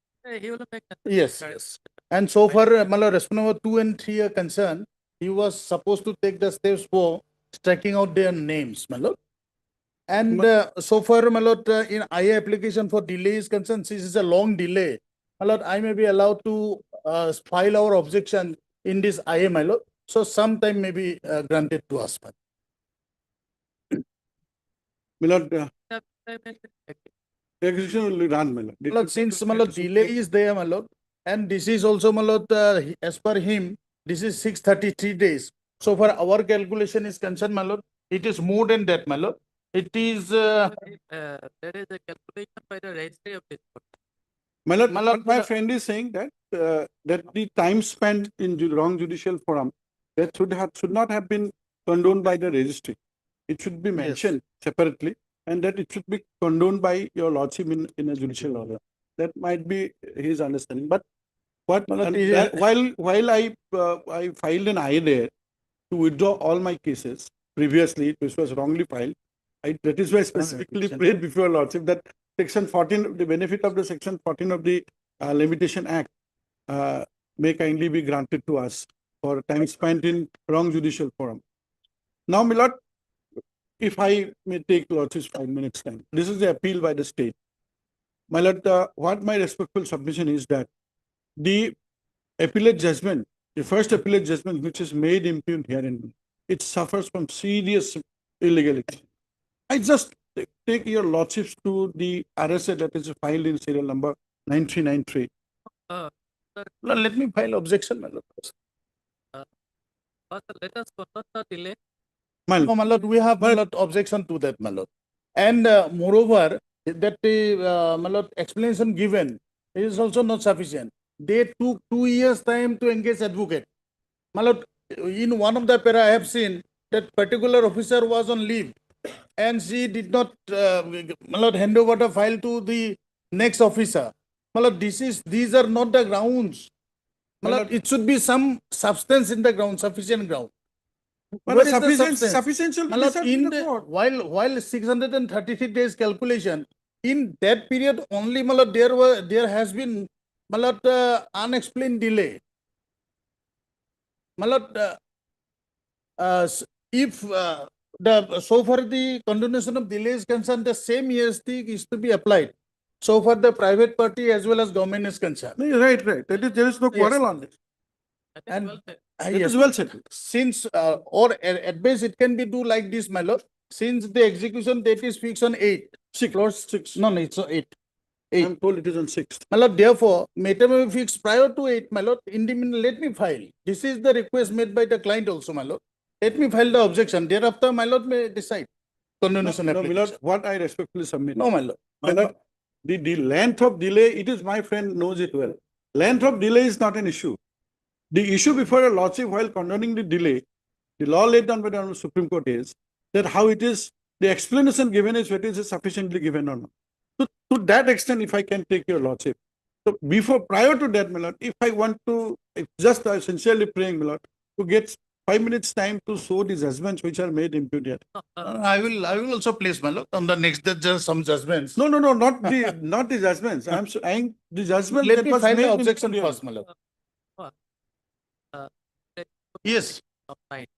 He will make. Yes, yes. And so far, my lord, respondent number 2 and 3 are concerned, he was supposed to take the steps for striking out their names, my lord. And so far, my lord, in IA application for delay is concerned, this is a long delay. My lord, I may be allowed to file our objection in this IA, my lord. So sometime may be granted to us. My lord, execution will be run, my lord. My lord, since my lord, delay is there, my lord, and this is also, my lord, as per him, this is 633 days. So for our calculation is concerned, my lord, it is more than that, my lord. It is, There is a calculation by the registry of this court. My lord, My lord, what my friend is saying that that the time spent in wrong judicial forum that should not have been condoned by the registry. It should be mentioned separately, and that it should be condoned by your lordship in a judicial order. That might be his understanding. But what My lord, and it is- while I filed an IRA to withdraw all my cases previously, which was wrongly filed, that is why I specifically prayed before lordship that section 14, the benefit of the section 14 of the Limitation Act may kindly be granted to us for time spent in wrong judicial forum. Now, my lord, if I may take lordship's 5 minutes time, this is the appeal by the state. My lord, what my respectful submission is that the appellate judgment, the first appellate judgment which is made impugned herein, it suffers from serious illegality. I just take your lordships to the RSA that is filed in serial number 9393. Lord, let me file objection, my lord. First, let us conduct the delay. No, my lord, we have, my lord, objection to that, my lord. And moreover, that my lord, explanation given is also not sufficient. They took 2 years time to engage advocate. My lord, in one of the para I have seen that particular officer was on leave and she did not, my lord, hand over the file to the next officer. My lord, these are not the grounds. My lord, it should be some substance in the ground, sufficient ground. Well, Where is the sufficient- substance? sufficient shall be My lord, decided in the court. while 633 days calculation, in that period only, my lord, there has been, my lord, unexplained delay. My lord, if so far the condonation of delay is concerned, the same EST is to be applied. So far the private party as well as government is concerned. Right. There is no quarrel on this. And That yes, is well settled. since or at best it can be do like this, my lord. Since the execution date is fixed on 8. 6. No, it's on 8. I'm told it is on 6th. My lord, therefore, matter may be fixed prior to 8, my lord. In the meantime, let me file. This is the request made by the client also, my lord. Let me file the objection. Thereafter, my lord may decide. Condonation No, my application. lord, what I respectfully submit. No, my lord. My lord, the length of delay, it is my friend knows it well. Length of delay is not an issue. The issue before a lordship while condoning the delay, the law laid down by the Honorable Supreme Court is that how it is, the explanation given is whether it is sufficiently given or not. To that extent, if I can take your lordship. So prior to that, my lord, if I want to, just sincerely praying, my lord, to get 5 minutes time to show the judgments which are made imputed. I will also place, my lord, on the next day just some judgments. No, not the judgments. I'm saying the judgment Let that me was file made the in objection India. first, my lord. Uh, Yes. of night.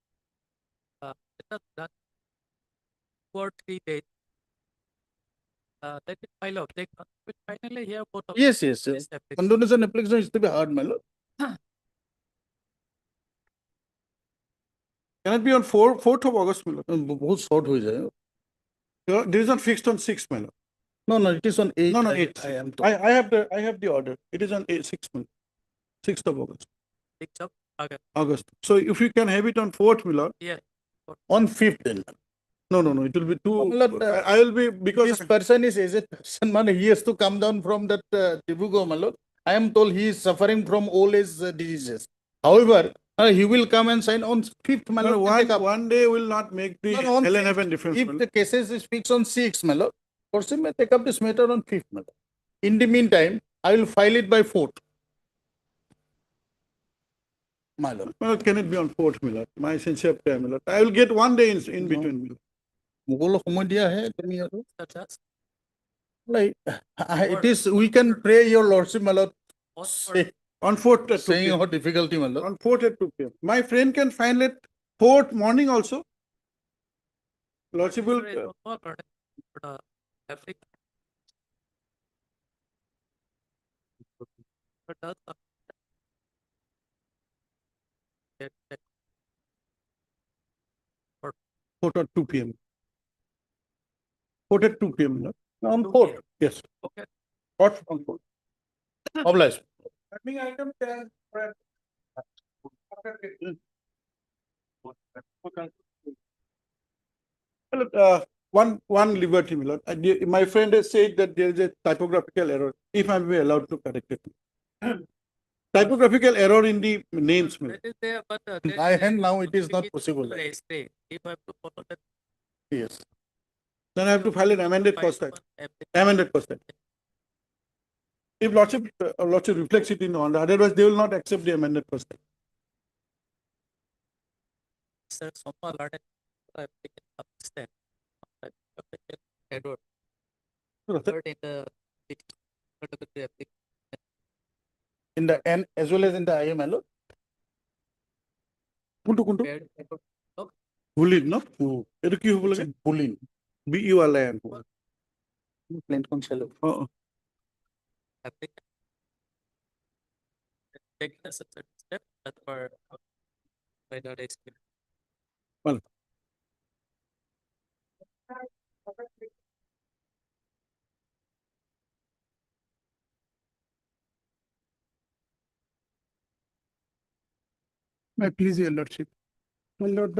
Let us done for 3 days. Let it file objection. We finally hear both of Yes. this application. Condonation application is to be heard, my lord. Can it be on 4th of August, my lord? बहुत short हो जाए. This is not fixed on 6th, my lord. No, it is on 8. No, 8th. I am told. I have the order. It is on 6th, 6th of August. 6th of August. August. So if you can have it on 4th, my lord. Yes. On 5th then. No, it will be too. My lord, I will be because this person is aged person, man. He has to come down from that Dibugo, my lord. I am told he is suffering from old age diseases. However, he will come and sign on 5th, my no, lord. one day will not make the No, on hell and 5th. heaven difference. If my lord. the cases is fixed on 6th, my lord, person may take up this matter on 5th, my lord. In the meantime, I will file it by 4th. My lord. Well, can it be on 4th, my lord? My sincere prayer, my lord. I will get one day in between, my lord. Mughal সময় দিয়া হে তুমি আৰু Such as like it is we can pray your lordship, my lord, On 4th at 2 saying p.m. our difficulty, my lord. On 4th at 2 p.m. My friend can find it 4th morning also. Lordship will. there is no more burden, but, application. But does get Court at 2 p.m. Court at 2 p.m. No? On 2 court, p.m. yes. Okay. Court on court. Obliged. Item 10. One liberty, my lord. My friend has said that there is a typographical error, if I may allowed to correct it. Typographical error in the names, my lord. That is there, but By hand now it is not possible. If I have to follow that. Yes. Then I have to file an amended cost type. Amended cost type. If lordship reflects it in order, otherwise they will not accept the amended cost type. Sir, some are lot of understand. Edward. But in the In the N as well as in the IM, my lord. Kuntu. Bulin, no? Eto ki hobo lage? Bulin. BULIN. Plain counsel. take the step that for by the race. Well. May please, your lordship. My lord,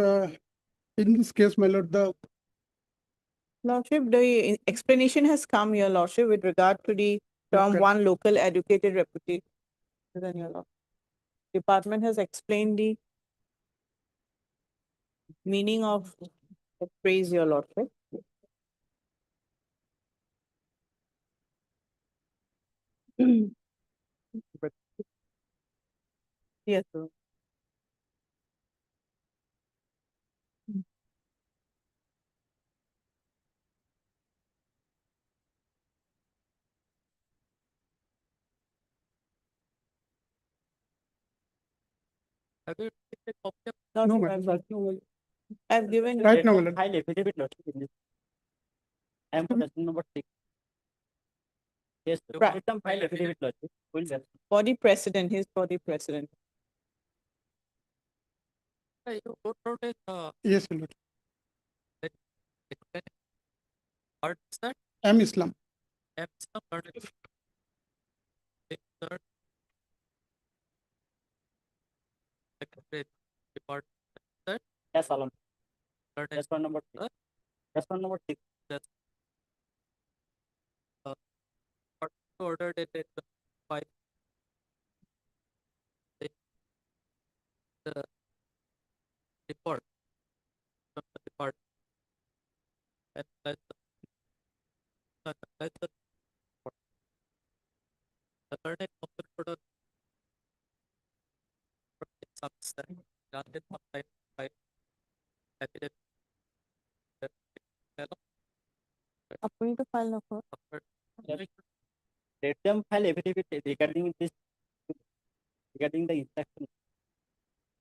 in this case, my lord, the Lordship, the explanation has come, your lordship, with regard to the term Okay. one local educated reputation. Then your lord. Department has explained the meaning of the phrase, your lordship. Yes, sir. Have you taken a copy of no, Lordship, ma'am. I've given. Right now, my lord. File affidavit, lordship, in this. I am contestant number 6. Yes, sir. Right. Let them file affidavit, lordship. Will that? For the precedent, his for the precedent. you wrote it Yes, my lord. art is that I'm Islam. Some art is third department that Yes, Alan. third That's one number 6. That's one number 6. that's ordered it at 5 the report from the department and that's the learning of the product substance granted by affidavit. Approving the file number. Let them file affidavit regarding this, regarding the instruction.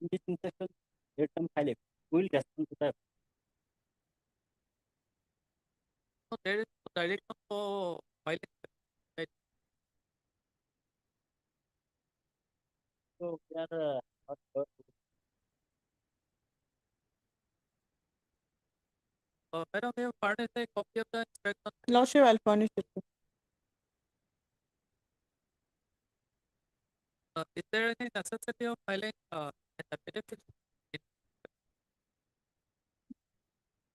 In this instruction, let them file it. We will respond to that. So there is no direction for filing. Right. So we are not sure. Madam, you have furnished a copy of the instruction. Lordship, I'll furnish it. Is there any necessity of filing an affidavit?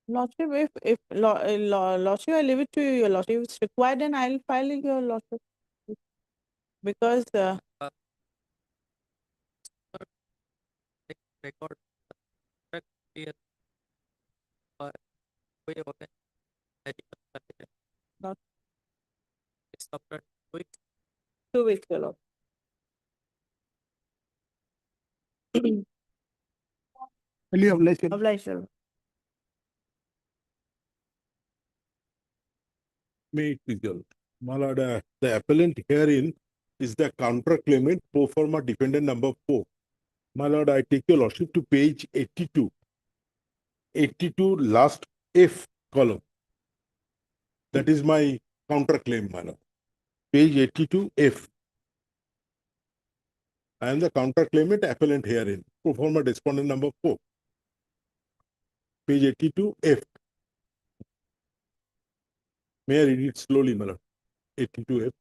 Lordship, if Lordship, I leave it to you, your lordship. If it's required, then I'll file it, your lordship. Because Record here way of Not- it's after 2 weeks. 2 weeks, your lord. Obliged, your lord. May it please, your lord. My lord, the appellant herein is the counterclaimant pro forma defendant number 4. My lord, I take your lordship to page 82. 82 last F column. That is my counterclaim, my lord. Page 82 F. I am the counterclaimant appellant herein, pro forma respondent number 4. page 82 F. May I read it slowly, my lord? 82 F.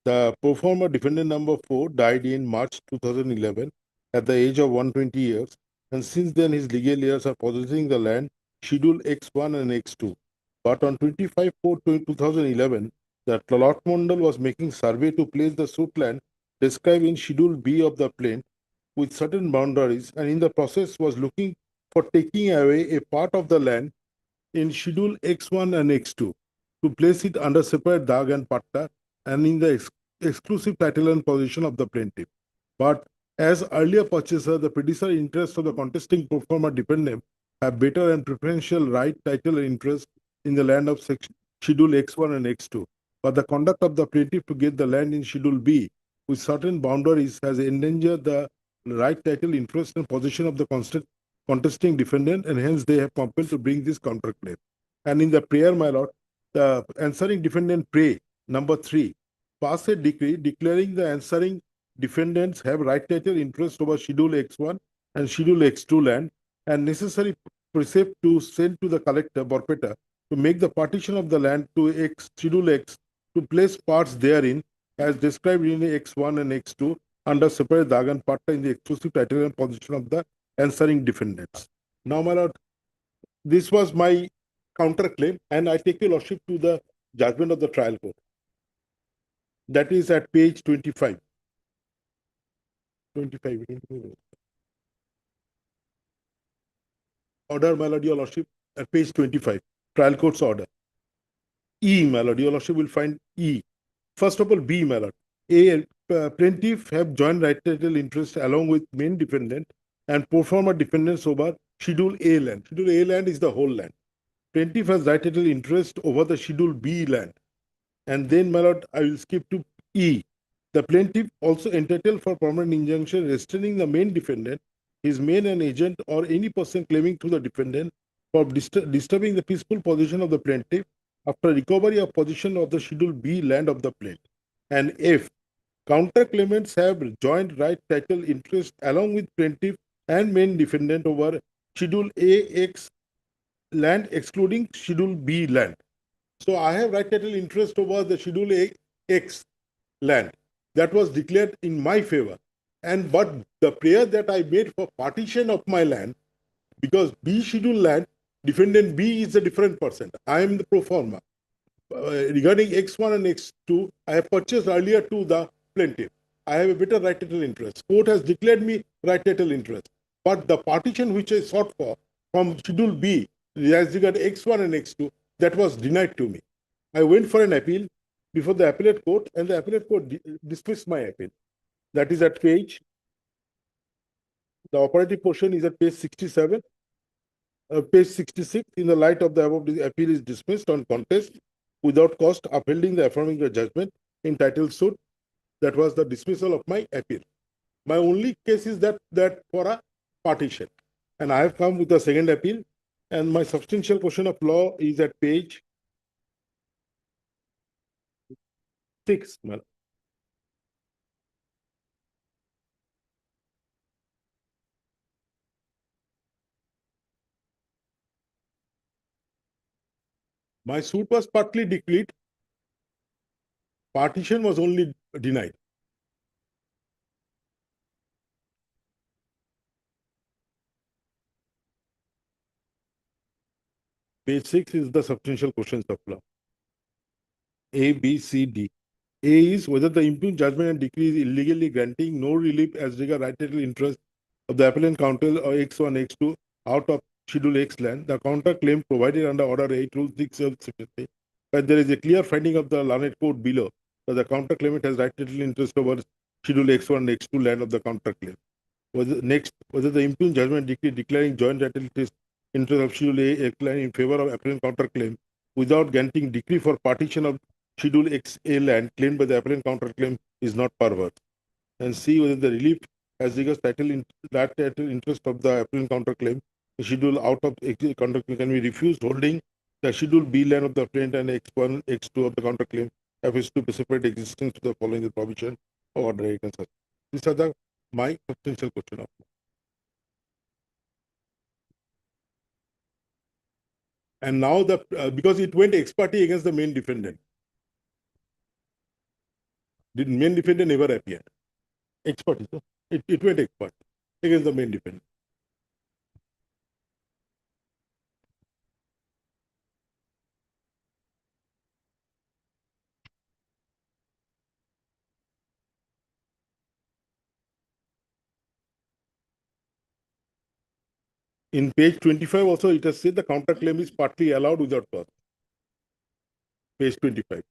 The pro forma defendant number 4 died in March 2011 at the age of 120 years, and since then his legal heirs are possessing the land Schedule X1 and X2. But on 25/4/2011, the Lot Mondal was making survey to place the suit land described in Schedule B of the plain with certain boundaries, and in the process was looking for taking away a part of the land in Schedule X1 and X2 to place it under separate dag and patta and in the exclusive title and possession of the plaintiff. But as earlier purchaser, the predecessor interests of the contesting pro forma dependent have better and preferential right, title, and interest in the land of Schedule X1 and X2. But the conduct of the plaintiff to get the land in Schedule B with certain boundaries has endangered the right, title, interest, and possession of the contesting defendant, and hence they have compelled to bring this counterclaim. And in the prayer, my lord, the answering defendant pray number 3 pass a decree declaring the answering defendants have right, title, interest over Schedule X1 and Schedule X2 land, and necessary precept to send to the collector Borpeta to make the partition of the land to Schedule X to place parts therein as described in X1 and X2 under separate dag and patta in the exclusive title and possession of the answering defendants. Now, my lord, this was my counterclaim, and I take your lordship to the judgment of the trial court. That is at page 25. 25. Order, my lord, your lordship, at page 25. Trial court's order. E, my lord, your lordship will find E. First of all, B, my lord. A, plaintiff have joint right, title, interest along with main defendant and pro forma defendants over Schedule A land. Schedule A land is the whole land. Plaintiff has right, title, interest over the Schedule B land. And then, my lord, I will skip to E. The plaintiff also entitled for permanent injunction restraining the main defendant, his main and agent, or any person claiming to the defendant for disturbing the peaceful possession of the plaintiff after recovery of possession of the Schedule B land of the plaintiff. And F. Counterclaimants have joint right, title, interest along with plaintiff and main defendant over Schedule AX land excluding Schedule B land. So I have right, title, interest over the Schedule AX land that was declared in my favor. And but the prayer that I made for partition of my land, because B schedule land, defendant B is a different person. I am the pro forma. Regarding X1 and X2, I have purchased earlier to the plaintiff. I have a better right, title, interest. Court has declared me right, title, interest. But the partition which I sought for from Schedule B as regard X1 and X2, that was denied to me. I went for an appeal before the appellate court, and the appellate court dismissed my appeal. That is at page, the operative portion is at page 67. Page 66, in the light of the above, the appeal is dismissed on contest without cost, upholding the affirming the judgment entitled suit. That was the dismissal of my appeal. My only case is that for a partition. And I have come with the second appeal, and my substantial question of law is at page 6. My suit was partly declared. Partition was only denied. Page 6 is the substantial questions of law. A, B, C, D. A is whether the impugned judgment and decree is illegally granting no relief as regard right, title, interest of the appellant counsel or X1, X2 out of Schedule X land. The counter claim provided under Order 8, Rule 6 of but there is a clear finding of the learned court below that the counter claimant has right, title, interest over Schedule X1 and X2 land of the counter claim. Whether the impugned judgment decree declaring joint right, title, interest of Schedule A land in favor of appellant counter claim without granting decree for partition of Schedule X A land claimed by the appellant counterclaim is not perverse. And see whether the relief as regards title interest of the appellant counterclaim schedule out of counterclaim can be refused, holding the Schedule B land of the appellant and X1, X2 of the counterclaim have to separate existence to the following the provision of Order 8 and such. These are my substantial question of law. And now because it went ex parte against the main defendant. The main defendant never appeared. Ex parte, so it went ex parte against the main defendant. In page 25 also, it has said the counterclaim is partly allowed without cause. Page 25.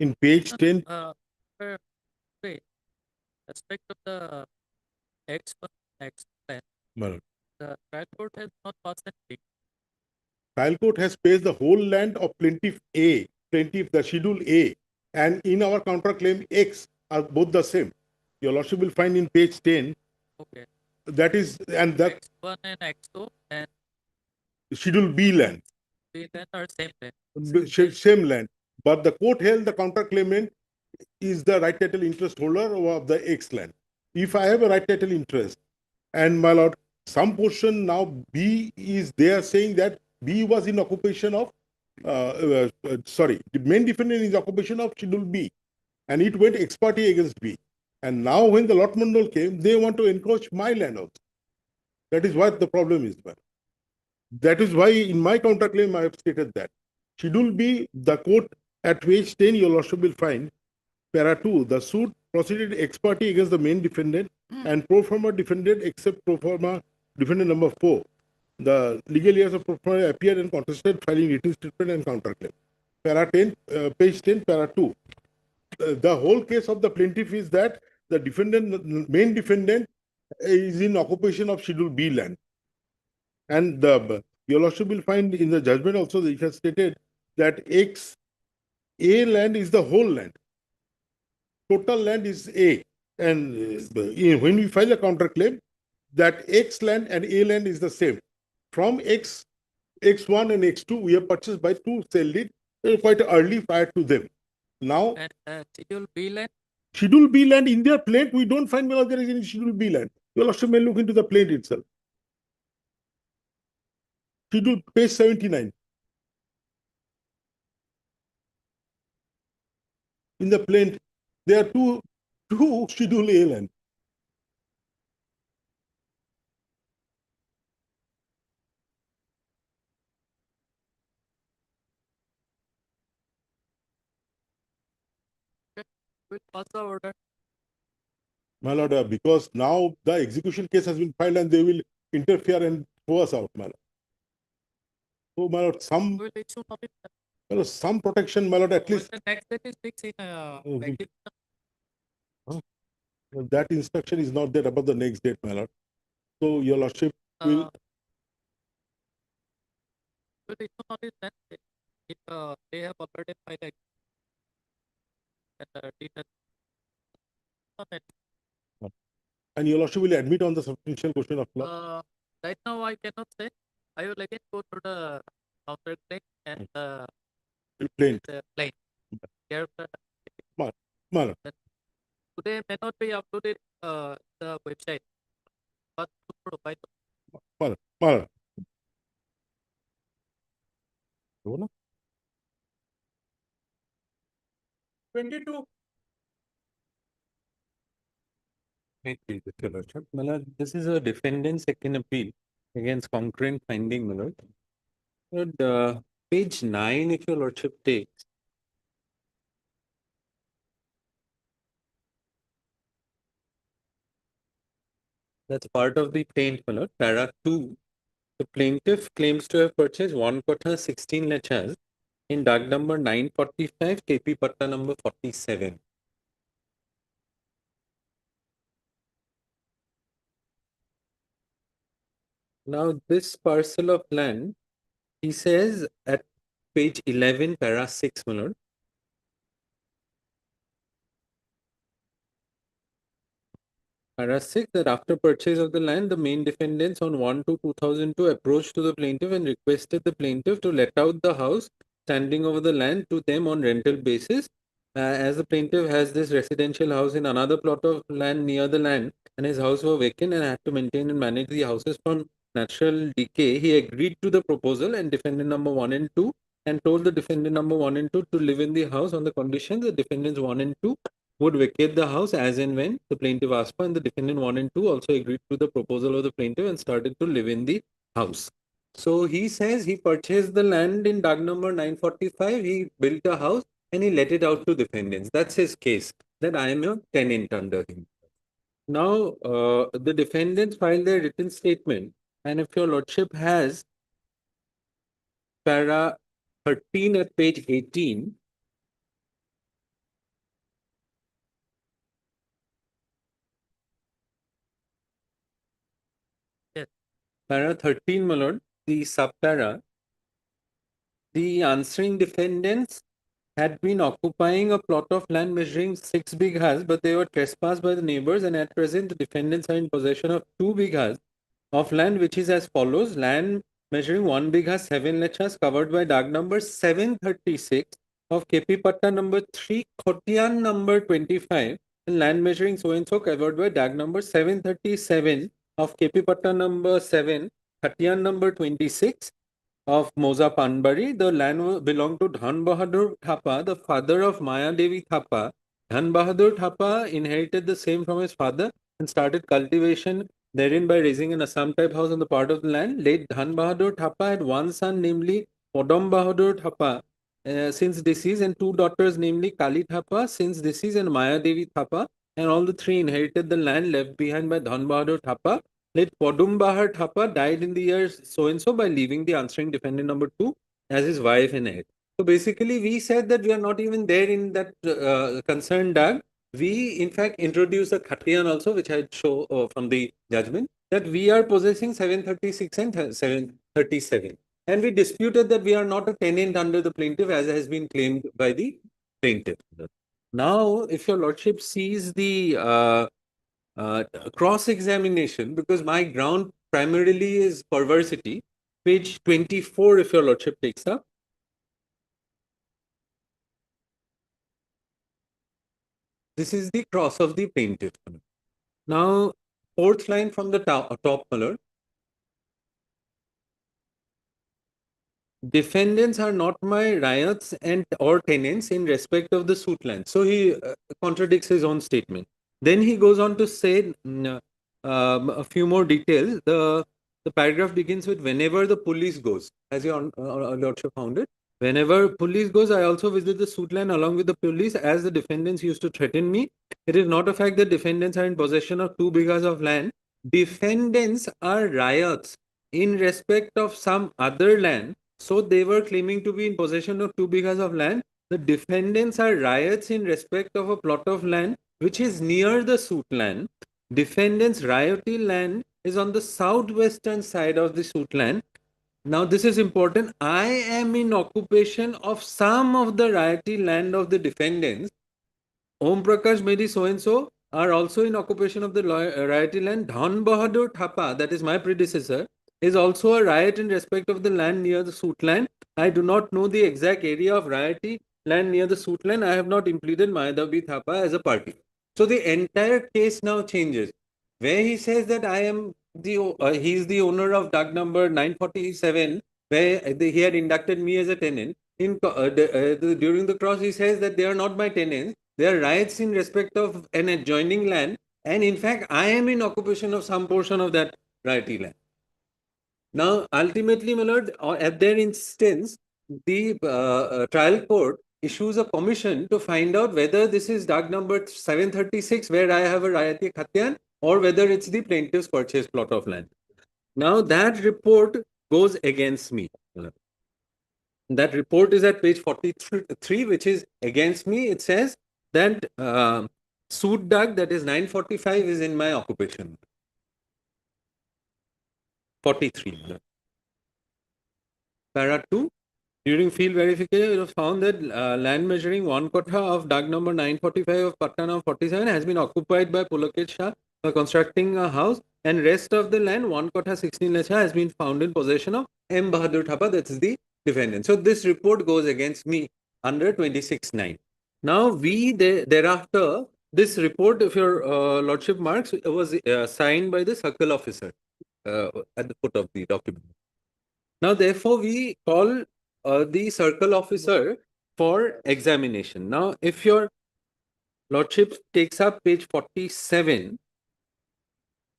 In page 10, Wait, respect of the X plan, well, the trial court has not passed a date. trial court has paid the whole land of plaintiff A, plaintiff the schedule A, and in our counterclaim X are both the same. Your lordship will find in page 10. Okay. That is, and that X1 and X2 and schedule B land. B then are same plan. Same land, but the court held the counterclaimant is the right title interest holder of the X land. If I have a right title interest, and my lord, some portion now B is there saying that B was in occupation of, sorry, the main defendant is occupation of schedule B, and it went ex parte against B. And now when the lot mandal came, they want to encroach my land also. That is what the problem is, man. That is why in my counterclaim I have stated that. Schedule B, the court at page 10, your lordship will find, para 2, the suit proceeded ex parte against the main defendant and pro forma defendant except pro forma defendant number 4. The legal years of pro forma appeared and contested filing written statement and counterclaim. Para 10, page 10, para 2. The whole case of the plaintiff is that the defendant, main defendant is in occupation of schedule B land. And your lordship will find in the judgment also that it has stated that X A land is the whole land. Total land is A. And when we file a counterclaim, that X land and A land is the same. From X1 and X2, we have purchased by two sale deed quite early prior to them. Now, And schedule B land, schedule B land in their plate, we don't find whether there is any schedule B land. Your lordship may look into the plate itself. Schedule page 79. In the plate, there are two schedule A land. will pass the order. My lord, because now the execution case has been filed and they will interfere and throw us out, my lord. So, my lord, Will issue notice. my lord, some protection, my lord, at When least the next date is fixed in execution, that instruction is not there about the next date, my lord. So, your lordship will. will issue notice then if they have already filed a and deed has not yet. And your lordship will admit on the substantial question of law. Right now I cannot say. I will again go through the counterclaim and Plaint. claim. Here, My lord. today may not be uploaded the website, but by My lord. 22. My lord, this is a defendant's second appeal against concurrent finding, my lord. Lord, page 9, if your lordship takes. That's part of the plaint, my lord. Para 2. The plaintiff claims to have purchased 1 quota 16 lechas in Dag number 945, KP Patta number 47. Now, this parcel of land, he says at page 11, para 6, my lord. Para 6, that after purchase of the land, the main defendants on 1/2/2002 approached to the plaintiff and requested the plaintiff to let out the house standing over the land to them on rental basis. As the plaintiff has this residential house in another plot of land near the land, and his house was vacant and had to maintain and manage the houses from natural decay, he agreed to the proposal and defendant number 1 and 2 and told the defendant number 1 and 2 to live in the house on the condition the defendants 1 and 2 would vacate the house as and when the plaintiff asked for, and the defendant 1 and 2 also agreed to the proposal of the plaintiff and started to live in the house. So he says he purchased the land in Dag number 945, he built a house and he let it out to defendants. That's his case, that I am a tenant under him. Now, the defendants filed their written statement, and if your lordship has para 13 at page 18, para 13, my lord, the subpara, the answering defendants had been occupying a plot of land measuring 6 bighas, but they were trespassed by the neighbors, and at present the defendants are in possession of 2 bighas of land, which is as follows: land measuring 1 bigha 7 lechas covered by Dag number 736 of KP Patta number 3, Khotian number 25, and land measuring so and so covered by Dag number 737 of KP Patta number 7, Khatian number 26 of Moza Panbari. The land belonged to Dhan Bahadur Thapa, the father of Maya Devi Thapa. Dhan Bahadur Thapa inherited the same from his father and started cultivation therein by raising an Assam type house on the part of the land. Late Dhan Bahadur Thapa had one son, namely Podam Bahadur Thapa, since deceased, and 2 daughters, namely Kali Thapa, since deceased, and Maya Devi Thapa, and all the 3 inherited the land left behind by Dhan Bahadur Thapa. Late Podum Bahar Thapa died in the year so and so by leaving the answering defendant number 2 as his wife and heir. So basically, we said that we are not even there in that concerned Dag. We, in fact, introduced a Khatian also, which I show from the judgment, that we are possessing 736 and 737. And we disputed that we are not a tenant under the plaintiff, as has been claimed by the plaintiff. Now, if your lordship sees the cross-examination, because my ground primarily is perversity, page 24, if your lordship takes up. This is the cross of the plaintiff. Now, 4th line from the top, my lord. Defendants are not my riots and or tenants in respect of the suit land. So he contradicts his own statement. Then he goes on to say a few more details. The paragraph begins with whenever the police goes, as your lordship found it. Whenever police goes, I also visit the suit land along with the police, as the defendants used to threaten me. It is not a fact that defendants are in possession of 2 bighas of land. Defendants are riots in respect of some other land. So they were claiming to be in possession of 2 bighas of land. The defendants are riots in respect of a plot of land which is near the suit land. Defendants' riotty land is on the southwestern side of the suit land. Now, this is important. I am in occupation of some of the riotty land of the defendants. Om Prakash Medi so and so are also in occupation of the riotty land. Dhan Bahadur Thapa, that is my predecessor, is also a riot in respect of the land near the suit land. I do not know the exact area of riotty land near the suit land. I have not implemented Maya Devi Thapa as a party. So the entire case now changes, where he says that I am he is the owner of Dag number 947, where he had inducted me as a tenant. During the cross, he says that they are not my tenants. They are riots in respect of an adjoining land, and in fact, I am in occupation of some portion of that riotty land. Now, ultimately, my lord, at their instance, the trial court issues a commission to find out whether this is Dag number 736, where I have a riotty Khatian, or whether it's the plaintiff's purchase plot of land. Now, that report goes against me. That report is at page 43, which is against me. It says that Soot Dag, that is 945, is in my occupation. 43. Para 2. During field verification, it was found that land measuring 1 kotha of Dag number 945 of Patta number 47 has been occupied by Pulaket Shah for constructing a house, and rest of the land 1 kotha 16 lecha has been found in possession of M. Bahadur Thapa, that is the defendant. So this report goes against me under 26(9). Now thereafter, this report, if your lordship marks, was signed by the circle officer at the foot of the document. Now therefore we call the circle officer for examination. Now, if your lordship takes up page 47,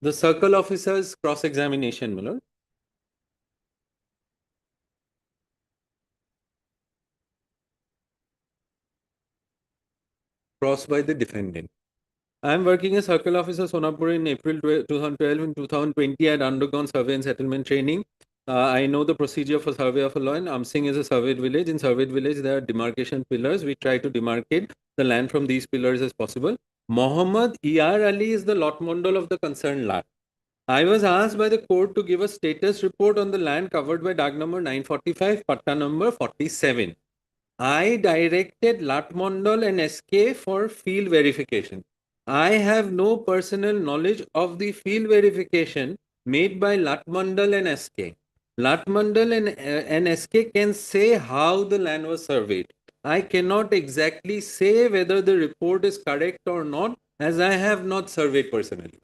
the circle officer's cross-examination, my lord. Crossed by the defendant. I am working as circle officer Sonapur in April 2012. In 2020, I had undergone survey and settlement training. I know the procedure for survey of a law, and Amsing is a surveyed village. In surveyed village, there are demarcation pillars. We try to demarcate the land from these pillars as possible. Mohammad E.R. Ali is the lot mondal of the concerned lot. I was asked by the court to give a status report on the land covered by Dag number 945, Patta number 47. I directed Lat Mondal and SK for field verification. I have no personal knowledge of the field verification made by Lat Mondal and SK. Lat Mondal and SK can say how the land was surveyed. I cannot exactly say whether the report is correct or not, as I have not surveyed personally.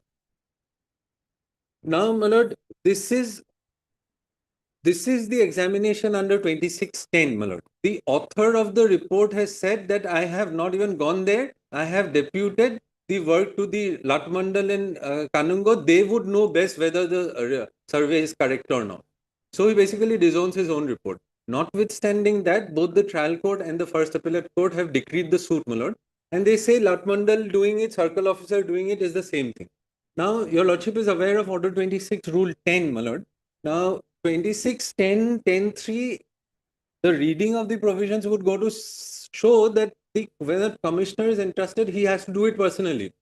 Now, my lord, this is the examination under 26(10), my lord. The author of the report has said that I have not even gone there. I have deputed the work to the Lat Mondal and Kanungo. They would know best whether the survey is correct or not. So he basically disowns his own report. Notwithstanding that, both the trial court and the first appellate court have decreed the suit, my lord. And they say Lat Mondal doing it, circle officer doing it is the same thing. Now, your lordship is aware of Order 26, Rule 10, my lord. Now, 26(10), 10(3), the reading of the provisions would go to show that whether commissioner is entrusted, he has to do it personally.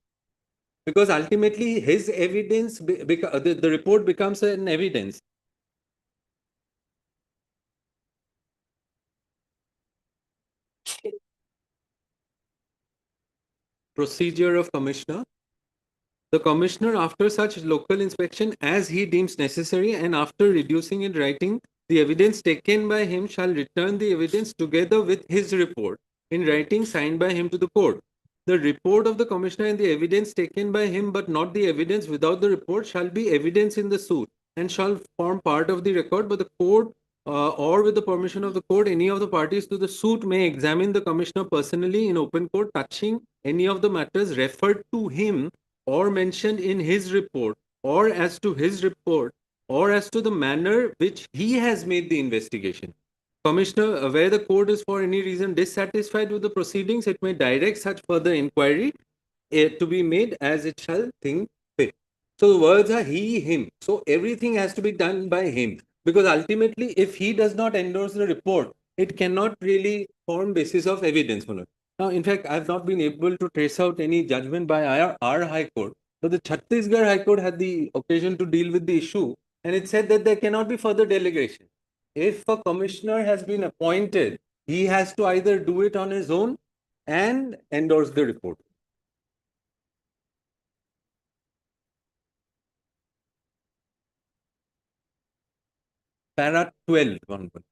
Because ultimately, his evidence, the report becomes an evidence. Procedure of commissioner. The commissioner, after such local inspection as he deems necessary and after reducing in writing the evidence taken by him, shall return the evidence together with his report in writing signed by him to the court. The report of the commissioner and the evidence taken by him, but not the evidence without the report, shall be evidence in the suit and shall form part of the record. But the court, or with the permission of the court, any of the parties to the suit may examine the commissioner personally in open court, touching any of the matters referred to him or mentioned in his report, or as to his report, or as to the manner which he has made the investigation. Commissioner, where the court is for any reason dissatisfied with the proceedings, it may direct such further inquiry to be made as it shall think fit. So the words are he, him. So everything has to be done by him. Because ultimately, if he does not endorse the report, it cannot really form basis of evidence. Now, in fact, I have not been able to trace out any judgment by our High Court. So the Chhattisgarh High Court had the occasion to deal with the issue, and it said that there cannot be further delegation. If a commissioner has been appointed, he has to either do it on his own and endorse the report. Para 12, Honorable.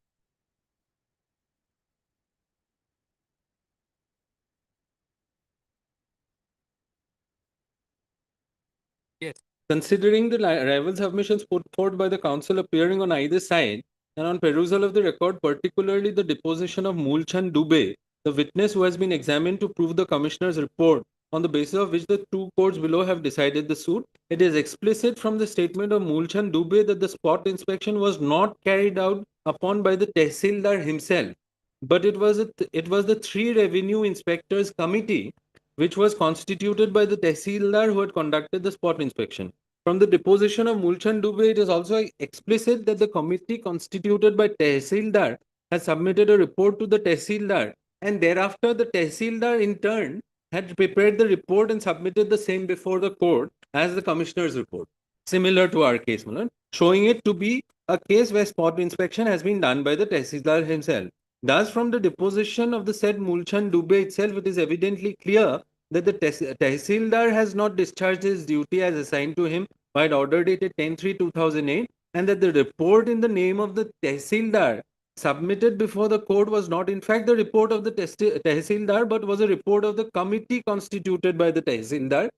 Yes. Considering the rival submissions put forth by the counsel appearing on either side, and on perusal of the record, particularly the deposition of Moolchand Dubey, the witness who has been examined to prove the commissioner's report, on the basis of which the two courts below have decided the suit, it is explicit from the statement of Moolchand Dubey that the spot inspection was not carried out upon by the Tehsildar himself, but it was the three revenue inspectors committee which was constituted by the Tehsildar who had conducted the spot inspection. From the deposition of Moolchand Dubey, it is also explicit that the committee constituted by Tehsildar has submitted a report to the Tehsildar, and thereafter the Tehsildar in turn had prepared the report and submitted the same before the court as the commissioner's report, similar to our case, Malan, showing it to be a case where spot inspection has been done by the Tehsildar himself. Thus, from the deposition of the said Mulchand Dubey itself, it is evidently clear that the Tehsildar has not discharged his duty as assigned to him by order dated 10/3/2008, and that the report in the name of the Tehsildar submitted before the court was not in fact the report of the Tehsildar, but was a report of the committee constituted by the Tehsildar,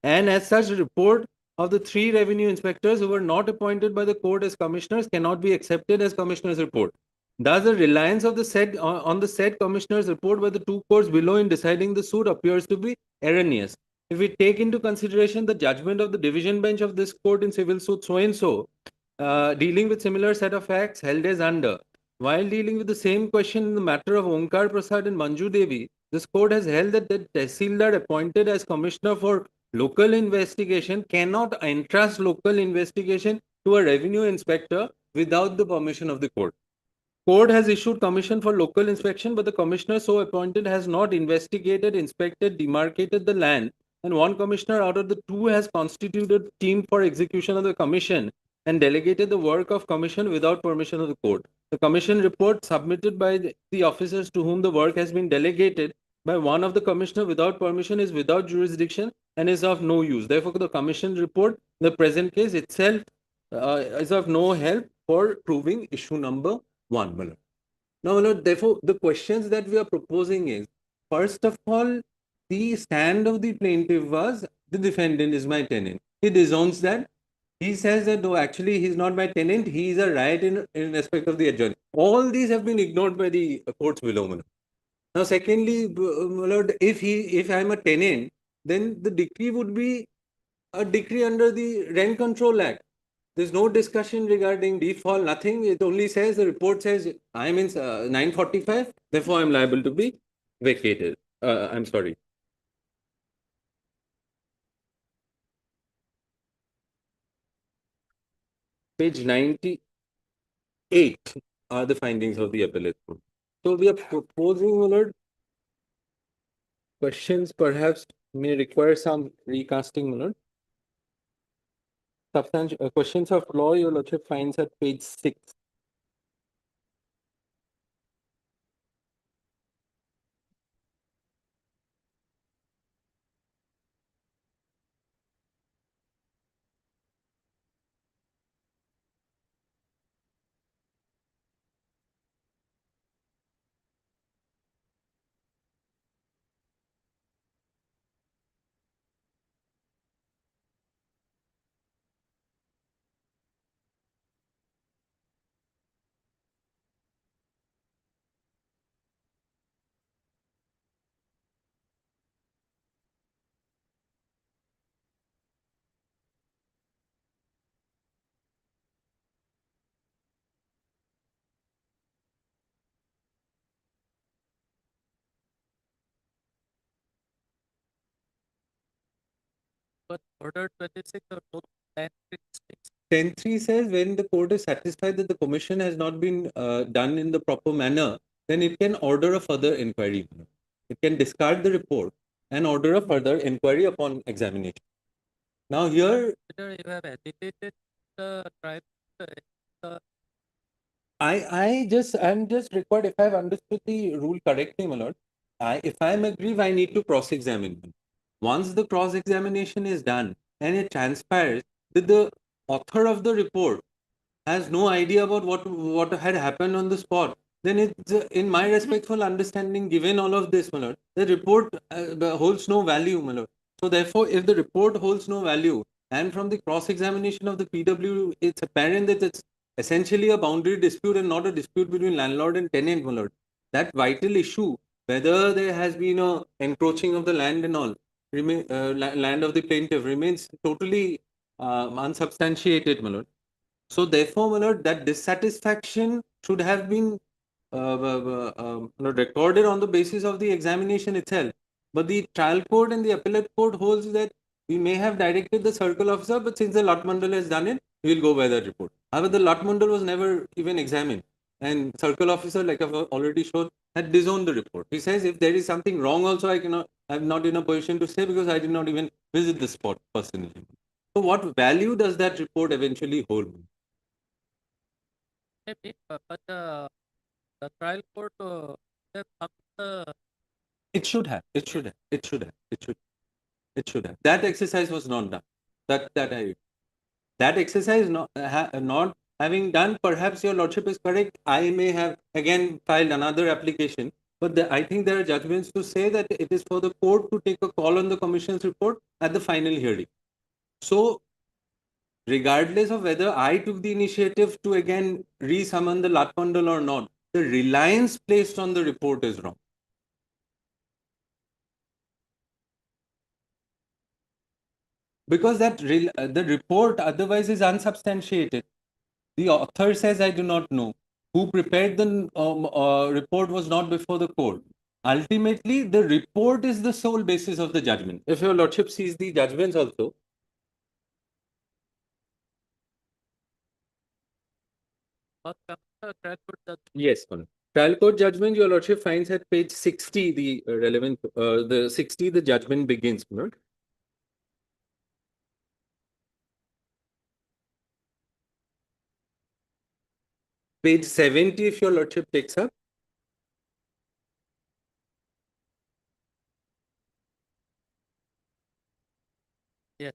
and as such, the report of the 3 revenue inspectors who were not appointed by the court as commissioners cannot be accepted as commissioner's report. Thus, the reliance of the said on the said commissioner's report by the 2 courts below in deciding the suit appears to be erroneous. If we take into consideration the judgment of the division bench of this court in civil suit so and so, dealing with similar set of facts held as under, while dealing with the same question in the matter of Omkar Prasad and Manju Devi, this court has held that the Tehsildar appointed as commissioner for local investigation cannot entrust local investigation to a revenue inspector without the permission of the court. Court has issued commission for local inspection, but the commissioner so appointed has not investigated, inspected, demarcated the land, and one commissioner out of the 2 has constituted team for execution of the commission and delegated the work of commission without permission of the court. The commission report submitted by the officers to whom the work has been delegated by one of the commissioner without permission is without jurisdiction and is of no use. Therefore, the commission report, the present case itself, is of no help for proving issue number 1, my lord. Now, my lord, therefore, the questions that we are proposing is, first of all, the stand of the plaintiff was, the defendant is my tenant. He disowns that. He says that, no, actually, he's not my tenant. He is a right in respect of the adjournment. All these have been ignored by the courts below, my lord. Now, secondly, my lord, if I'm a tenant, then the decree would be a decree under the Rent Control Act. There's no discussion regarding default, nothing. It only says, the report says, I'm in 945, therefore I'm liable to be vacated. I'm sorry. Page 98 are the findings of the appellate court. So we are proposing, my lord, questions perhaps may require some recasting, my lord. Substantial questions of law, your lordship finds at page 6. But order 26 or 10.3 says when the court is satisfied that the commission has not been done in the proper manner, then it can order a further inquiry. It can discard the report and order a further inquiry upon examination. Now here, you have agitated the tribe. I'm just required, if I've understood the rule correctly, my lord, if I'm aggrieved, I need to cross-examine him. Once the cross-examination is done and it transpires that the author of the report has no idea about what had happened on the spot, then it's in my respectful understanding, given all of this, my lord, the report holds no value, my lord. So therefore, if the report holds no value, and from the cross-examination of the PW, it's apparent that it's essentially a boundary dispute and not a dispute between landlord and tenant, my lord. That vital issue, whether there has been a encroaching of the land and all, land of the plaintiff remains totally unsubstantiated, my lord. So therefore, my lord, that dissatisfaction should have been recorded on the basis of the examination itself. But the trial court and the appellate court holds that we may have directed the circle officer, but since the lot mandal has done it, we will go by that report. However, the lot mandal was never even examined. And circle officer, like I've already shown, had disowned the report. He says if there is something wrong also, I'm not in a position to say because I did not even visit the spot personally. So what value does that report eventually hold? Maybe, but the trial court, they have It should have. It should have. It should have. It should. It should have. That exercise was not done. That exercise not having done. Perhaps your lordship is correct. I may have again filed another application. But I think there are judgments to say that it is for the court to take a call on the commission's report at the final hearing. So, regardless of whether I took the initiative to again re-summon the Latmandal or not, the reliance placed on the report is wrong. Because the report otherwise is unsubstantiated. The author says, I do not know. Who prepared the report was not before the court. Ultimately, the report is the sole basis of the judgment. If your lordship sees the judgments also, yes, trial court judgment, your lordship finds at page 60, the relevant, the 60, the judgment begins. Right? Page 70, if your lordship takes up. Yes.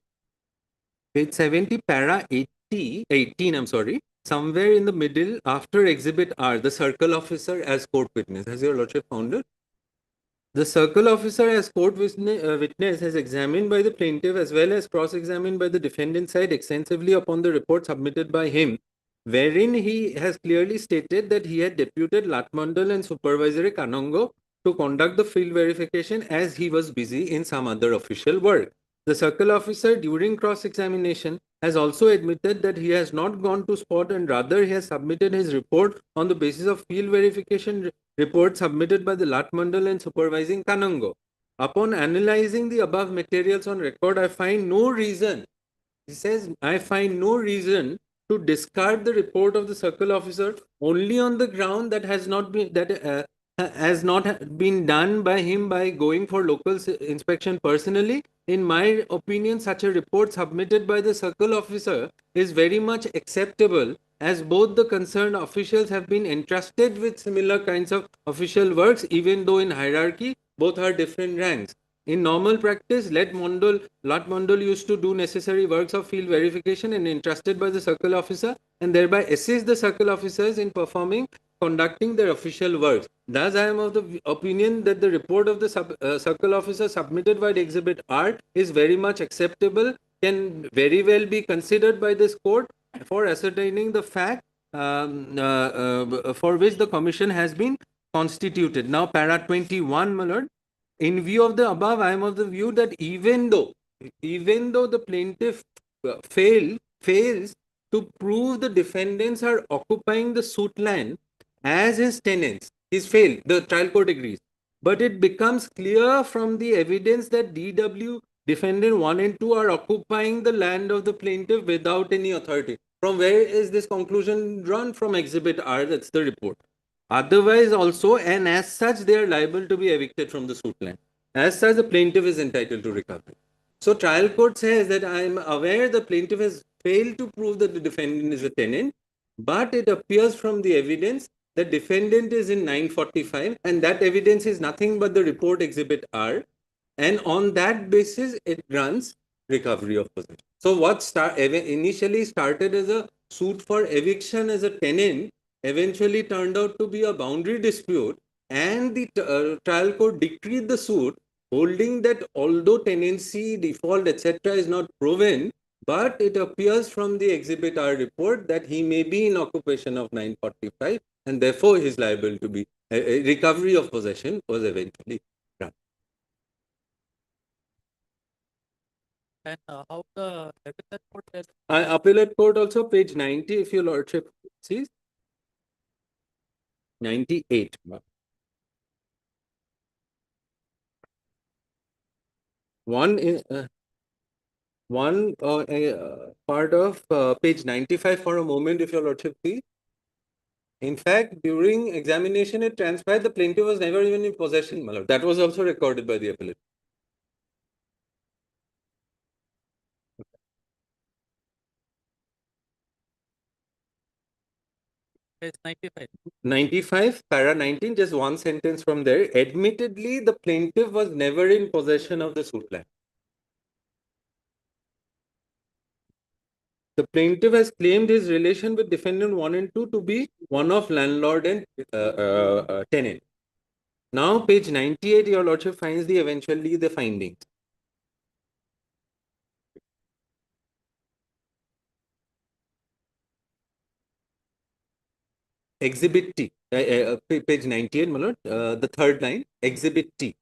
Page 70, para 18, I'm sorry. Somewhere in the middle, after exhibit R, the circle officer as court witness. Has your lordship found it? The circle officer as court witness has examined by the plaintiff as well as cross-examined by the defendant side extensively upon the report submitted by him, wherein he has clearly stated that he had deputed Latmandal and supervisory Kanongo to conduct the field verification as he was busy in some other official work. The circle officer during cross-examination has also admitted that he has not gone to spot and rather he has submitted his report on the basis of field verification report submitted by the Latmandal and supervising Kanongo. Upon analyzing the above materials on record, I find no reason, he says, I find no reason to discard the report of the circle officer only on the ground that has not been done by him by going for local inspection personally. In my opinion, such a report submitted by the circle officer is very much acceptable as both the concerned officials have been entrusted with similar kinds of official works, even though in hierarchy, both are different ranks. In normal practice, Latmandal used to do necessary works of field verification and entrusted by the circle officer and thereby assist the circle officers in conducting their official works. Thus, I am of the opinion that the report of the circle officer submitted by the exhibit R is very much acceptable, can very well be considered by this court for ascertaining the fact for which the commission has been constituted. Now, para 21, my lord. In view of the above, I am of the view that even though the plaintiff fails to prove the defendants are occupying the suit land as his tenants, he's failed. The trial court agrees. But it becomes clear from the evidence that DW defendant 1 and 2 are occupying the land of the plaintiff without any authority. From where is this conclusion drawn? From exhibit R, that's the report. Otherwise also, and as such, they are liable to be evicted from the suit land. As such, the plaintiff is entitled to recovery. So trial court says that I am aware the plaintiff has failed to prove that the defendant is a tenant, but it appears from the evidence that defendant is in 945 and that evidence is nothing but the report exhibit R. And on that basis, it runs recovery of possession. So what initially started as a suit for eviction as a tenant eventually turned out to be a boundary dispute, and the trial court decreed the suit, holding that although tenancy, default, etc. is not proven, but it appears from the exhibit R report that he may be in occupation of 945 and therefore he is liable to be, recovery of possession was eventually done. And how the appellate court has Appellate court also, page 90, if your lordship sees. 98. One part of page 95 for a moment, if your lordship sees. In fact, during examination, it transpired the plaintiff was never even in possession, my lord. That was also recorded by the appellate. Page 95. 95, para 19, just one sentence from there. Admittedly, the plaintiff was never in possession of the suit land. The plaintiff has claimed his relation with defendant 1 and 2 to be one of landlord and tenant. Now, page 98, your lordship finds eventually the findings. Exhibit T, page 98, my lord, the third line, Exhibit T.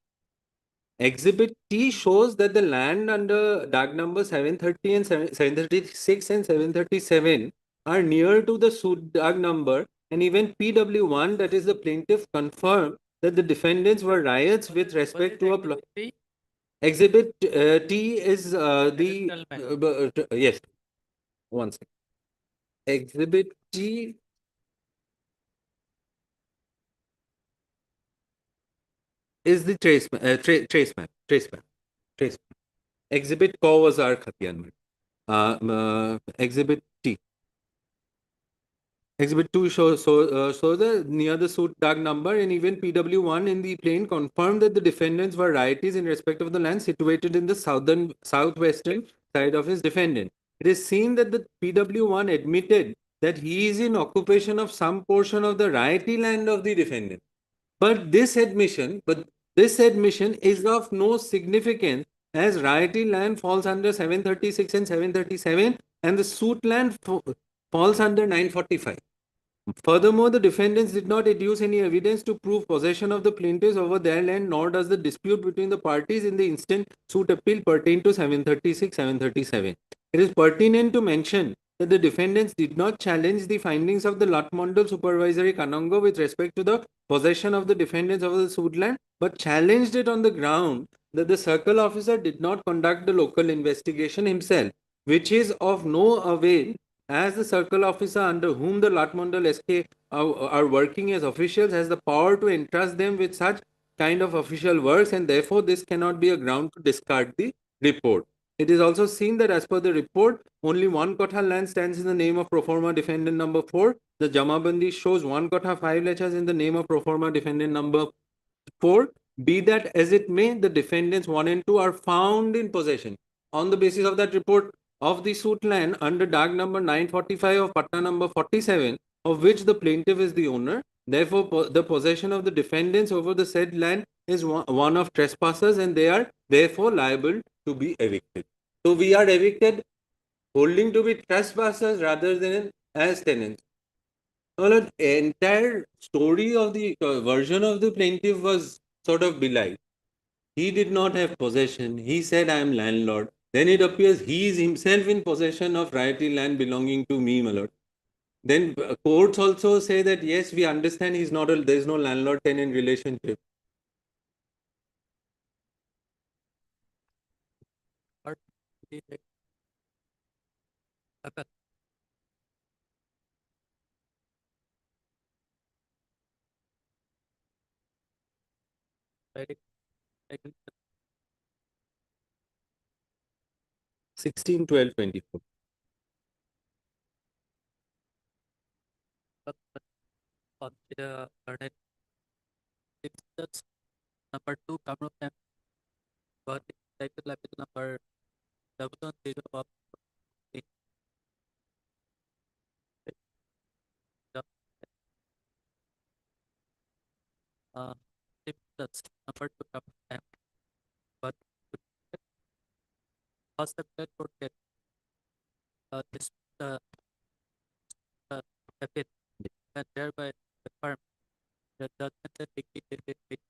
Exhibit T shows that the land under DAG number 730 and 736 and 737 are near to the suit DAG number, and even PW1, that is the plaintiff, confirmed that the defendants were riots with respect to a plot. Exhibit T is yes, one second. Exhibit T is the trace map. Exhibit Ko was our Khatian. Exhibit T. Exhibit 2 shows the near the suit tag number, and even PW1 in the plane confirmed that the defendants were riotees in respect of the land situated in the southwestern side of his defendant. It is seen that the PW1 admitted that he is in occupation of some portion of the riotee land of the defendant. But this admission is of no significance, as riotee land falls under 736 and 737, and the suit land falls under 945. Furthermore, the defendants did not adduce any evidence to prove possession of the plaintiffs over their land, nor does the dispute between the parties in the instant suit appeal pertain to 736, 737. It is pertinent to mention that the defendants did not challenge the findings of the Latmondal Supervisory Kanongo with respect to the possession of the defendants over the suit land, but challenged it on the ground that the circle officer did not conduct the local investigation himself, which is of no avail, as the circle officer under whom the Latmondal SK are working as officials has the power to entrust them with such kind of official works, and therefore this cannot be a ground to discard the report. It is also seen that as per the report, only one kotha land stands in the name of proforma defendant number 4. The Jamabandi shows 1 kotha 5 lechas in the name of proforma defendant number 4. Be that as it may, the defendants 1 and 2 are found in possession on the basis of that report of the suit land under DAG number 945 of Patna number 47, of which the plaintiff is the owner. Therefore, the possession of the defendants over the said land is one of trespassers, and they are therefore liable to be evicted. So we are evicted holding to be trespassers rather than as tenants. Well, the entire story of the version of the plaintiff was sort of belied. He did not have possession. He said, I am landlord. Then it appears he is himself in possession of riotee land belonging to me, my lord. Then courts also say that, yes, we understand he's not there is no landlord-tenant relationship. Okay. Right. 16, 12, 24. On the that's number 2, Kamrup M. Got it. Title appeal number 710 of that's number 2, Kamrup M. But first appellate court get this appeal and thereby confirm the judgment that dictated of 6.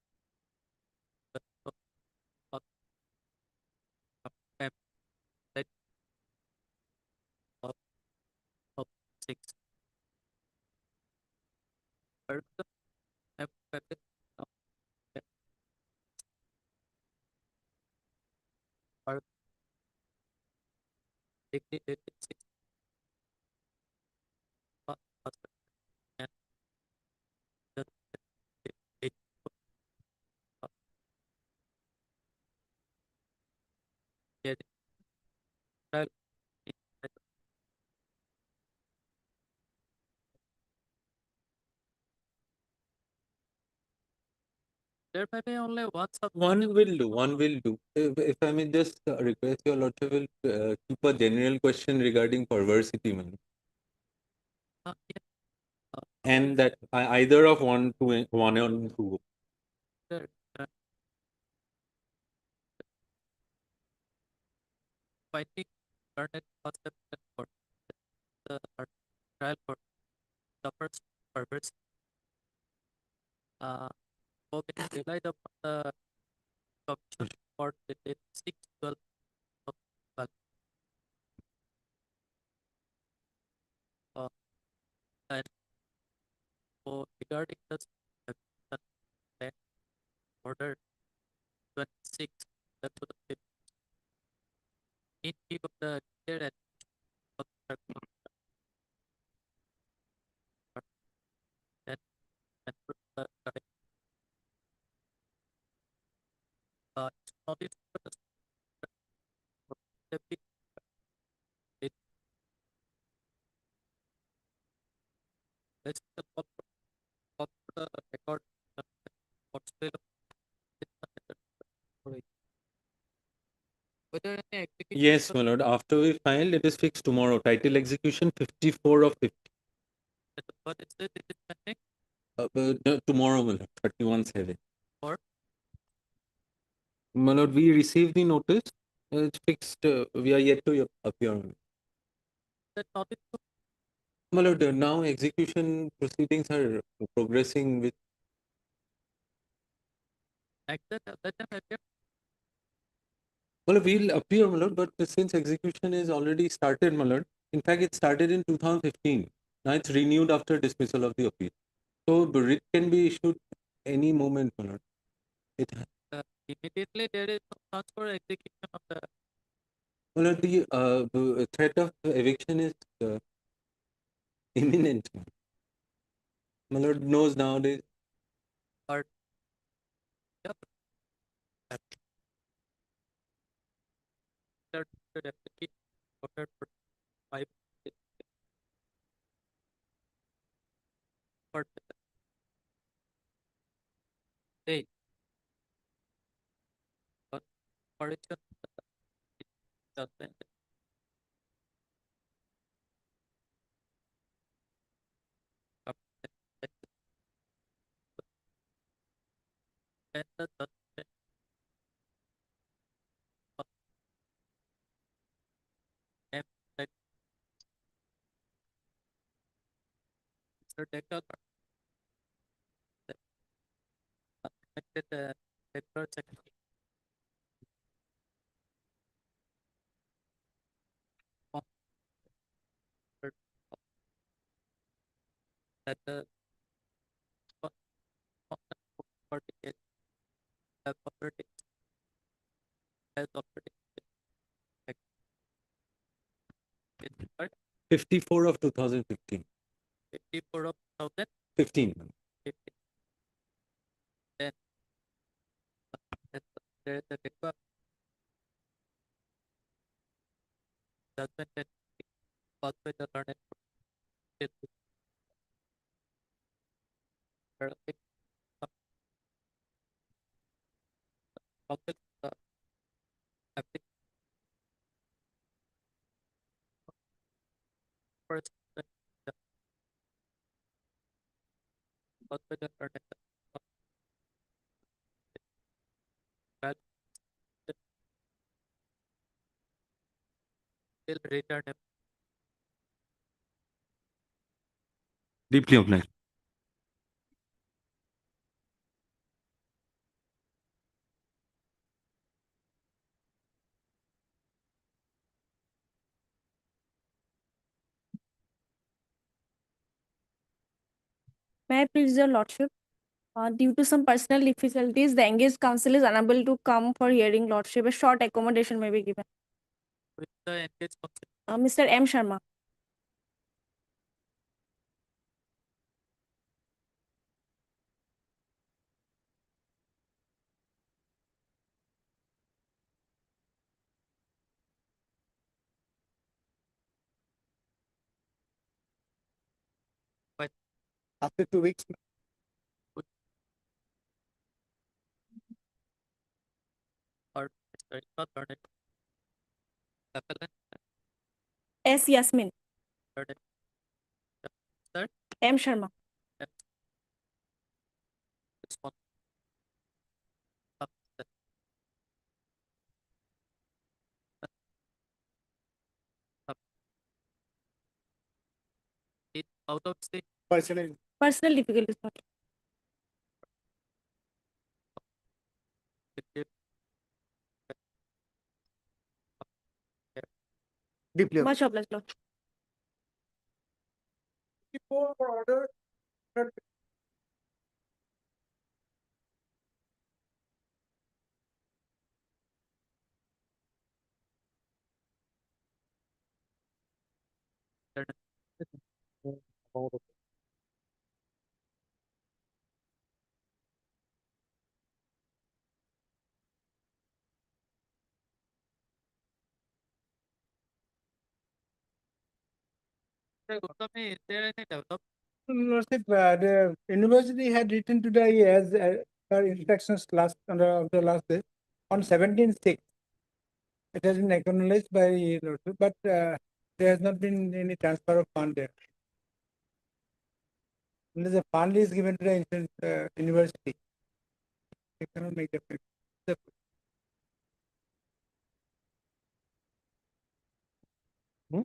Dictated 6. trial. There may be only one One will do, one will do. If I may just request your lordship will keep a general question regarding perversity, man. And that either of one to one on two. There, finding learned concept for the trial for the first purpose. So they relied upon the commission for the date 6/12 of and so regarding the then order 26 that to the fifth in view of the clear and of the and the correct it's not it it let's the record what's the whether any execution Yes, my lord. After we file, it is fixed tomorrow. Title execution 54 of 50. but it says it is pending No, tomorrow, my lord, 31/7. or My lord, we received the notice. It's fixed. We are yet to appear. that not it My lord, now execution proceedings are progressing with. like that let them appear Well, we'll appear, my lord, but since execution is already started, my lord, in fact, it started in 2015. Now it's renewed after dismissal of the appeal. So the writ can be issued any moment, my lord. It, immediately there is no transfer execution of the my lord, the threat of eviction is imminent. My lord knows nowadays. or yeah the application ordered for 5 for the day but for it doesn't and the judgment of them that Mr. Decker affected the paper secretary that the party have already has already but 54 of 2015. 54 of 1000 15. 50 then there is a requirement judgment and caused by the learned public application first caused by the learned will return Deeply obliged. May I please your lordship? Due to some personal difficulties, the engaged counsel is unable to come for hearing lordship. A short accommodation may be given. with the engaged counsel. Mr. M. Sharma. After 2 weeks. Or, sorry, not learned. Appellant, S. Yasmin. learned. Sir, M. Sharma. respond. Out of state. Personal difficulties. Deeply. Much obliged, Lord. Before order. Gautami, is there any development? Lordship, the university had written to the as instructions last under the last day on 17/6. It has been acknowledged by Lordship, but there has not been any transfer of fund there. Unless the fund is given to the university, they cannot make the payment. Hmm?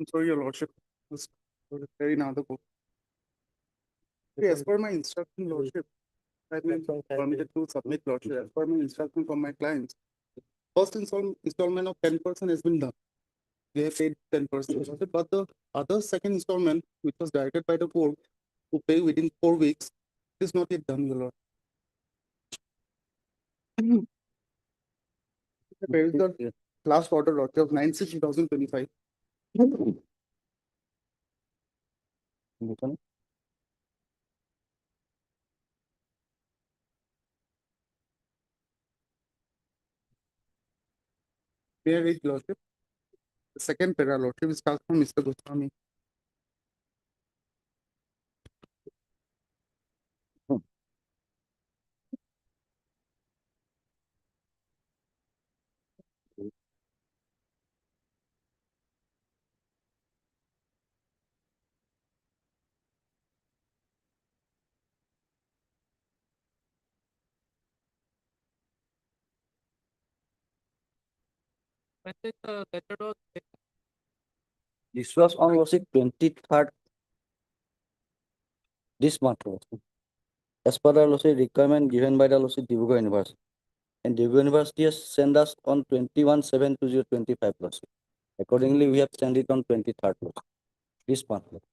I'm sorry, your lordship. Was very another book. As per my instruction, lordship, I've been permitted to submit lordship as per my instruction from my clients. First installment of 10% has been done. They have paid 10%, but the other second installment, which was directed by the court to pay within 4 weeks, is not yet done, your lord. There is the last order, lordship, of 9/6/2025. May I read, lordship? The second para, lordship, starts from Mr. Goswami. When did the letter was This was on Lordship 23rd this month. Lordship. As per the Lordship requirement given by the Lordship Dibrugarh University. And Dibrugarh University has sent us on 21/7/2025 Lordship. Accordingly, we have sent it on 23rd Lordship, this month. Lordship.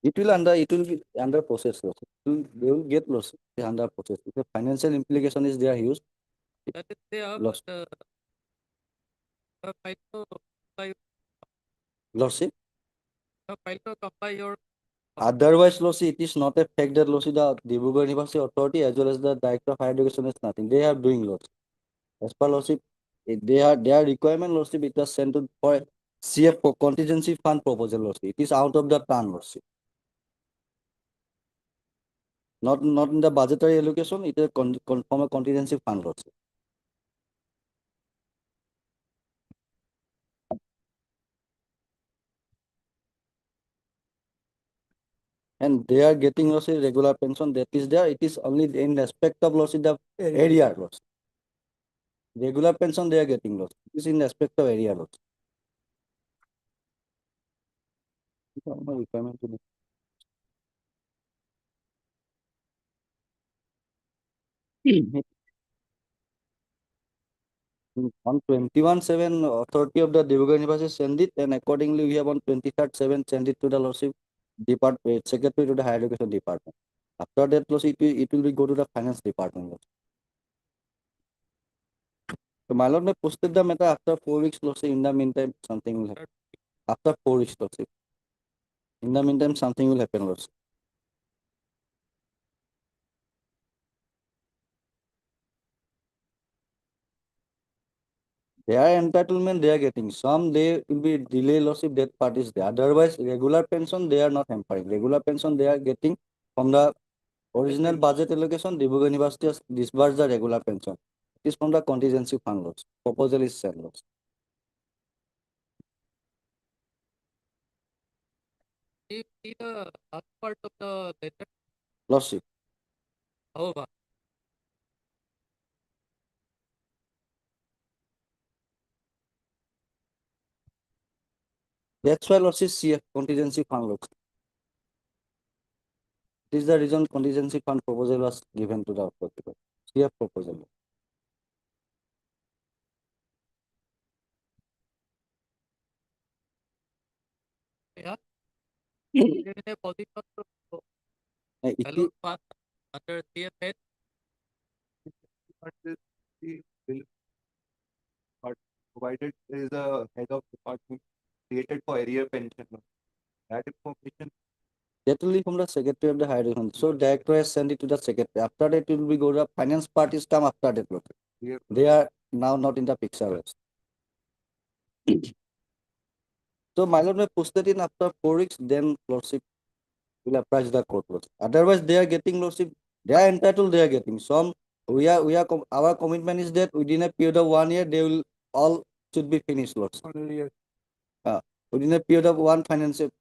It will be under process. Lordship. They will get loss under process. If the financial implication is there huge. that is there, Loss. but file to comply, Lordship. file to comply your Otherwise, Lordship, it is not a fact that Lordship, the Dibrugarh University Authority as well as the Director of Higher Education is nothing. They are doing Lordship. As per Lordship, their requirement, Lordship, it was sent to for CF for contingency fund proposal, Lordship. It is out of the plan, Lordship. Not in the budgetary allocation, it is from a contingency fund, Lordship. and they are getting loss in regular pension that is there. It is only in respect of loss in the area loss. Regular pension they are getting loss. It is in respect of area loss. Requirement to on 21/7, authority of the Dibrugarh University send it, and accordingly we have on 23rd/7 send it to the lordship department, secretary to the higher education department. After that lordship, it will be go to the finance department. So my lord may posted the matter after 4 weeks lordship. In the meantime, something will happen. After 4 weeks lordship. In the meantime, something will happen lordship. Their entitlement they are getting. Some they will be delay lordship, that part is there. Otherwise, regular pension they are not hampering. Regular pension they are getting from the original budget allocation. Dibrugarh University has disbursed the regular pension. It is from the contingency fund loss. Proposal is sent loss. See the last part of the letter. Lordship. However, That's why lordship CF contingency fund loss. This is the reason contingency fund proposal was given to the authority. CF proposal. yeah. Given a position to value fund under CFS. Provided there is a head of department created for area pension. That information. That will be from the secretary of the higher education. So director has sent it to the secretary. After that, it will be go to the finance parties come after that. Yeah. They are now not in the picture. So my lord may post that in after 4 weeks, then lordship will approach the court lordship. Otherwise, they are getting lordship. They are entitled. They are getting some. Our commitment is that within a period of 1 year, they will all should be finished lordship. Within a period of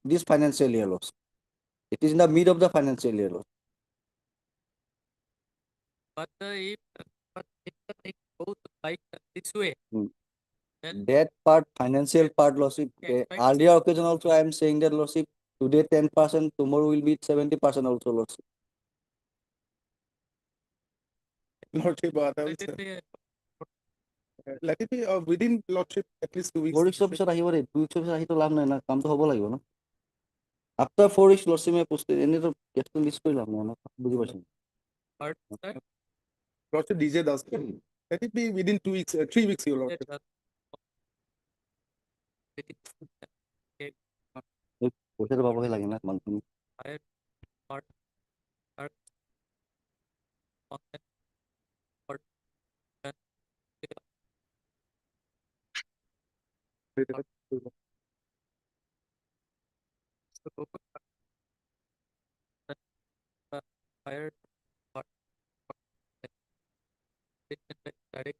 this financial year lordship. It is in the mid of the financial year lordship. But if the thing goes like this way, then That part, financial part, lordship. Earlier occasion also, I am saying that lordship. Today 10%, tomorrow will be 70% also lordship. Lordship, let it be within lordship at least 2 weeks. 4 weeks officer আহিব দেই 2 weeks officer আহি তো লাভ নাই না কামটো হ'ব লাগিব না after 4 weeks lordship মে পোষ্ট এনে তো কেছটো লিষ্ট কৰি লাভ নাই না বুজি পাইছেন Lordship DJ does. Let it be within 2 weeks, 3 weeks, your lordship. এই পইচাটো পাবহে লাগে না monthly higher direct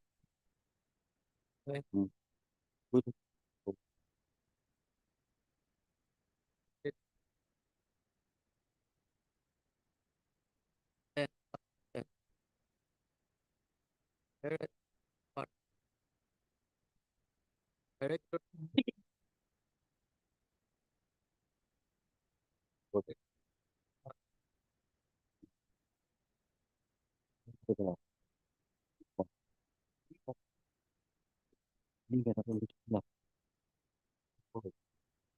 director okay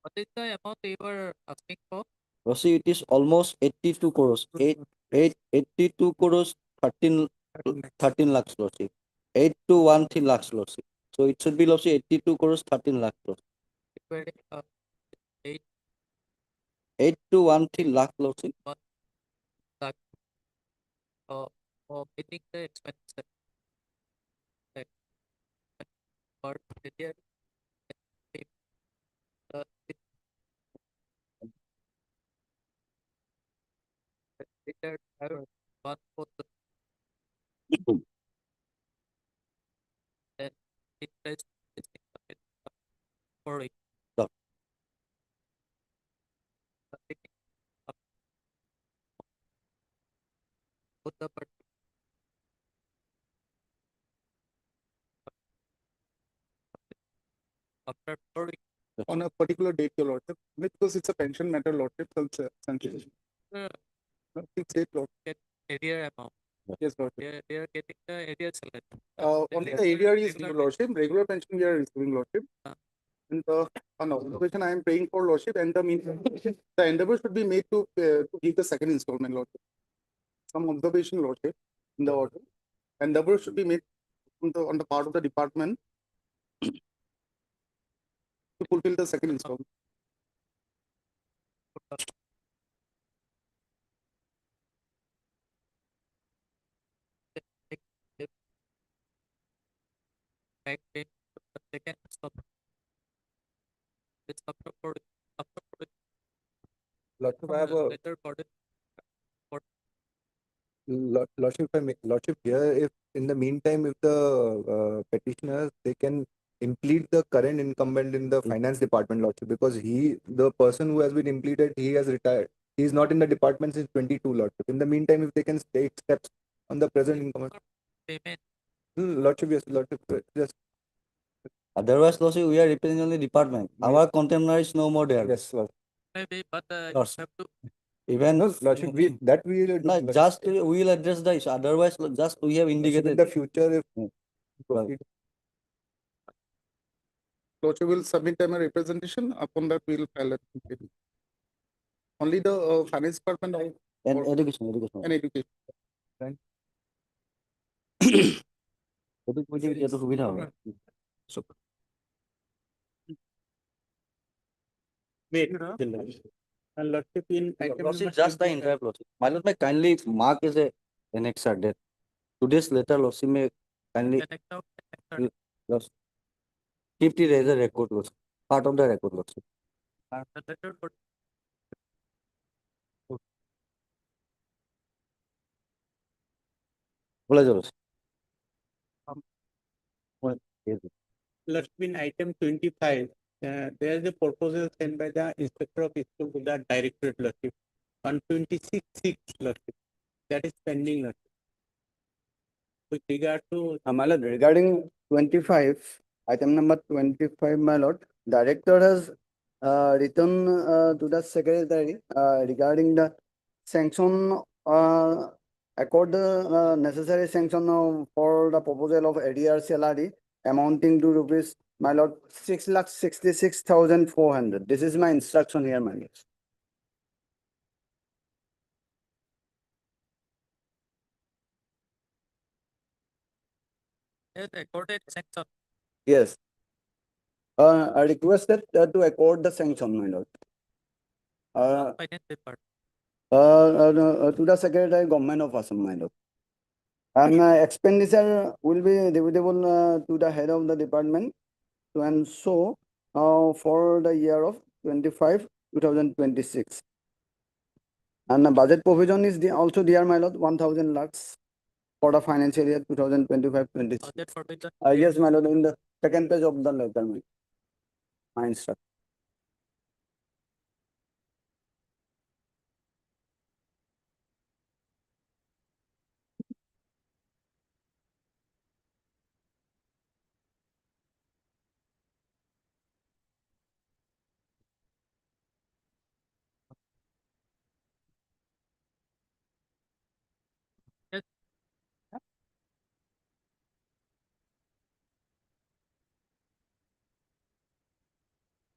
what is the amount you were asking for? Rossi, it is almost 82 crores. 82 crores, 13 lakhs, Rossi. 8 to 1 3 lakhs, Rossi. So it should be Rossi 82 crores, 13 lakhs, Rossi. Equating 8 to 1 3 lakh, Rossi. lakh for meeting the expenses. Like, for the year, uh, it- it had one for the then interest is for it. Stop. after 4 weeks. On a particular date, your lordship, because it's a pension matter, lordship, so it's essentially. Uh, Fixed date, lord. Get arrear amount. Yes, lordship. They are getting the arrear salary. Only the ADR is due, lordship, regular pension we are receiving, lordship. And on observation, I am paying for lordship, and the endeavor should be made to give the second installment, lordship. Some observation, lordship, in the order. Endeavor should be made on the part of the department to fulfill the second installment. Back pay the second installment. It's after 4 weeks. Lordship, I have a Later burden. lordship, lordship here, if in the meantime, if the petitioners, they can implead the current incumbent in the finance department, lordship, because the person who has been impleaded, he has retired. He is not in the department since 22, lordship. In the meantime, if they can take steps on the present incumbent. Payment. Lordship, yes, lordship, just. Otherwise, lordship, we are representing only department. Our contemporary is no more there. Yes, lordship. Maybe, but you Lordship. have to. Even No, lordship, we will do, no, lordship. just we will address the issue. Otherwise, just we have Lordship, indicated. in the future, if proceed. Lordship will submit them a representation. Upon that, we will file a complaint. Only the finance department And or- education. and education. এটুকু বুঝে এত সুবিধা হবে And lordship in item Lordship, number just the 25. entire lordship. My lord, may kindly mark as a annexer that today's letter, lordship, may kindly lordship, keep it as a record, lordship, part of the record, lordship. The letter burden. বলে যাবো Lordship, in item 25, there is a proposal sent by the inspector of school to the directorate, lordship, on 26/6, lordship. That is pending, lordship. With regard to. My lord, regarding 25, item number 25, my lord, director has written to the secretary regarding the sanction, accord necessary sanction for the proposal of ADR salary amounting to rupees, my lord, 6,66,400. This is my instruction here, my lord. Yes, accorded sanction. Yes. I requested to accord the sanction, my lord. Finance department. To the Secretary Government of Assam, my lord. And expenditure will be debatable to the head of the department. And so for the year of 2026. And the budget provision is also there, my lord, 1,000 lakhs for the financial year 2025-26. Budget provision. Yes, my lord, in the second page of the letter, my instruction.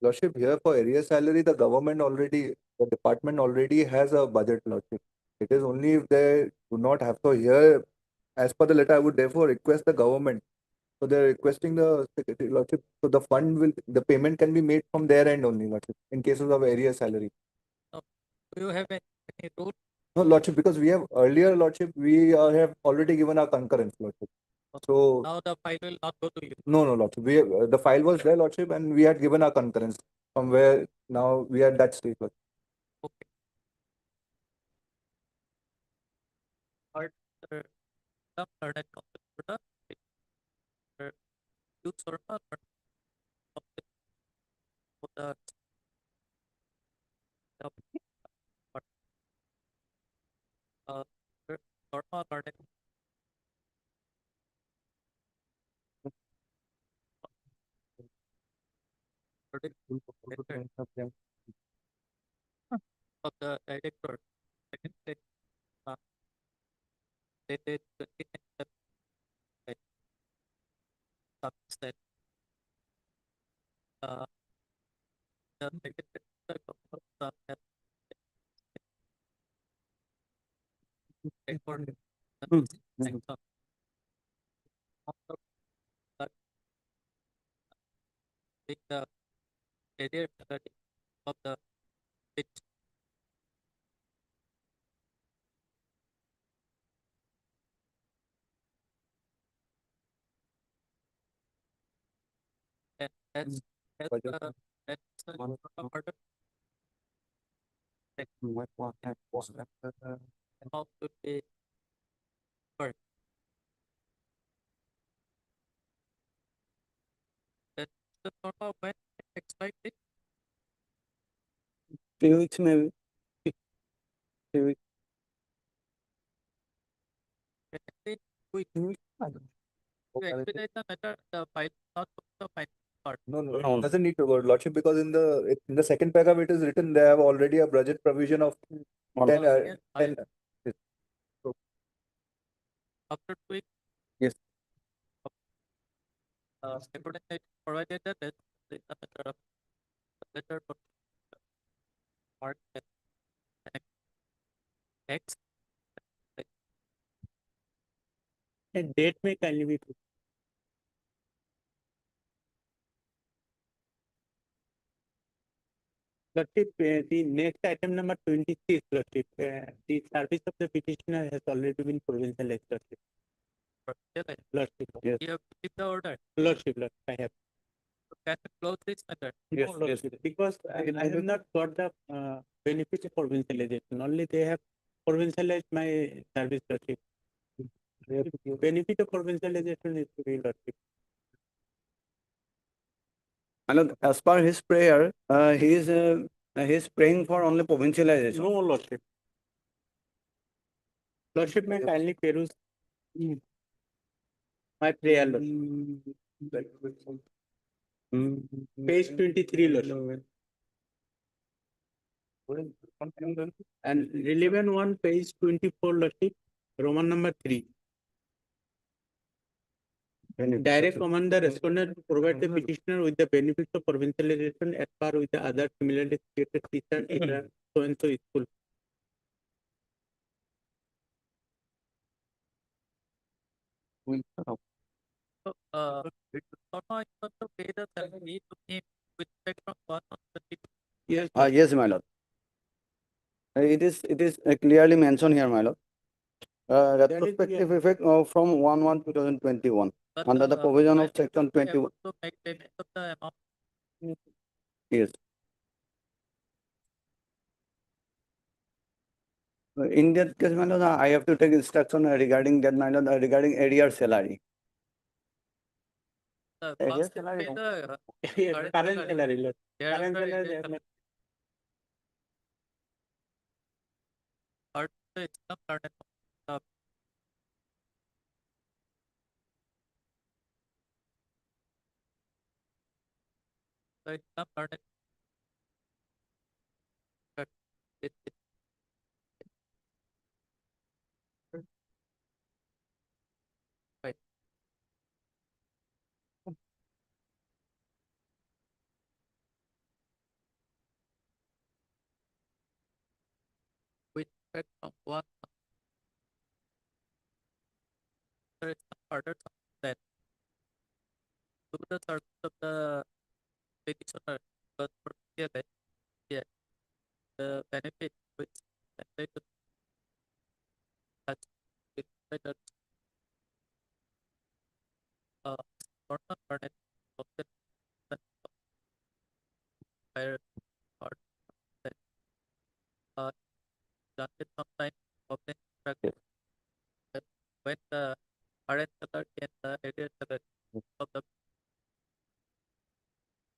Lordship, here for area salary, the department already has a budget, lordship. It is only if they do not have. So here, as per the letter, I would therefore request the government. So they're requesting the secretary, lordship. So the payment can be made from their end only, lordship, in cases of area salary. Do you have any rule? No, lordship, because we have earlier, lordship, we have already given our concurrence, lordship. So Now the file will not go to you. no, lordship. The file was there, lordship, and we had given our concurrence from where now we are at that stage, lordship. Okay. But the learned counsel for the use or not for the normal learning. of the director. Second stage, they did the subset. The second record section with the area of the pitch. And that's order. How to be first. That's the sort of when expected. 3 weeks maybe. 3 weeks. To expedite the matter, the file, not the final part. No, doesn't need to go, Lordship, because in the second paragraph it is written, they have already a budget provision of 10, Yeah, 10. After 2 weeks. Yes. Subordinate provided that the matter of letter for part X. And date may kindly be put. Lordship, the next item number 26, Lordship, the service of the petitioner has already been provincialized, Lordship. Lordship. Yes. You have received the order. Lordship, I have. Can you close this matter? Yes, Lordship, because I have not got the benefit of provincialization. Only they have provincialized my service, Lordship. Benefit of provincialization is to be, Lordship. And as per his prayer, he is praying for only provincialization. No, Lordship. Lordship, may kindly peruse my prayer, Lordship. Page 23, Lordship. And relevant one, page 24, Lordship, Roman number 3. Direct command the respondent to provide the petitioner with the benefits of provincialization at par with the other similarly situated teacher in a so and so school. So, it's not to pay the salary to him with effect from 1 on 20. Yes. Yes, my lord. It is clearly mentioned here, my lord. Retrospective effect from 1/1/2021 under the provision of section 21. To make payment of the amount. Yes. In that case, my lord, I have to take instruction regarding that, my lord, regarding arrear salary. Once they pay the Current salary, Lord. thereafter Current it salary, is or the Islam learned the Islam learned right. With effect from 1 there is some order that to the service of the petitioner was provided, yeah, the benefit which they could touch with better normal learned of the higher or that granted sometime of the practice when the RN salary and the area salary of the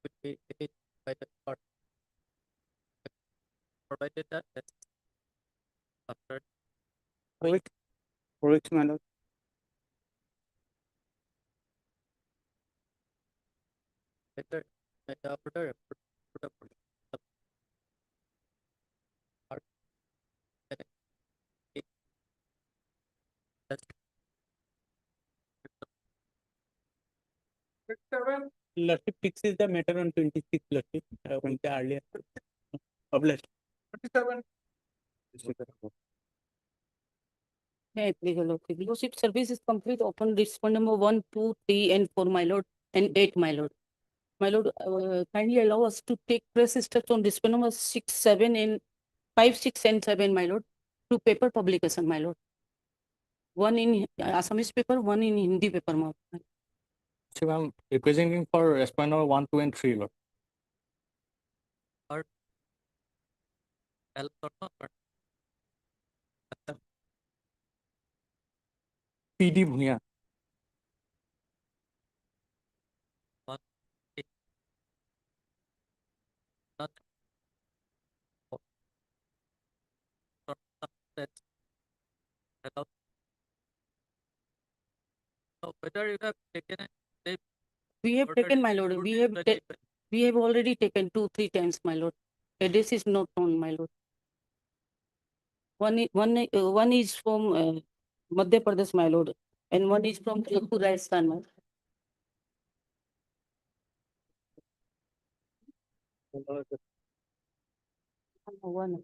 will be paid by the court, provided that that's after 4 weeks, my lord. better after Lordship fixes the matter on 26, Lordship, with the earlier of Lordship. May I please, your Lordship? Lordship, service is complete upon respond number 1, 2, 3, and 4, my lord, and 8, my lord. My lord, kindly allow us to take press steps on respond number 6, 7, and 5, 6, and 7, my lord, to paper publication, my lord. One in Assamese paper, one in Hindi paper, my lord. So I'm representing for respondent number 1, 2, and 3, Lord. Help or not, but PD Bhunia. one is not that's allowed. So whether you have taken a step. We have order taken, my lord, put we in have, the ta- debate. we have already taken 2, 3 times, my lord. Address is not known, my lord. One is from Madhya Pradesh, my lord, and one is from Jaipur, Rajasthan, my lord. One.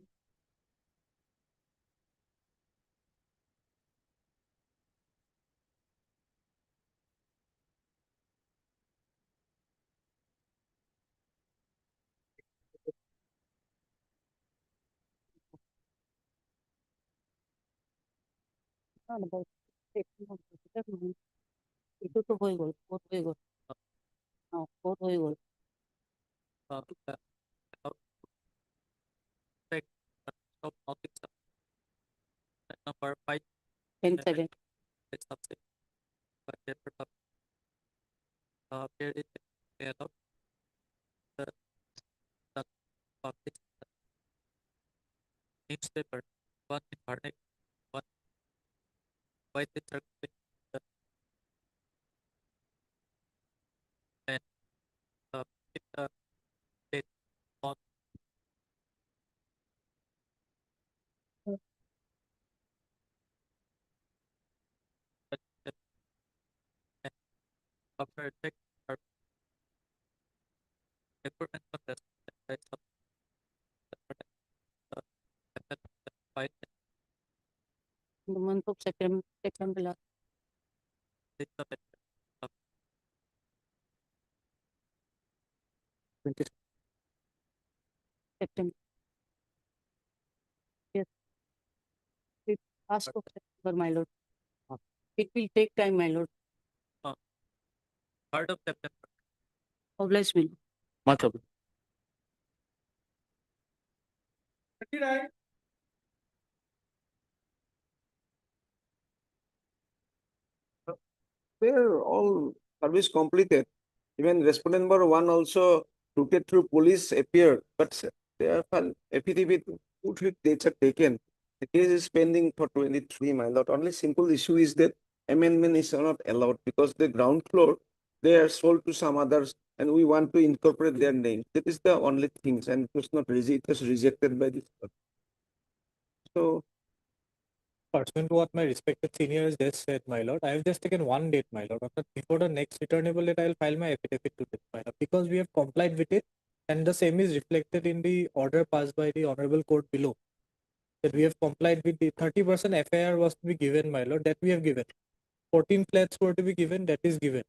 itu তো হয়ে গেল, vote হয়ে গেল। vote হয়ে গেল। Take of office number 5 and 7. it's subject but paper here is allowed the public newspaper one in Bharnek one widely circulated and it date on after check or requirement of the size of the file In the month of September last. is the of 20 September. Yes. It ask of September, my lord. It will take time, my lord. part of September. Oblige me. Much of it. They're all service completed. Even respondent number 1 also routed through police appeared, but their affidavit put with dates are taken. The case is pending for 23, my lord. Only simple issue is that amendment is not allowed because the ground floor, they are sold to some others and we want to incorporate their name. That is the only things and it was not it was rejected by this court. So Pursuant to what my respected senior has just said, my lord, I have just taken one date, my lord. Before the next returnable date, I will file my affidavit to this, my lord, because we have complied with it, and the same is reflected in the order passed by the honorable court below. That we have complied with the 30% FIR was to be given, my lord, that we have given. 14 flats were to be given, that is given.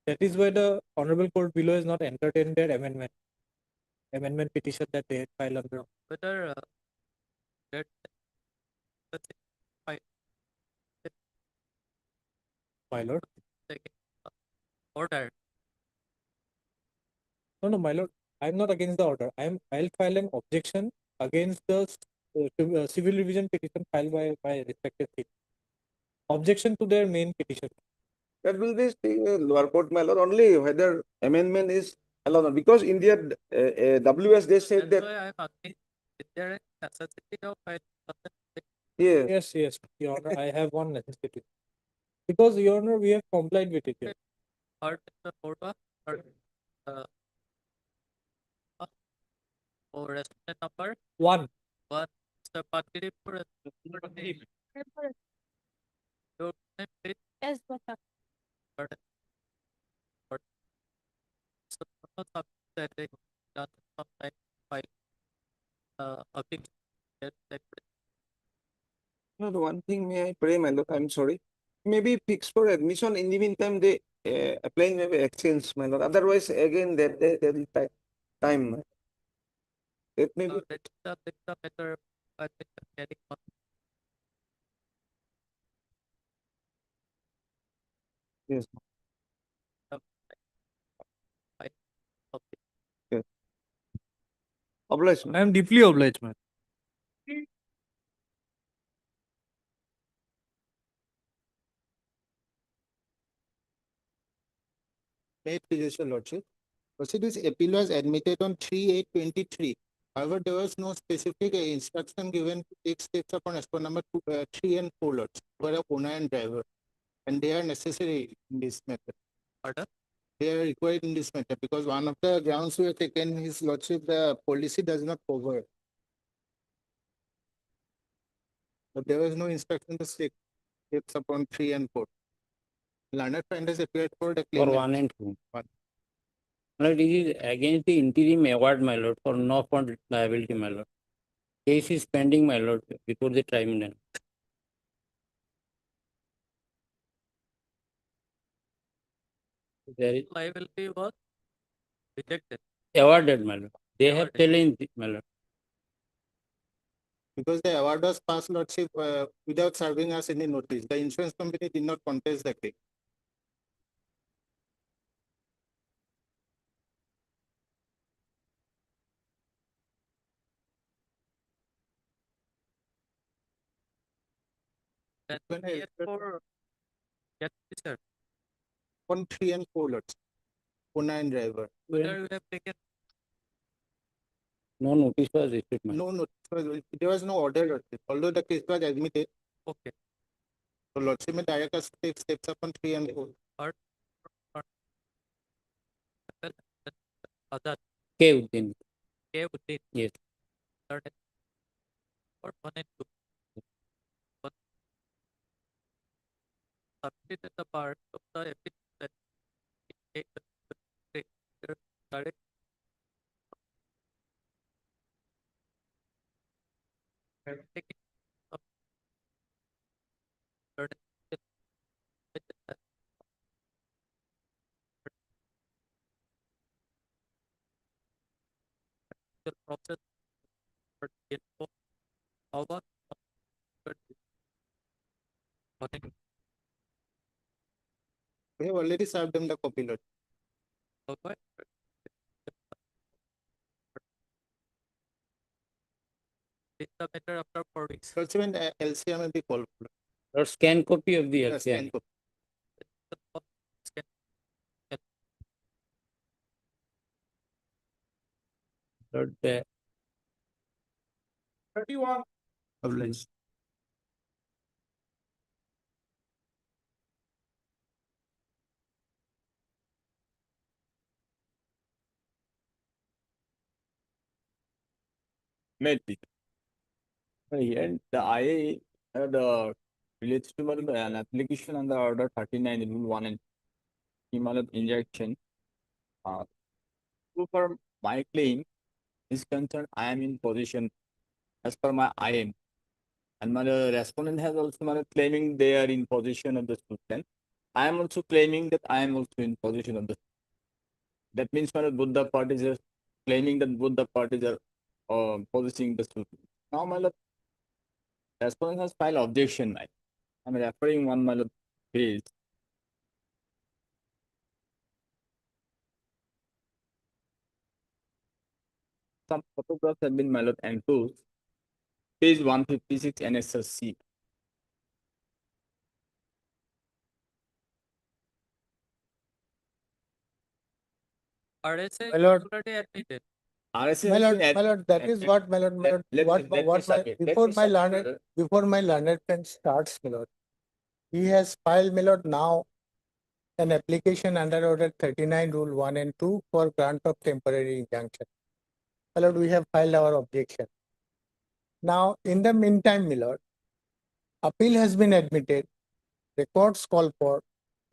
That is why the honorable court below has not entertained their amendment petition that they had filed under. Whether that My lord. second order No, my lord, I am not against the order. I'll file an objection against the civil revision petition filed by respected state. Objection to their main petition. that will be lower court, my lord, only whether amendment is allowed or not. Because in their WS they said that's that why I'm asking is there any necessity of Yes, Your Honor, I have one necessity. Because, Your Honor, we have complied with it. Here. or the photo or or restaurant number 1. Mr. Patiri for your name please. Yes, Bata. Pardon. also submits that they done some time file appeal. No, the one thing may I pray, my lord, I'm sorry. Maybe fix for admission in the meantime, they applying maybe exchange, my lord. Otherwise, again, there is time. It may be. Let the matter admission getting on. Yes. Yes. Obliged. I am deeply obliged, man. May it please your lordship. Firstly, this appeal was admitted on 3/8/23. However, there was no specific instruction given to take steps upon as per number 3 and 4 lots for a owner and driver, and they are necessary in this matter. Pardon? They are required in this matter because one of the grounds we have taken his lordship, the policy does not cover. But there was no instruction to take steps upon 3 and 4. Learned friend has appeared for the For claimant. 1 and 2. One. My lord, this is against the interim award, my lord, for no fund liability, my lord. Case is pending, my lord, before the tribunal. There is Liability was rejected. awarded, my lord. They have challenged, my lord. Because the award was passed lordship without serving us any notice. The insurance company did not contest the claim. Then When I- yes, for yes, sir. On 3 and 4 lots, owner and driver. Whether you have taken No notice was issued, my lord. No, there was no order lordship. Although the case was admitted, okay. so lordship may direct us to take steps upon 3 and 4. Other K Uddin. K would be Yes. third or 1 and 2. One submitted the part of the appeal that take the direct taking of third the process for info over We have already served them the copy lot. over it's the matter after 4 weeks. Lordship and LCR may be called. Or scan copy of the Yes, LCI. scan copy. Lord, 31. Obliged. Maybe. Here, the IA relates to an application under order 39 rule 1 and Himalaya injection. So for my claim is concerned, I am in position as per my IM. And my respondent has also claiming they are in position of the student. I am also claiming that I am also in position of the. That means both the parties are claiming that both the parties are possessing the student. Now my respondent has filed objection. I'm referring one my page. Some photographs have been enclosed. Page 156 NSSC. RSA My lord. already admitted. RSA My has lord, been my lord, that is what, my lord, my lord, before my learned, before my learned friend starts, my lord, he has filed, my lord, now an application under order 39 rule 1 and 2 for grant of temporary injunction. My lord, we have filed our objection. Now, in the meantime, my lord, appeal has been admitted, records call for,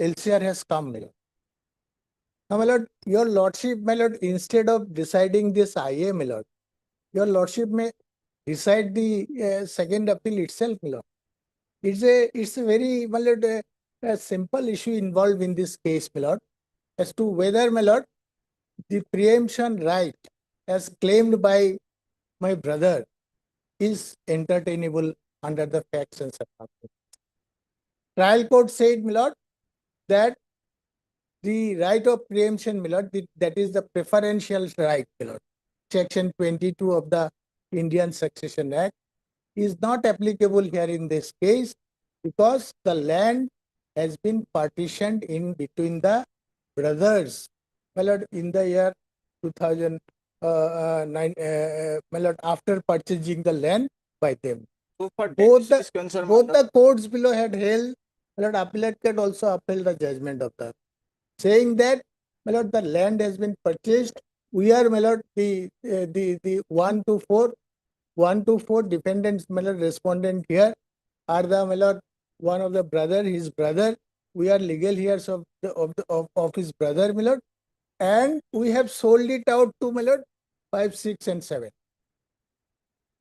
LCR has come, my lord. Now, my lord, your lordship, my lord, instead of deciding this IA, my lord, your lordship may decide the second appeal itself, my lord. It's a very, my lord, a simple issue involved in this case, my lord, as to whether, my lord, the preemption right as claimed by my brother is entertainable under the facts and circumstances. Trial court said, my lord, that the right of preemption, my lord, that is the preferential right, my lord, Section 22 of the Indian Succession Act, is not applicable here in this case because the land has been partitioned in between the brothers, my lord, in the year 2009, my lord, after purchasing the land by them. So far, Both that is concerned, my both lord. the courts below had held, my lord, appellate court also upheld the judgment of the, saying that, my lord, the land has been purchased. We are, my lord, the 1 to 4 defendants, my lord, respondent here are the, my lord, one of the brother, his brother. We are legal heirs of his brother, my lord, and we have sold it out to, my lord, 5, 6, and 7.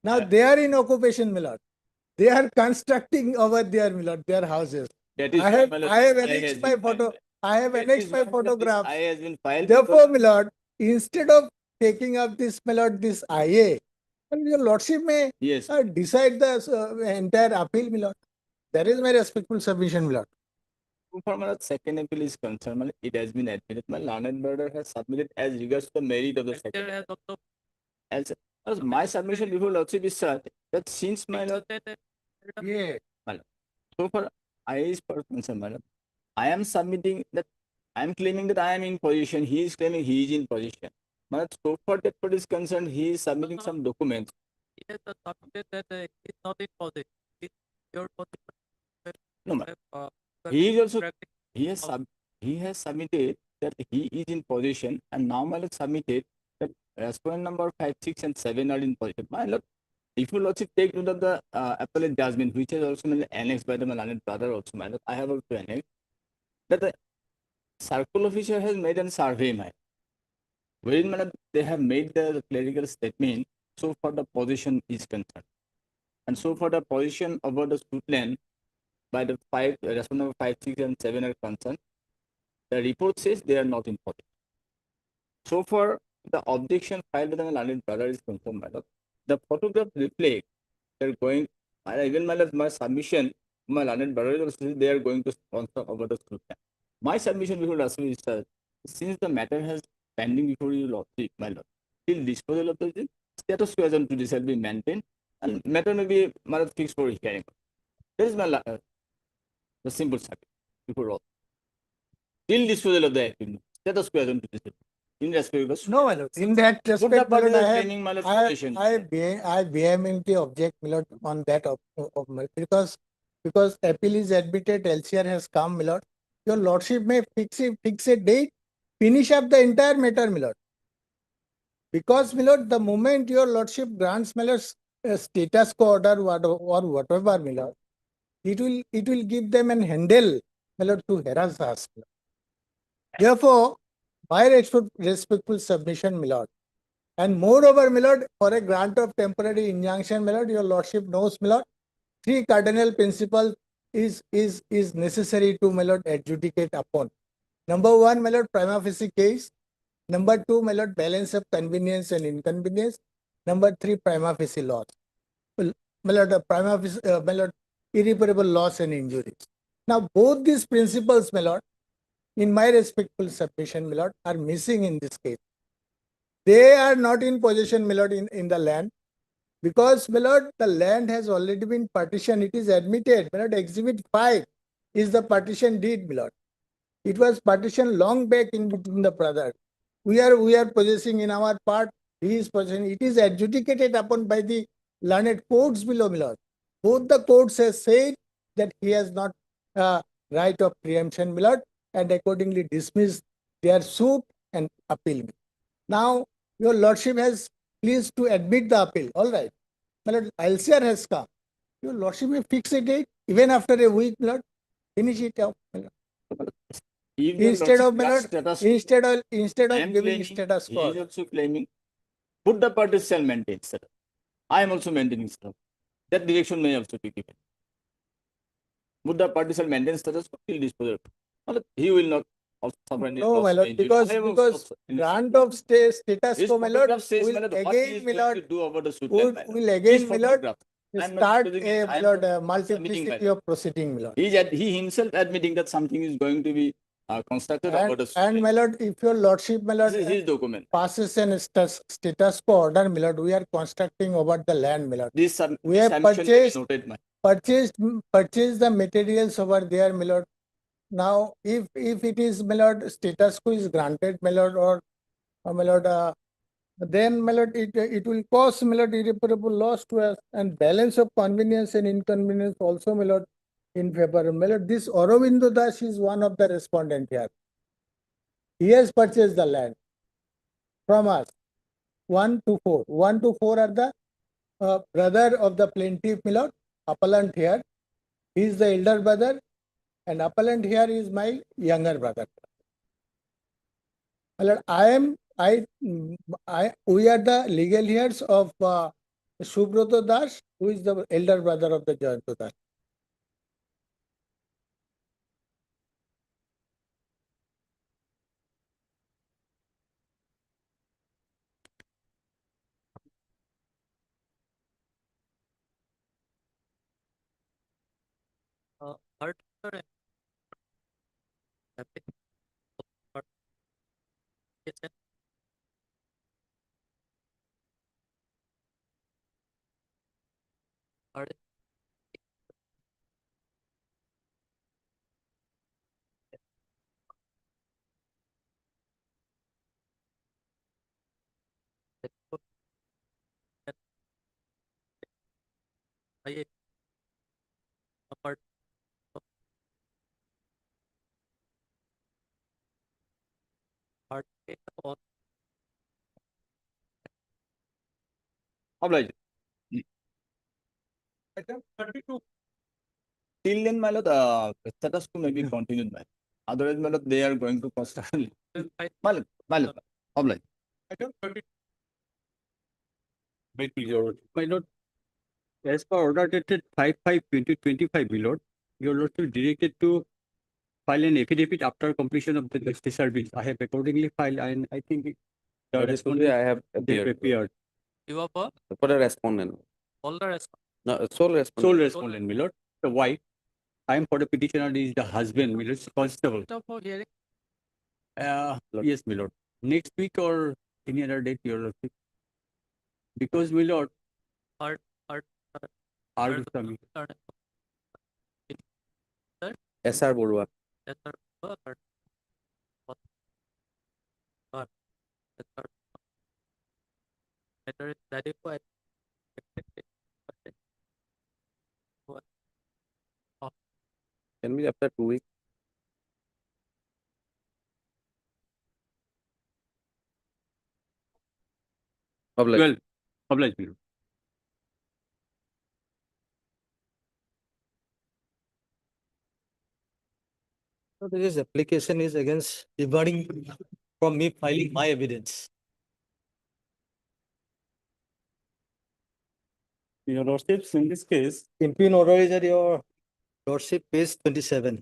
Now they are in occupation, my lord. They are constructing over there, my lord, their houses. That is I why, have my lord, I have I annexed has my been photo. filed. I have That annexed is my why, my lord, this photographs. IA has been filed. Therefore, my lord, instead of taking up this, my lord, this IA, and your lordship may Yes. decide the entire appeal, my lord. That is my respectful submission, my lord. So far, my lord, second appeal is concerned, my lord, it has been admitted. My learned brother has submitted as regards to the merit of the second. There has also As my submission before lordship is such that since my lord, Yeah. my lord, so far I is for concern, my lord, I am submitting that I am claiming that I am in position. He is claiming he is in position. My lord, so far that part is concerned, he is submitting some documents. he has submitted that he is not in position. It's your position. No, ma- Uh, he is also correctly. he has submitted that he is in position, and now my lord submitted that respondent number 5, 6, and 7 are in position. My lord, if you lordship take note of the appellate judgment, which is also been annexed by the learned brother also, my lord, I have also annexed that the circle officer has made a survey, my wherein, my lord, they have made the clerical statement so far the position is concerned, and so far the position about the suit land by the respondent number 5, 6, and 7 are concerned. The report says they are not in position. So far, the objection filed by the learned brother is concerned, my lord. The photograph reflect they're going, even my submission, my learned brother is also they are going to sponsor over the school plan. My submission before Rasmi is since the matter has pending before you lordship, my lord, till disposal of the status quo as on today shall be maintained and matter may be my lord fixed for hearing. That is my the simple subject before all. Till disposal of the status quo as on today. In respect of No, my lord. In that respect, my lord, I vehemently object, my lord, on that because appeal is admitted, LCR has come, my lord. Your lordship may fix a date, finish up the entire matter, my lord. Because, my lord, the moment your lordship grants, my lord, a status quo order or whatever, my lord, it will give them an handle, my lord, to harass us. My lord. Therefore, my respectful submission, my lord. And moreover, my lord, for a grant of temporary injunction, my lord, your lordship knows, my lord, 3 cardinal principles is necessary to, my lord, adjudicate upon. Number 1, my lord, prima facie case. Number 2, my lord, balance of convenience and inconvenience. Number 3, prima facie loss. Well, my lord, prima facie, my lord, irreparable loss and injuries. Now, both these principles, my lord, in my respectful submission, my lord, are missing in this case. They are not in possession, my lord, in the land. Because, my lord, the land has already been partitioned. It is admitted. My lord, Exhibit 5 is the partition deed, my lord. It was partitioned long back in between the brothers. We are possessing in our part. He is possessing. It is adjudicated upon by the learned courts below, my lord. Both the courts have said that he has not right of preemption, my lord, and accordingly dismissed their suit and appeal. Now, your lordship has pleased to admit the appeal. All right. My lord, LCR has come. Your lordship may fix a date even after a week, my lord. Finish it up, my lord. If the Instead of, lordship my has lord, status, instead I of am giving claiming, status he quo. is also claiming, both the parties shall maintain status. I am also maintaining status. That direction may also be given. Both the parties shall maintain status quo till disposal. Well, he will not also suffer any No, loss my or lord, injury. because I have also any grant of status His quo, my lord, photograph says, will my lord, what he again, is my going to lord, do about the suit land, my lord. will His again, my lord, photograph. I am not start supposing a, it. I my am lord, not submitting, my multiplicity lord. of proceeding, my lord. He himself admitting that something is going to be constructed about the suit And land. my lord, if your lordship, my lord, This is his document. passes an status quo order, my lord, we are constructing over the land, my lord. This We have submission may be purchased, noted, my purchased the materials over there, my lord. Now, if it is, my lord, status quo is granted, my lord, or my lord, then, my lord, it will cause, my lord, irreparable loss to us, and balance of convenience and inconvenience also, my lord, in favor. My lord, this Aurobindo Das is one of the respondent here. He has purchased the land from us. 1 to 4. 1 to 4 are the brother of the plaintiff, my lord, appellant here. He is the elder brother, and appellant here is my younger brother. My lord, we are the legal heirs of Subroto Das, who is the elder brother of the Jayanto Das. Art, sir, application. Art, I apart art or Obliged. Item 32. Till then, my lord, the status quo may be continued, my lord. Otherwise, my lord, they are going to construct. My lord, obliged. Item 32. Wait, my lord, as per order dated 5/5/2025, my lord, your lordship directed to file an affidavit after completion of the justice service. I have accordingly filed, and I think the respondent I have they appeared you are for for a respondent. all the rest. No, sole respondent. sole respondent, my lord, the wife. I am for the petitioner is the husband, my lord, constable. For hearing. Yes, my lord. Next week or any other date, your lordship. Because, my lord, Art, R. Goswami. Sir, SR Borua. yes, sir. Art. Art. Yes, sir. Matter is clarified. Can be after 2 weeks. Obliged. Well, obliged, my lord. So this application is against regarding from me filing my evidence. Your lordships, in this case, Impugn order is at your lordship page 27.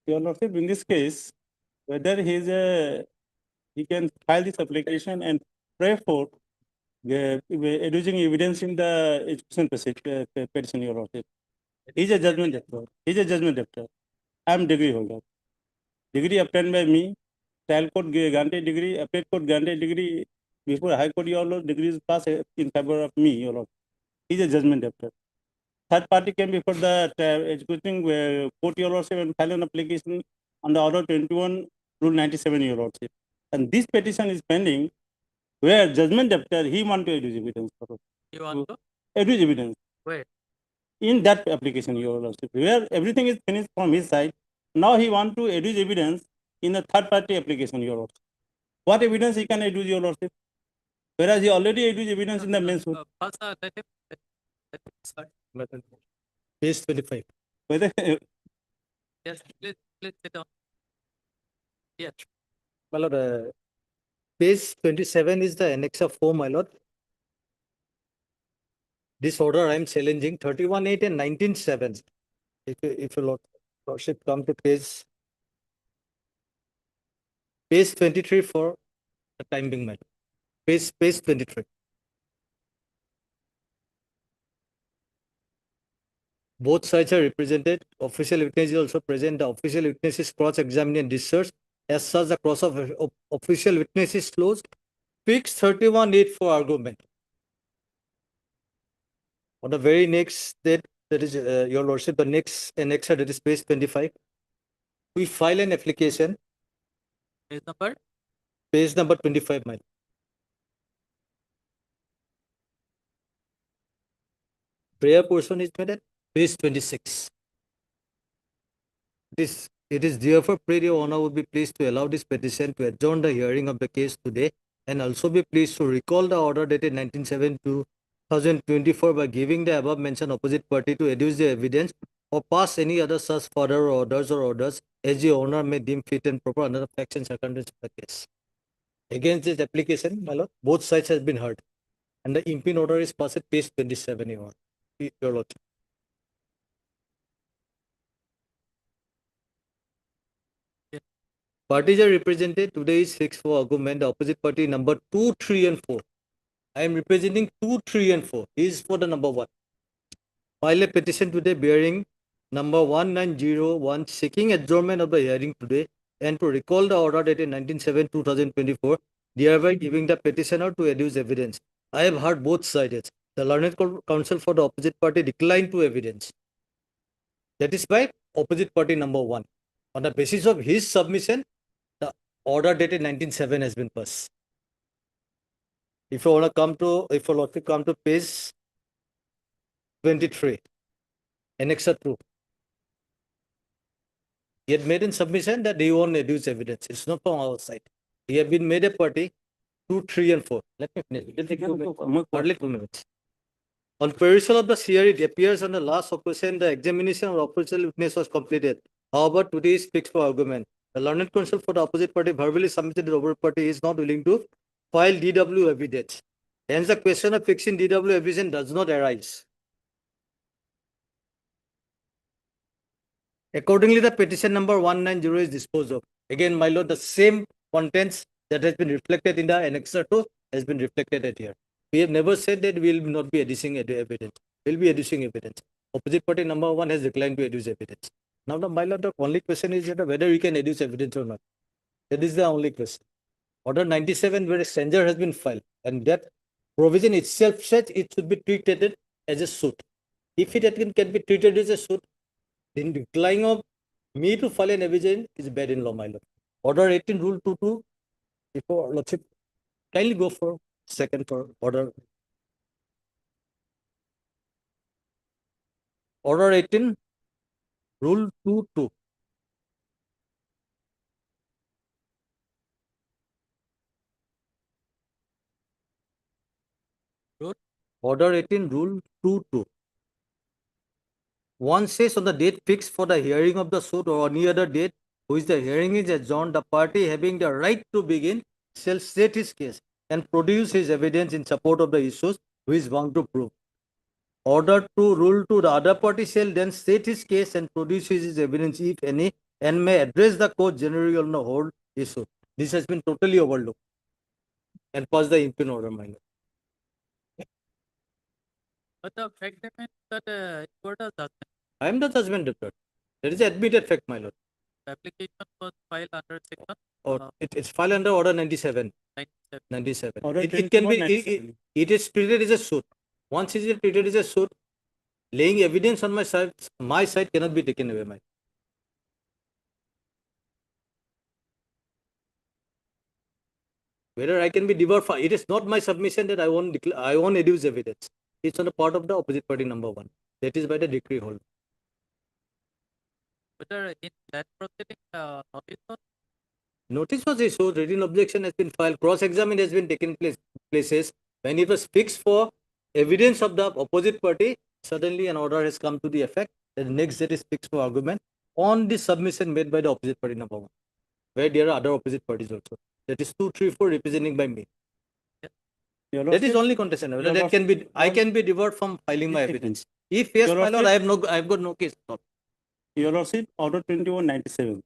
your lordship, in this case, whether he can file this application and pray for adducing evidence in the education petition, your lordship. He's a judgment debtor. He's a judgment debtor. I'm degree holder. Degree obtained by me, trial court granted degree, appellate court granted degree, before high court, your lord, degree is passed in favor of me, your lord. He's a judgment debtor. Third party came before the executing court, your lordship, and file an application on the order 21, rule 97, your lordship. And this petition is pending, where judgment debtor, he want to adduce evidence. You want to? Adduce evidence. Wait. In that application, your lordship, where everything is finished from his side, now he want to adduce evidence in the third party application, your lordship. What evidence he can adduce, your lordship? Whereas he already adduced evidence in the main suit. First, let him start. Page 25. Whether Yes, please sit down. Yes. My lord, page 27 is the annexer 4, my lord. This order I am challenging 31.8 and 19.7. If your lordship come to page 23 for the time being, my lord. Page 23. Both sides are represented. Official witness is also present. The official witness is cross-examined and discharged. As such, the cross of official witness is closed. Fix 31.8 for argument. On the very next date, that is, your lordship, the next annexer, that is page 25. We file an application. Page number? Page number 25, my lord. Prayer portion is made at page 26. It is therefore prayed your honor would be pleased to allow this petition to adjourn the hearing of the case today and also be pleased to recall the order dated 19/7/2024 by giving the above mentioned opposite party to adduce the evidence or pass any other such further orders as the owner may deem fit and proper under the facts and circumstances of the case. Against this application, my lord, both sides has been heard and the imping order is passed at page 27, your lordship. Parties are represented. Today is fixed for argument. The opposite party number 2, 3, and 4. I am representing 2, 3, and 4. He is for the number 1. File a petition today bearing number 1901 seeking adjournment of the hearing today and to recall the order dated 19/7/2024, thereby giving the petitioner to adduce evidence. I have heard both sides. The learned counsel for the opposite party declined to evidence. That is by opposite party number 1. On the basis of his submission, the order dated 19/7 has been passed. If you want to come to, if you want to come to page 23, annexer 2. He had made in submission that he won't adduce evidence. It's not from our side. He had been made a party 2, 3, and 4. Let me finish. It'll take hardly 2 minutes. On perusal of the CR, it appears on the last occasion the examination of official witness was completed. However, today is fixed for argument. The learned counsel for the opposite party verbally submitted the opposite party is not willing to file DW evidence. Hence, the question of fixing DW evidence does not arise. Accordingly, the petition number 190 is disposed of. Again, my lord, the same contents that has been reflected in the annexer 2 has been reflected at here. We have never said that we will not be adducing evidence. We will be adducing evidence. Opposite party number 1 has declined to adduce evidence. Now, my lord, the only question is that whether we can adduce evidence or not. That is the only question. Order 97, where a stranger has been filed, and that provision itself says it should be treated as a suit. If it can be treated as a suit, then declining of me to file an evidence is bad in law, my lord. Order 18, Rule 22, before lordship, kindly go for second for order. Order 18, Rule 22. Order 18, Rule 22. One says on the date fixed for the hearing of the suit or any other date which the hearing is adjourned, the party having the right to begin shall state his case and produce his evidence in support of the issues which is bound to prove. Order 2, Rule 2, the other party shall then state his case and produce his evidence, if any, and may address the court generally on the whole issue. This has been totally overlooked and pass the imping order, my lord. But the fact remains that you are the judgment. I am the judgment debtor. That is admitted fact, my lord. The application was filed under section. Or it's filed under order 97. 97. Order It can 21 be, it is treated as a suit. Once it is treated as a suit, laying evidence on my side cannot be taken away, my. Whether I can be debarred, it is not my submission that I won't adduce evidence. It's on the part of the opposite party number 1. That is by the decree holder. Whether in that proceeding, Notice was issued, written objection has been filed, cross-examination has been taken places. When it was fixed for evidence of the opposite party, suddenly an order has come to the effect that the next date is fixed for argument on the submission made by the opposite party number 1. where there are other opposite parties also. That is 2, 3, 4 representing by me. Your That is Lordship, only contested. Your That can be, I Lordship- can be debarred from filing my It- it- evidence. If yes, Your my lord, Lordship- I've got no case. No. Your Lordship, Order 2197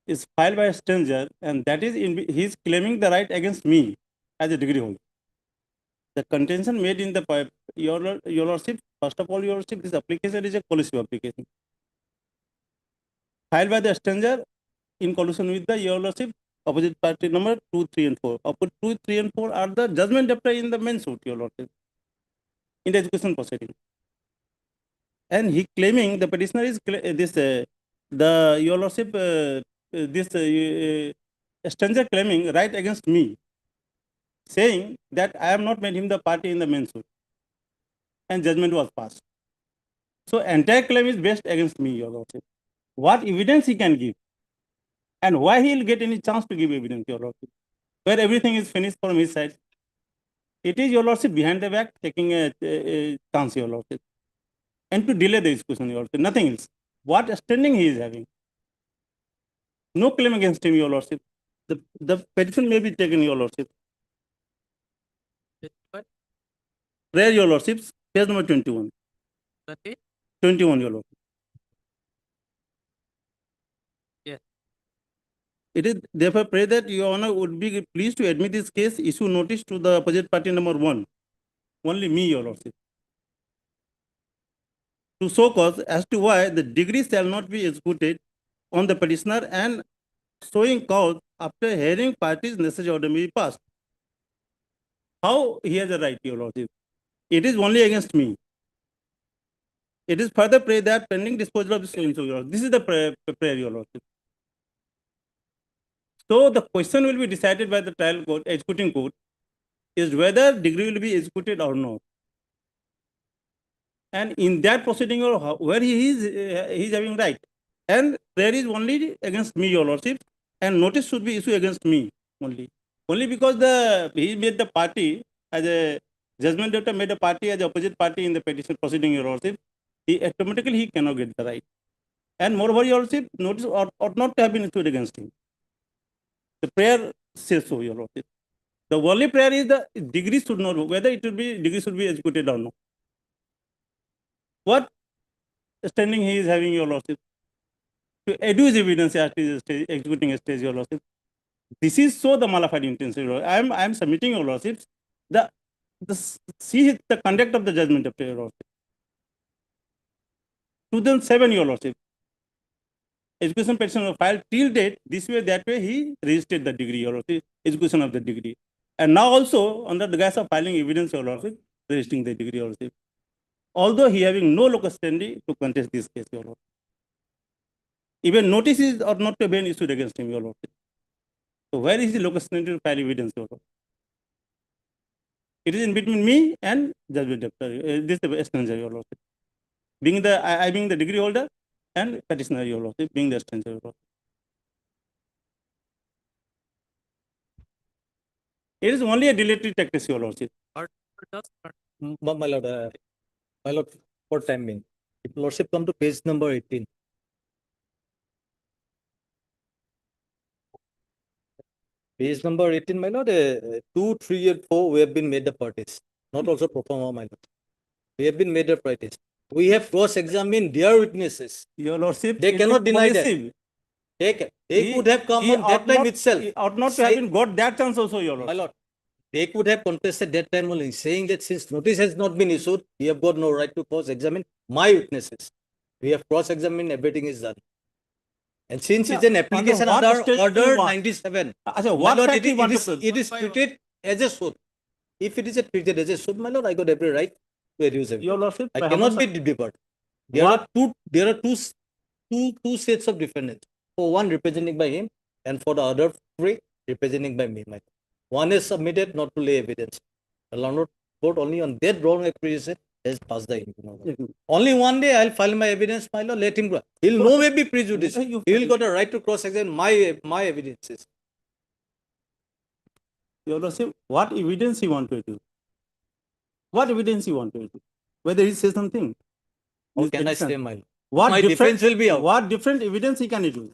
is filed by a stranger, and that is he is claiming the right against me as a degree holder. The contention made in the Your Lordship, first of all, Your Lordship, this application is a collusive application filed by the stranger in collusion with the Your Lordship opposite party number 2, 3, and 4. Opposite 2, 3, and 4 are the judgment debtor in the main suit, Your Lordship, in the execution proceeding. And he claiming the petitioner is the Your Lordship stranger claiming right against me, saying that I have not made him the party in the main suit, and judgment was passed. So entire claim is based against me, Your Lordship. What evidence he can give, and why he will get any chance to give evidence, Your Lordship, where everything is finished from his side. It is, Your Lordship, behind the back, taking a chance, Your Lordship, and to delay the execution, Your Lordship, nothing else. What standing he is having? No claim against him, Your Lordship. The petition may be taken, Your Lordship. Prayer, Your Lordships, page number 21. 21, Your Lordship. Yes. It is therefore pray that Your Honor would be pleased to admit this case, issue notice to the opposite party number 1. Only me, Your Lordship. To show cause as to why the degree shall not be executed on the petitioner, and showing cause after hearing parties necessary order may be passed. How he has a right, Your Lordship? It is only against me. It is further pray that pending disposal of this claim, Your Lordship. This is the prayer, Your Lordship. So the question will be decided by the trial court, executing court, is whether degree will be executed or not. And in that proceeding, or where he is having right, and prayer is only against me, Your Lordship, and notice should be issued against me only. Only because he made the party as a judgment debtor, made a party as the opposite party in the petition proceeding, Your Lordship, he automatically cannot get the right. And moreover, Your Lordship, notice ought not to have been issued against him. The prayer says so, Your Lordship. The only prayer is the degree should not, whether degree should be executed or not. What standing he is having, Your Lordship, to adduce evidence at his stage, executing a stage, Your Lordship. This is so the malified intention. I am submitting, Your Lordship, see the conduct of the judgment of Your Lordship. 2007, Your Lordship. Execution petition was filed till date, this way, that way, he registered the degree, Your Lordship, execution of the degree. And now also, under the guise of filing evidence, Your Lordship, registering the degree, Your Lordship. Although he having no locus standi to contest this case, Your Lordship. Even notices are not to have been issued against him, Your Lordship. So where is the locus standi to file evidence, Your Lordship? It is in between me and judgment debtor, this stranger, Your Lordship. I being the degree holder, and petitioner, Your Lordship, being the stranger, Your Lordship. It is only a dilatory tactic, Your Lordship. My lord, for time being, if Lordship come to page number 18. Page number 18, my lord, 2, 3, and 4, we have been made the parties, not also pro forma, my lord. We have been made the parties. We have cross-examined their witnesses. Your Lordship, They cannot deny that. They could have come on that time itself. He ought not to have been got that chance also, Your Lordship. My lord, they could have contested that time only, saying that since notice has not been issued, we have got no right to cross-examine my witnesses. We have cross-examined, everything is done. And since it's an application under Order 97, my lord, it is treated as a suit. If it is treated as a suit, my lord, I got every right to adduce it. Your Lordship, I cannot be debarred. There are two sets of defendants. For one representing by him, and for the other three representing by me. One is submitted not to lay evidence. The Lord Court only on that wrong accusation has passed the impeachment. Only one day I'll file my evidence, my lord, let him go. He'll no way be prejudiced. He will got a right to cross-examine my evidences. Your Lordship, what evidence he want to do? What evidence he want to do? Whether he says something? How can I say, my lord? What My defense will be out. What different evidence he can do?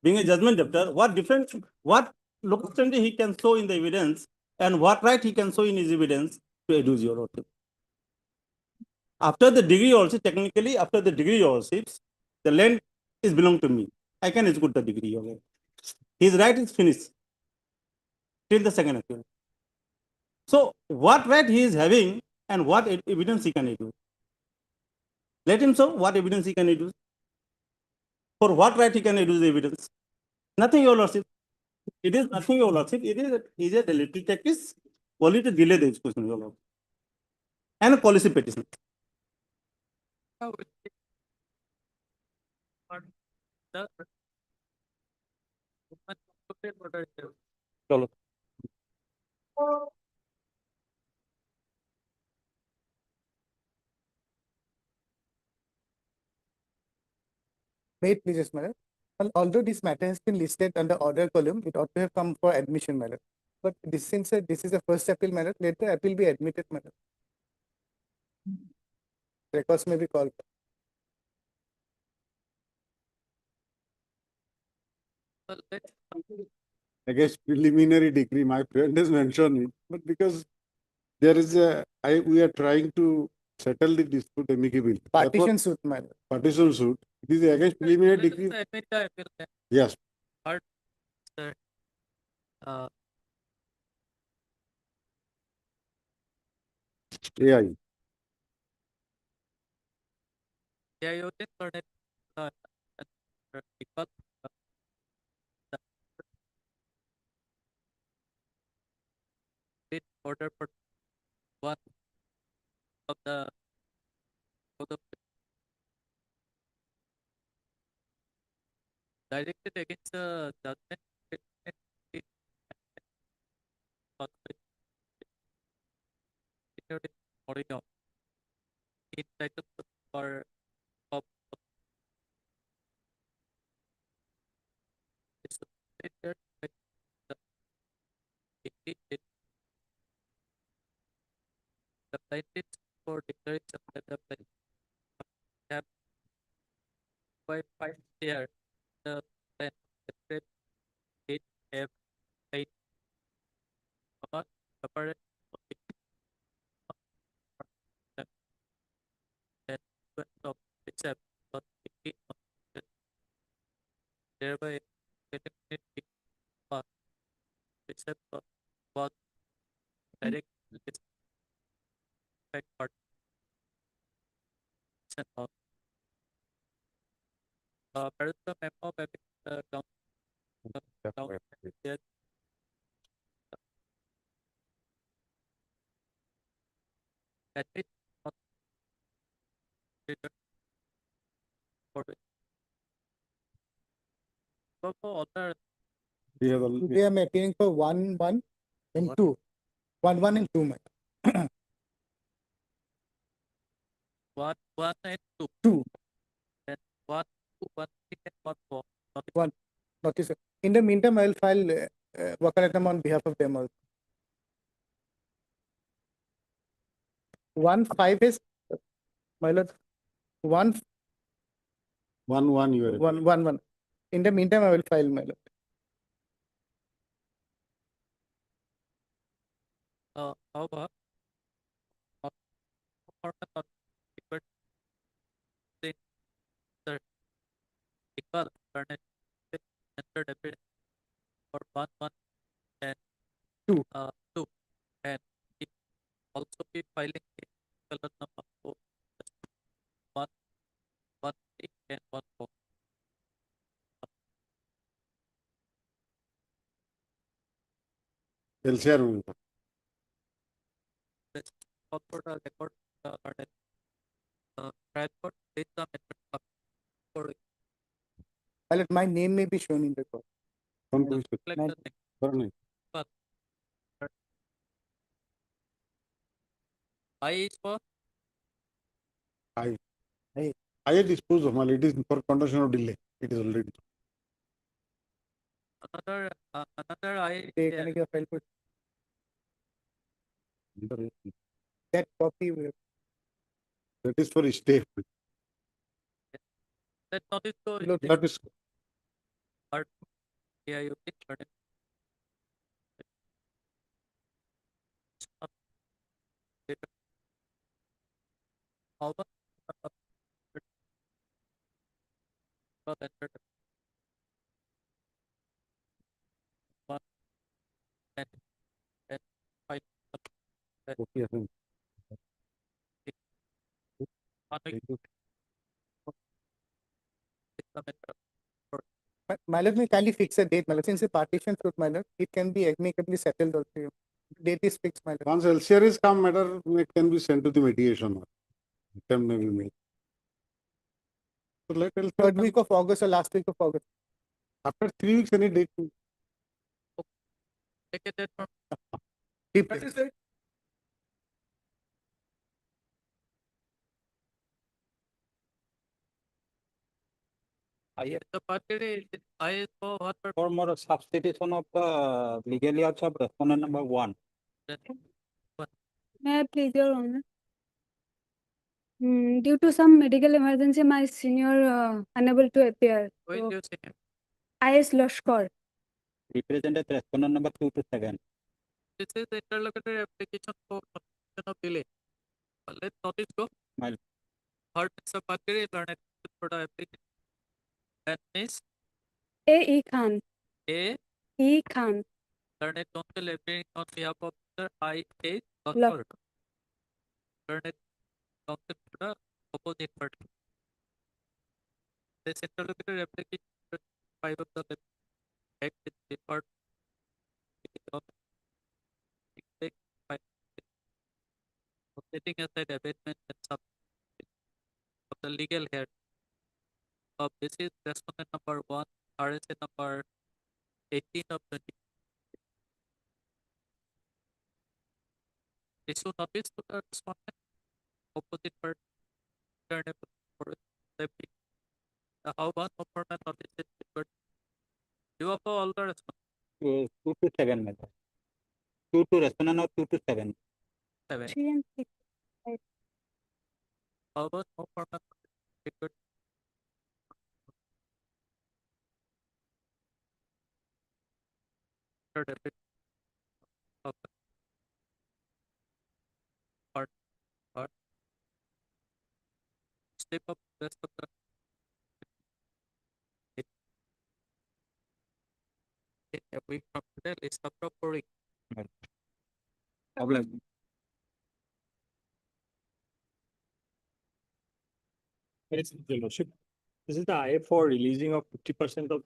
being a judgment debtor, what difference, what local standing he can show in the evidence and what right he can show in his evidence to adduce, your lordship. After the degree also, technically, after the degree, your lordships, the land is belong to me. I can execute the degree, your lord. His right is finished till the second appeal. So what right he is having and what evidence he can adduce? Let him show what evidence he can adduce. For what right he can adduce the evidence? Nothing, your lordship. It is nothing, your lordship. It is a deliberate tactics only to delay the execution, your lord. And a policy petition. Chalo. Wait, please, yes, madam. Well, although this matter has been listed under order column, it ought to have come for admission, madam. But this, since this is a first appeal, madam, let the appeal be admitted, madam. Records may be called. Against preliminary decree, my friend has mentioned it, but because there is we are trying to settle the dispute amicably. Partition suit, madam. Partition suit. It is against preliminary decree. Yes. Sir. AI. Yeah, you did learn it. Because did order for one of the directed against the judgment entitled for of the plaintiffs for declaration that the plaintiff have by 5 years the plaintiff it have paid not separate of except thereby eliminating except was direct effect part of per the memo by down yes. Admit not for other Today I'm appearing for 1, 1 and 2. 1, 1 and 2, madam. one and two. 2. And one, two, 1, 3 and 1, 4. One notice. In the meantime, I will file Wakalatam on behalf of them also. 1, 5 is, my lord, 1, 1, you are. 1, 1, 1. In the meantime, I will file, my lord. How about equal entered evidence for 1, 1 and 2. 2 and it also be filing a color number 4 1, 1, 3 and 1, 4. LCR. Let's call for the record trial court based on for Pilot, my name may be shown in the court. I is for I had disposed of, it is for condition of delay. It is already. another I Can I get a file for that copy? That is for stay. that notice to That is Part AIUP started. How about one and five. Okay, I think. My lord, may kindly fix a date, my lord. Since the partition fruit, my lord, it can be amicably settled also. Date is fixed, my lord. Once LCR is come, matter can be sent to the mediation. Attempt may be made. So let LCR Third come. week of August or last week of August. After 3 weeks, any date. Take a date from Keep That it. is it. The party, I saw what For more substitution of the legal yards of respondent number 1. May I please, Your Honor? Due to some medical emergency, my senior unable to appear. Wait, So, you second. I.S. Lashkar. Represented respondent number 2 to 7. This is the interlocutory application for suspension of delay. Let notice go. My Heard Mr. Pakiri learned for the application. And Miss A.E. Khan. A. E. Khan. Learned counsel appearing on behalf of Mr. I.A. Love. Doctor. Learned counsel for the opposite party. This interlocutory application 5 of the Act is deferred. Setting aside abatement and sub of the legal head of this is respondent number 1, RSA number 18 of 20. Issue notice to the respondent opposite party for safety. The how one of format notice is required. You have all the respondent 2 to 7 method. 2 to respondent or 2 to 7. 7. 3 and 6. How about no format notice required? Third effect of the part step up rest of the a week from today is the proper week. Problem. Yes, Your Lordship. This is the IA for releasing of 50% of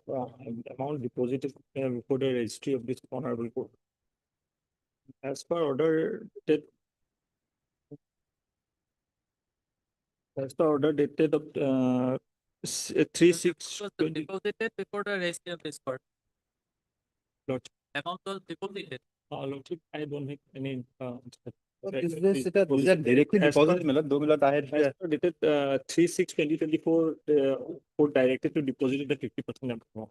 amount deposited before the registry of this honorable court. As per order dated dated of 3/6. Was deposited before the registry of this court. Lordship. Amount was deposited. Lordship, I don't make any. These are directly deposited, my lord. Though, my lord, I had Dated 3/6/2024, the court directed to deposit the 50% amount.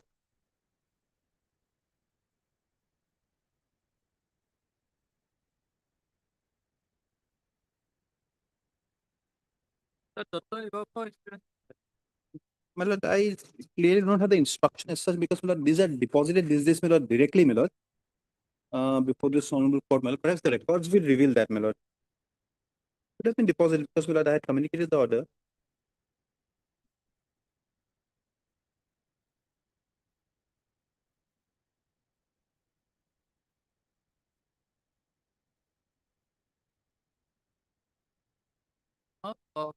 The total you for experience. my lord, I clearly don't have the instruction as such because, my lord, these are deposited these days, my lord, directly, my lord. Before this honorable court, my lord. Perhaps the records will reveal that, my lord. It has been deposited because, my lord, I had communicated the order.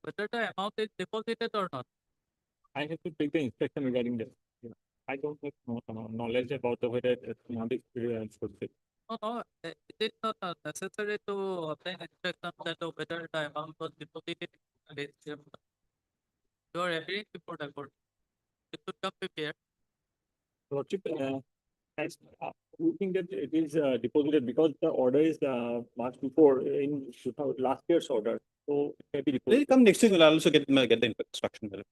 Whether the amount is deposited or not. I have to take the inspection regarding this. I don't have knowledge about the whether it's not experienced. No, is it not necessary to obtain inspection that whether the amount was deposited in the registry of the- You are appearing before the court. You should come prepared. Lordship, we think that it is deposited because the order is much before in last year's order. So it may be Will deposited. come next week, I'll also get the instruction, my lord.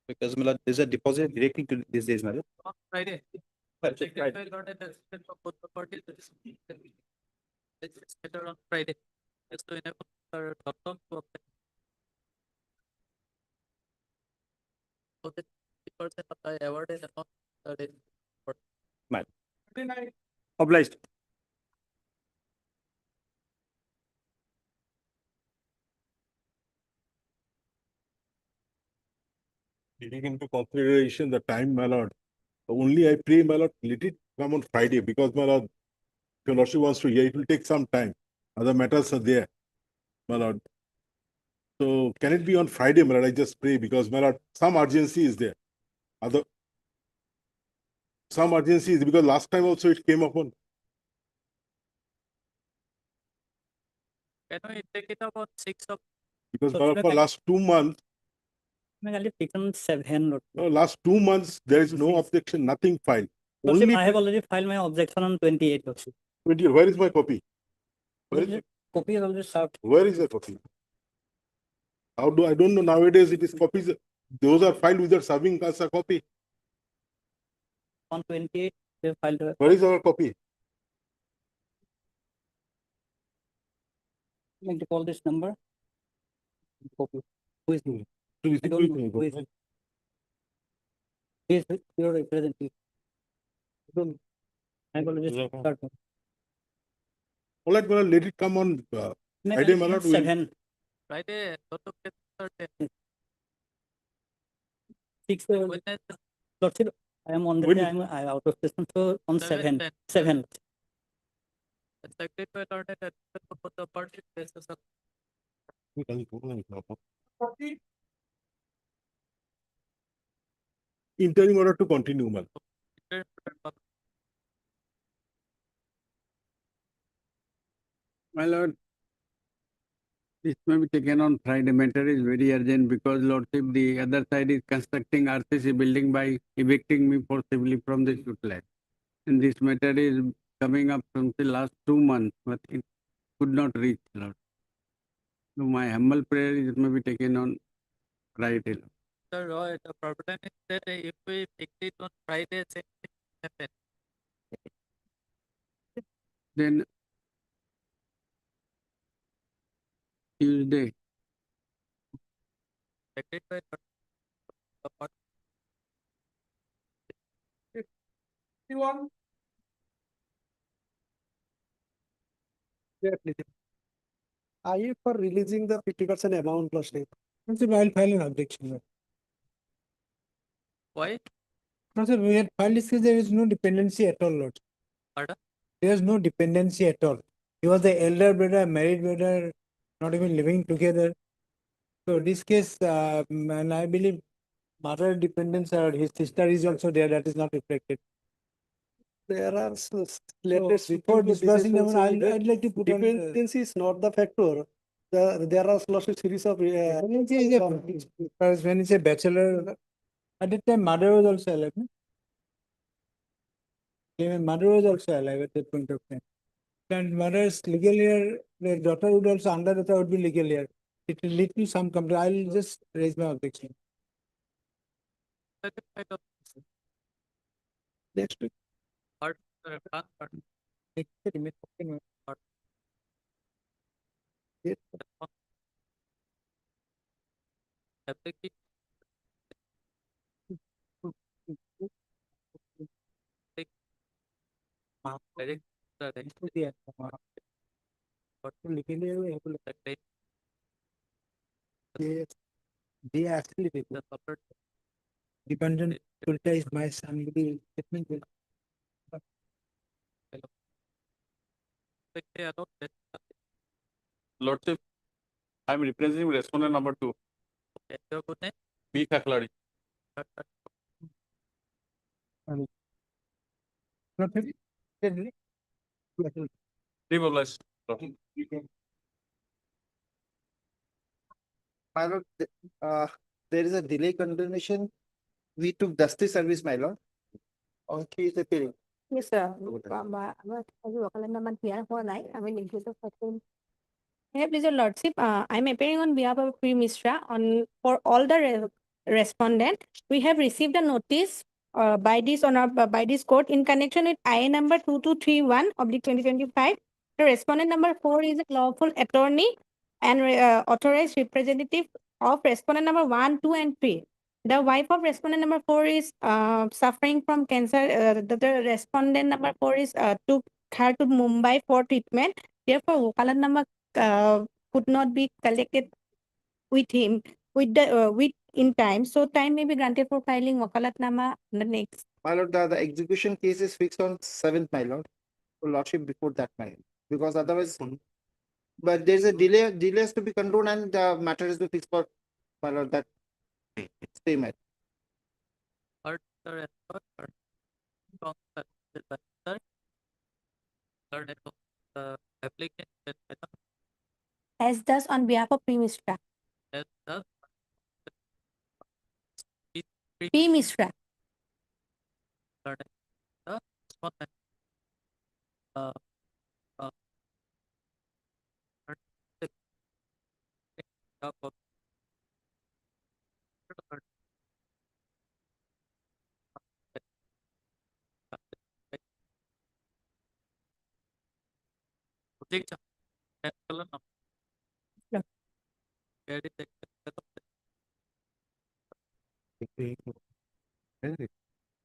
Because, my lord, these are deposited directly to these days, my lord. On Friday. Well, Check right. if I got an assessment from both the parties. It's better on Friday. Just to enable our doctor to obtain. So that 50% of the awarded amount that is Obliged. Taking into consideration the time, my lord, only I pray, my lord, let it come on Friday, because my lord, if your lordship wants to hear, it will take some time. Other matters are there, my lord. So can it be on Friday, my lord? I just pray, because my lord, some urgency is there. Some urgency is because last time also it came upon. Can we take it up on 6th of Because my lord, for last 2 months, Taken 7. last 2 months, there is no objection, nothing filed. Lordship, Only I have already filed my objection on 28. Lordship. 20. Where is my copy? Where is, Copy is already served. where is the copy? How do I don't know nowadays? It is copies. Those are filed without serving us a copy. On 28, they filed. Where is our copy? Like to call this number. Copy. Who is doing? I don't know. Who is it? He is your representative. I will just start. All right, well, let it come on Friday, my lord. 7. Friday, not to get 13. 6. Wednesday, Lordship, I am on the day, I am out of station, so on 7. 7. the secretary to attorney that for the party basis of Interim order to continue, man. My lord, this may be taken on Friday. Matter is very urgent because Lordship, the other side is constructing RCC building by evicting me forcibly from this utilize. And this matter is coming up from the last 2 months, but it could not reach, Lord. So my humble prayer is it may be taken on Friday. Lord. Sir Roy, the problem is that if we fix it on Friday, same thing happen. Then Tuesday, Secretary to the party. Are you for releasing the 50% amount, Lordship? Lordship, I'll file an objection. Why? Lordship, we had filed this case, there is no dependency at all, Lord. Pardon? There is no dependency at all. He was the elder brother, married brother, not even living together. So this case, and I believe mother dependence or his sister is also there, that is not reflected. There are latest before discussing the amount, I'd like to put on. dependency is not the factor. There are lots of series of. Because when it's a bachelor, at that time mother was also alive. No? Even mother was also alive at that point of time. And mother's legal year, the daughter would also, under daughter would be legal year. It will lead to some complaint. I'll just raise my objection. Next week. Part, part. Application. Direct, They actually dependent Kulta is my son. Lordship, I am representing respondent number 2. Okay, your good name? B. Kaklari. Demobilized. My lord, there is a delay continuation. We took justice service, my lord. On case appearing. Yes, sir. Hey, please, your lordship, I'm appearing on behalf of P. Mishra on for all the respondent. We have received a notice by this court in connection with IA number 2231/2025. The respondent number 4 is a lawful attorney and authorized representative of respondent number 1, 2, and 3. The wife of respondent number 4 is suffering from cancer. The respondent number 4 is took her to Mumbai for treatment. Therefore, wakalatnama could not be collected with him with in time. So time may be granted for filing wakalatnama on the next. My lord, the execution case is fixed on 7th, my lord. So lordship before that, my lord. Because otherwise, but there's a delay has to be controlled and the matter is to be fixed for, my lord, that stay, my Heard the report, heard from the solicitor, heard from the applicant, As thus on behalf of P. Mishra. as the P. Mishra. heard the respondent. Uh, heard the of heard objection. Excellent. Yeah. Carry the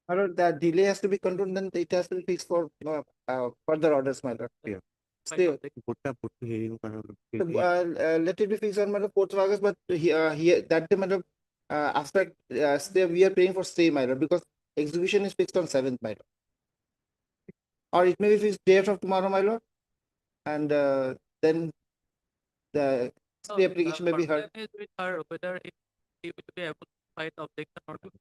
My lord, the delay has to be controlled, then it has to be fixed for further orders, my lord. Yeah. Stay. Let it be fixed on my lord, 4th of August, but here that day, my lord, after stay, we are praying for stay, my lord, because execution is fixed on 7th, my lord. Or it may be fixed day after tomorrow, my lord, and then the stay application may be heard. Is with her whether he will be able to fight objection or not.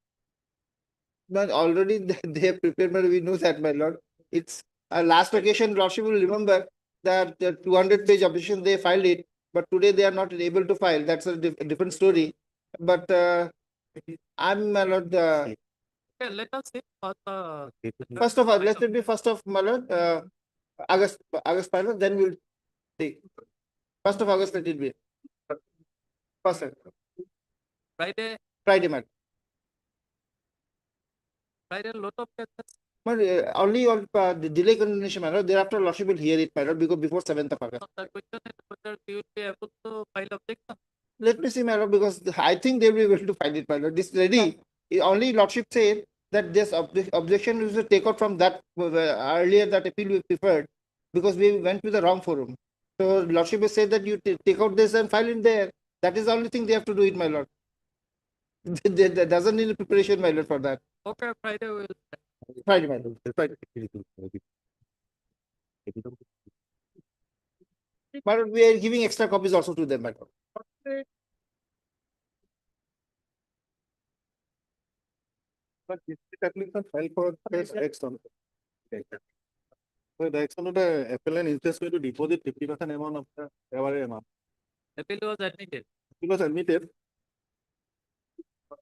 But already they have prepared, but we know that, my lord. It's last occasion, lordship will remember that the 200-page objection they filed it, but today they are not able to file. That's a different story. But I'm, my lord. Okay, let us see what First of all, let it be first of, my lord, August, my lord. Then we'll take 1st of August. Let it be. First, Friday, Friday, my lord. Friday, lot of cases. But only on the delay condemnation, my lord. Thereafter, lordship will hear it, my lord, because before 7th of August. The question is whether he will be able to file objection. Let me see, my lord, because I think they will be able to find it, my lord. This ready. Only lordship said that this objection is to take out from that earlier that appeal we preferred because we went to the wrong forum. So lordship has said that you take out this and file in there. That is the only thing they have to do it, my lord. There doesn't need preparation, my lord, for that. Okay, Friday will. Friday, my lord. Friday. My lord, we are giving extra copies also to them, my lord. But this application file for this Exxon. So the Exxon, the appellant is just going to deposit 50% amount of the every amount. Appeal was admitted. It was admitted.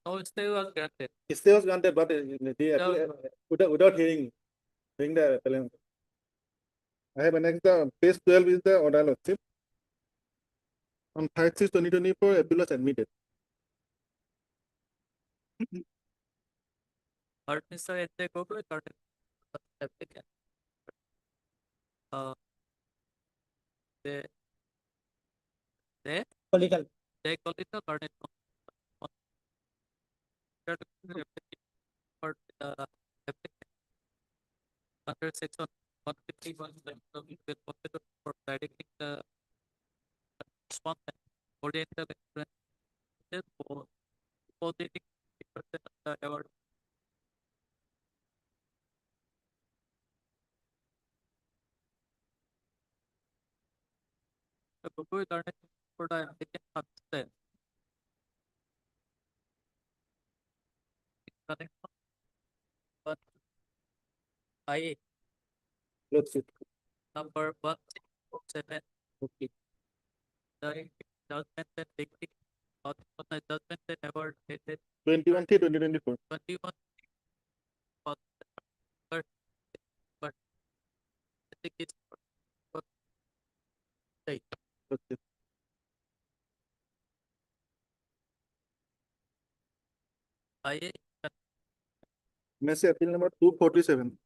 No stay was granted. Stay was granted, but the without hearing the appellant. I have annexed the page 12 is the order lordship. On 5/6/2024, appeal was admitted. Heard Mr. H.J. Gogoi, heard applicant. They Political. they call it a garden. For the applicant under section 151 for directing the respondent oriental experience for depositing 50% of the award. The Gogoi garden for the applicant consent. Connection. But I number 167. Okay. The judgment and dictate on the judgment and award dated 21/3/2024. 21. But I think it's date. Okay. I Messi appeal number 247.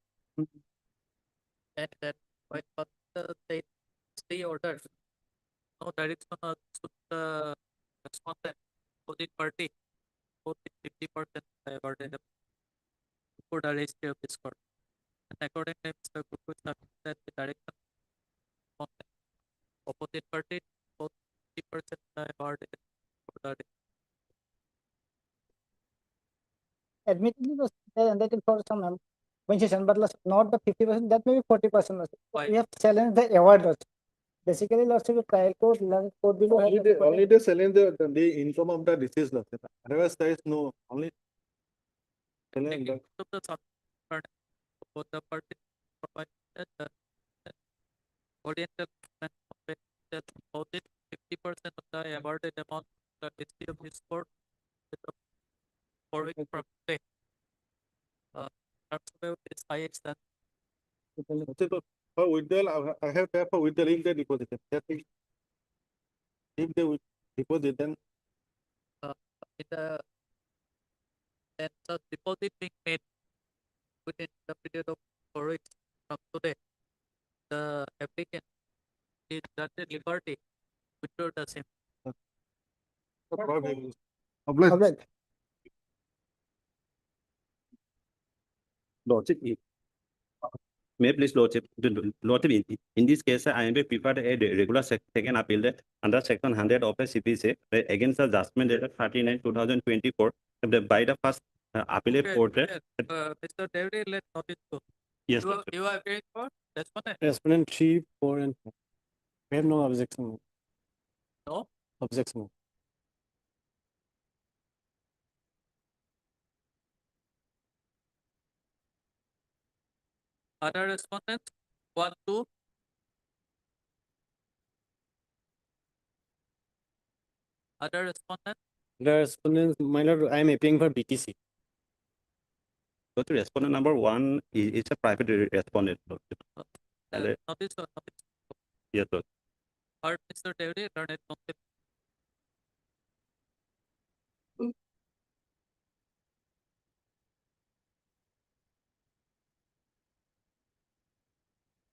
and that white state stay orders. No direction to the respondent opposite party deposit 50% the awarded amount before the registry of this court. And accordingly, Mr. Gupta submits that the direction on the opposite party both 50% the awarded for the Admittedly, was there entitled for some compensation, but not the 50%, that may be 40%. Why? We have challenged the award also. Basically, lots of trial court, court below. Only they selling the income of the deceased. Otherwise, there is no only. Selling the- of the subject both the parties provide that the oriental deposit 50% of the awarded amount the registry of this court for which from today. Is high extent. For withdrawal, I have paid for withdrawing the deposit. That is, if they would deposit, then In the and the deposit being made within the period of 4 weeks from today, the applicant is granted liberty to withdraw the same. Lordship, may I please Lordship, Lordship, in this case, I am prepared a regular second appeal under section 100 of the CPC against the judgment dated 39/2024 by the first appellate court. Mr. David, let notice to. Yes, You are agreeing for respondent? Respondent 3, 4, and 5. We have no objection. No? Objection. Other respondents? 1, 2. Other respondents? The respondent, my lord, I am appealing for BTC. So to respondent number 1 is a private respondent. Notice or notice? Yes, sir. Or Mr. David, learned counsel.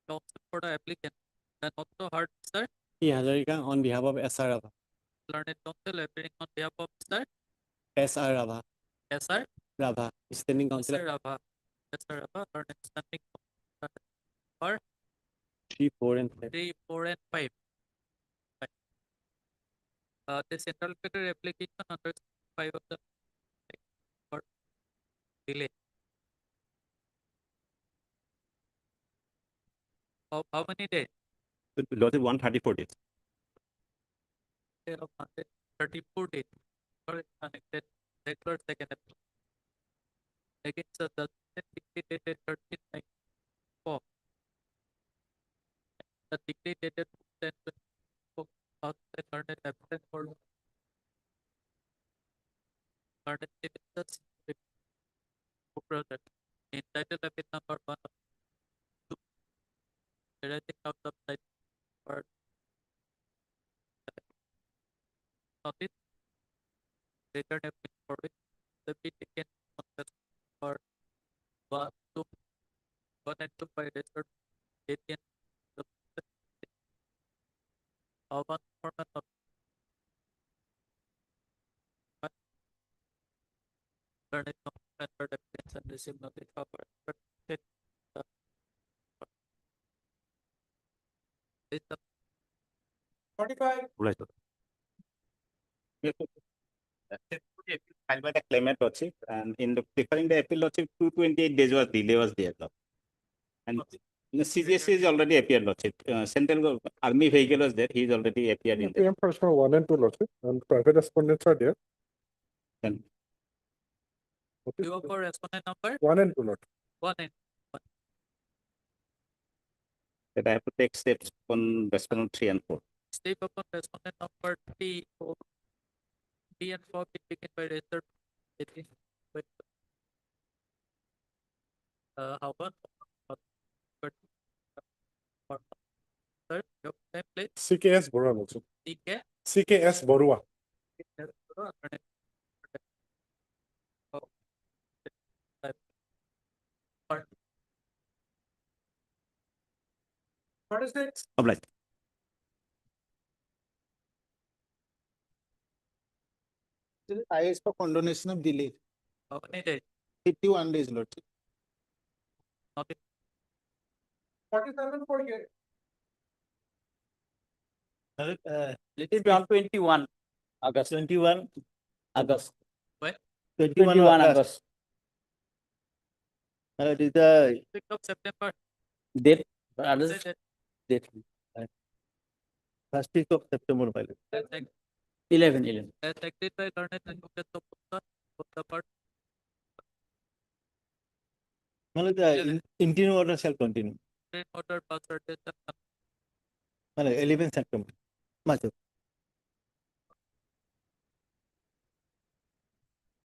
Counsel for the applicant and also heard Mr. E. Hazarika on behalf of SR Rabha. Learned counsel appearing on behalf of Mr. SR Rabha. SR Rabha, standing counsel. Mr. Rabha. Mr. Rabha, learned standing counsel for 3, 4, and 5. 3, 4, and 5. This interlocutory application under 5 of the for delay. How many days? Lordship 134 days. Of 34 days for connected regular second appeal. Against the decree dated 13/4. The decree dated 10/24 of the learned applicant for learned citizens project entitled appeal number 1 of 2. Arising out of the for notice return appeal for which the be taken on the for 1, 2, 1 and 2 by registered alien of one format of learning of method appearance and receive notice of is the 45. Right, sir. Filed by the claimant Lordship, and in the preparing the appeal Lordship, 228 days was delay was there. And the CGSC is already appeared Lordship. Central Army vehicle was there. He is already appeared in there. PM for 1 and 2 Lordship, and private respondents are there. Then You are for respondent number 1 and 2 Lordship. 1 and that I have to take steps on respondent 3 and 4. step upon respondent number 3, 4, 3 and 4 be taken by registered agent with how one sir, your name please. CKS Borua Lordship. CK CKS Borua. Obliged. still I asked for condonation of delay, How many days? 51 days, Lordship. Okay. 47 for here. Let it be on 21 August. 21 August. When? 21 21 August. August. It is the 6th of September. Date. Say that. date. First week of September, my lord. As ag- 11. as agreed by Learned and Gupta both the part. My lord, the interim order shall continue. Order passed. My lord, 11 September. My lord.